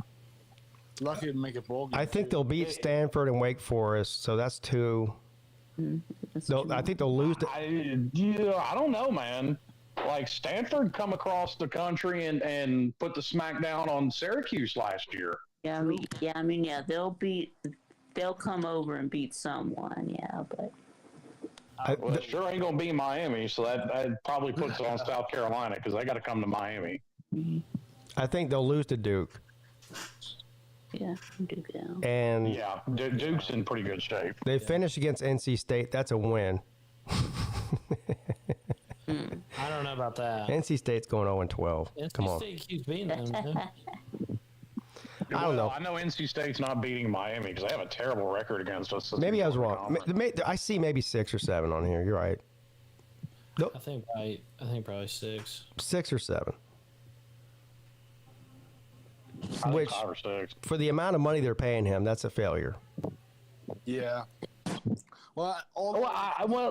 Lucky to make a bowl game. I think they'll beat Stanford and Wake Forest, so that's 2. I think they'll lose to I don't know, man. Like Stanford come across the country and put the smackdown on Syracuse last year. Yeah, they'll come over and beat someone. Yeah, but Well, it sure ain't gonna be Miami, so that probably puts it on South Carolina because they got to come to Miami. I think they'll lose to Duke. yeah, Duke down. And Yeah, Duke's in pretty good shape. they finished against NC State. That's a win. I don't know about that. NC State's going 0-12. Come on. State keeps beating them. man. I don't know. I know NC State's not beating Miami because they have a terrible record against us. Maybe I was wrong. I see maybe 6 or 7 on here. You're right. I think probably 6. 6 or 7. I think Which, 5 or 6. for the amount of money they're paying him, that's a failure. Yeah. Well,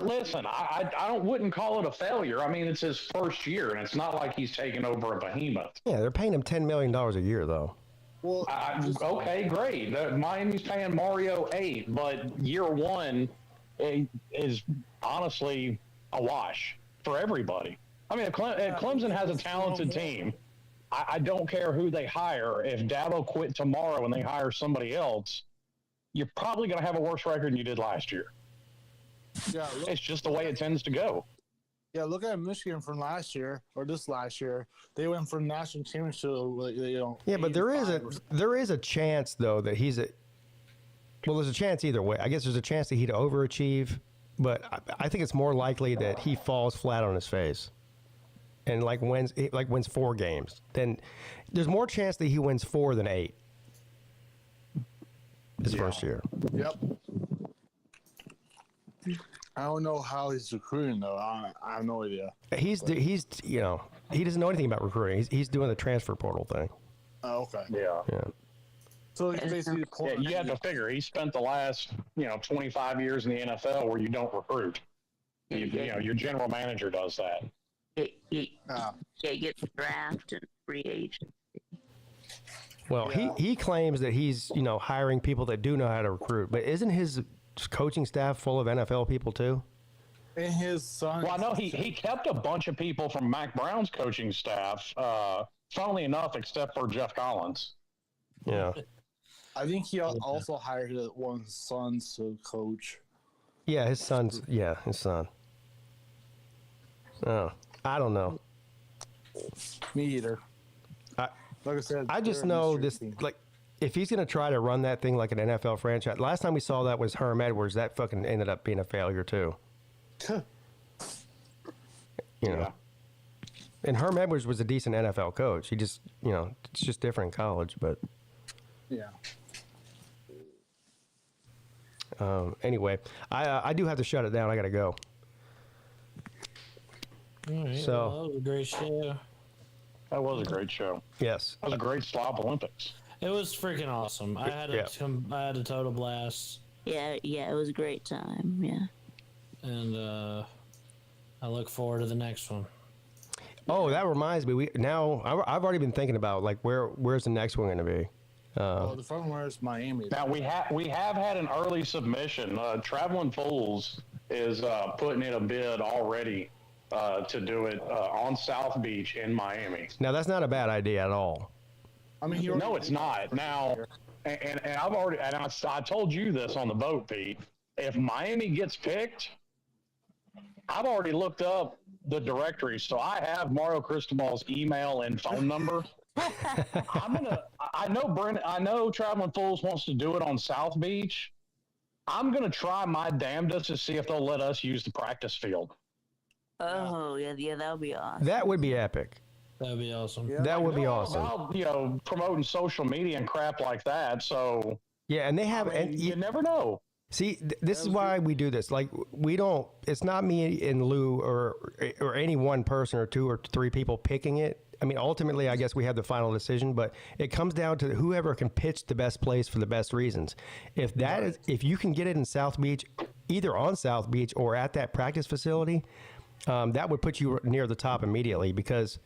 Listen, I wouldn't call it a failure. I mean, it's his first year, and it's not like he's taken over a behemoth. Yeah, they're paying him $10 million a year, though. well, Okay, great. Miami's paying Mario 8, but year 1 is honestly a wash for everybody. I mean, if Clemson has a talented team, I don't care who they hire. If Dabo quit tomorrow and they hire somebody else, you're probably going to have a worse record than you did last year. yeah, It's just the way it tends to go. look at Michigan from last year or this last year. They went for national championship. Yeah, but there is 85 a chance though that he's a. Well, there's a chance either way. I guess there's a chance that he'd overachieve, but I think it's more likely that he falls flat on his face, and wins 4 games. Then there's more chance that he wins 4 than 8. His first year. Yep. I don't know how he's recruiting though. I have no idea. He's he doesn't know anything about recruiting. He's doing the transfer portal thing. Oh, okay. Yeah. Yeah. So he's basically You have to figure he spent the last 25 years in the NFL where you don't recruit. Your general manager does that. Get the draft and free agent. Well, he claims that he's hiring people that do know how to recruit, but isn't his coaching staff full of NFL people too? And his son. Well, I know he kept a bunch of people from Mac Brown's coaching staff. Funnily enough, except for Jeff Collins. Yeah. I think he also hired one of his sons to coach. Yeah, his son. Oh, I don't know. Me either. Like I said, I just they're a know mystery this, team. if he's going to try to run that thing like an NFL franchise, last time we saw that was Herm Edwards. That fucking ended up being a failure too. Yeah. And Herm Edwards was a decent NFL coach. He just, it's just different in college, but. Yeah. Anyway, I do have to shut it down. I got to go. All right, So- that was a great show. That was a great show. Yes. That was a great Slob Olympics. It was freaking awesome. I had a total blast. Yeah, it was a great time. Yeah. And I look forward to the next one. Oh, that reminds me. I've already been thinking about like where's the next one going to be. The front one is Miami. Now we have had an early submission. Traveling Fools is putting in a bid already to do it on South Beach in Miami. Now that's not a bad idea at all. I mean, No, it's not. Now, and I've already, and I told you this on the boat, Pete. If Miami gets picked, I've already looked up the directory, so I have Mario Cristobal's email and phone number. I know Traveling Fools wants to do it on South Beach. I'm gonna try my damnedest to see if they'll let us use the practice field. Oh, yeah, that would be awesome. That would be epic. That'd be awesome. Yeah. That would be awesome. About, promoting social media and crap like that. So Yeah, and they have. And you never know. See, this is why we do this. Like, we don't. It's not me and Lou or any one person or two or three people picking it. I mean, ultimately, I guess we have the final decision, but it comes down to whoever can pitch the best place for the best reasons. If you can get it in South Beach, either on South Beach or at that practice facility, that would put you near the top immediately, because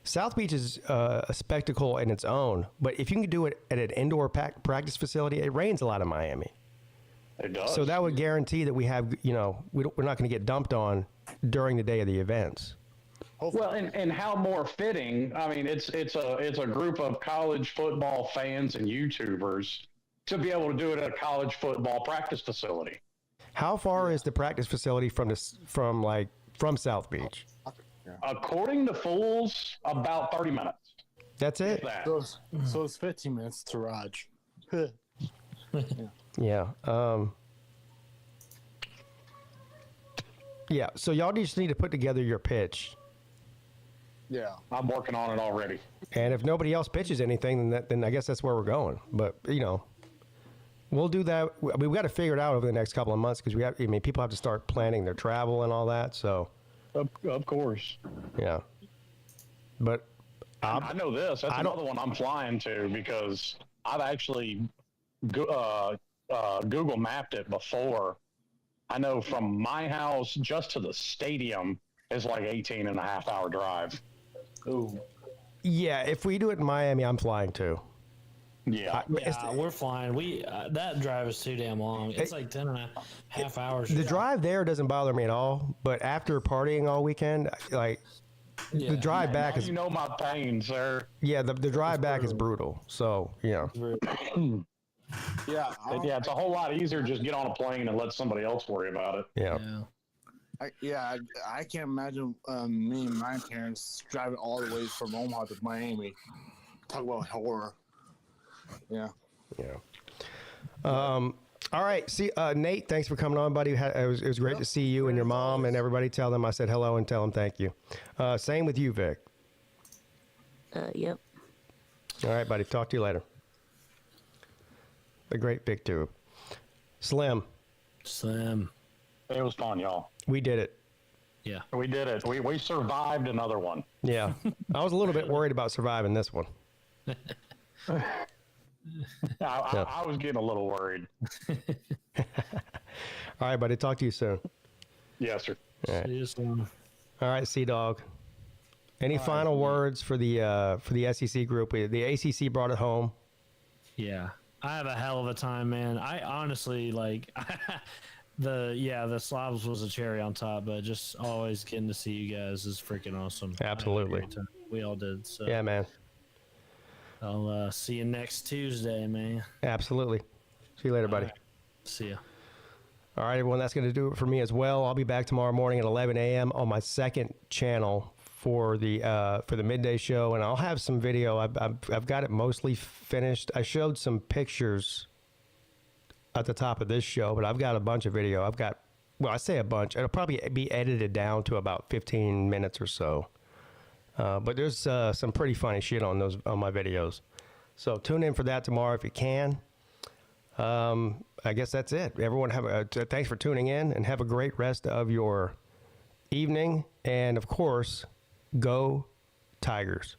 South Beach is a spectacle in its own. But if you can do it at an indoor practice facility, it rains a lot in Miami. It does. So that would guarantee that we have, we're not going to get dumped on during the day of the events. Well, and how more fitting? I mean, it's a group of college football fans and YouTubers to be able to do it at a college football practice facility. How far is the practice facility from South Beach? According to Fools, about 30 minutes. That's it. That. So it's 15 minutes to Raj. Yeah. Yeah. So y'all just need to put together your pitch. Yeah. I'm working on it already. And if nobody else pitches anything, then I guess that's where we're going. But we'll do that. We've got to figure it out over the next couple of months, because people have to start planning their travel and all that. So. Of course. Yeah. But I know this. That's another one I'm flying to, because I've actually Google mapped it before. I know from my house just to the stadium is like 18 and a half hour drive. Ooh. Yeah, if we do it in Miami, I'm flying too. Yeah. We're flying. That drive is too damn long. It's like 10 and a half hours. The drive there doesn't bother me at all, but after partying all weekend, the drive back is. You know my pain, sir. Yeah, the drive back is brutal. So Yeah. It's a whole lot easier to just get on a plane and let somebody else worry about it. Yeah. I can't imagine me and my parents driving all the way from Omaha to Miami. Talk about horror. Yeah. All right. See, Nate, thanks for coming on, buddy. It was great to see you and your mom and everybody. Tell them I said hello and tell them thank you. Same with you, Vic. Yep. All right, buddy. Talk to you later. The great Vic too. Slim. It was fun, y'all. We did it. Yeah. We did it. We survived another one. Yeah. I was a little bit worried about surviving this one. I was getting a little worried. All right, buddy. Talk to you soon. Yes, sir. All right. See you soon. All right, Sea-Dog. Any final words for the SEC group? The ACC brought it home. Yeah. I have a hell of a time, man. I honestly the Slobs was a cherry on top, but just always getting to see you guys is freaking awesome. Absolutely. We all did. So Yeah, man. I'll see you next Tuesday, man. Absolutely. See you later, buddy. Right. See ya. All right, everyone. That's going to do it for me as well. I'll be back tomorrow morning at 11 a.m. on my second channel for the midday show, and I'll have some video. I've got it mostly finished. I showed some pictures at the top of this show, but I've got a bunch of video. I say a bunch. It'll probably be edited down to about 15 minutes or so. But there's some pretty funny shit on my videos. So tune in for that tomorrow if you can. I guess that's it. Everyone thanks for tuning in, and have a great rest of your evening. And of course, go Tigers.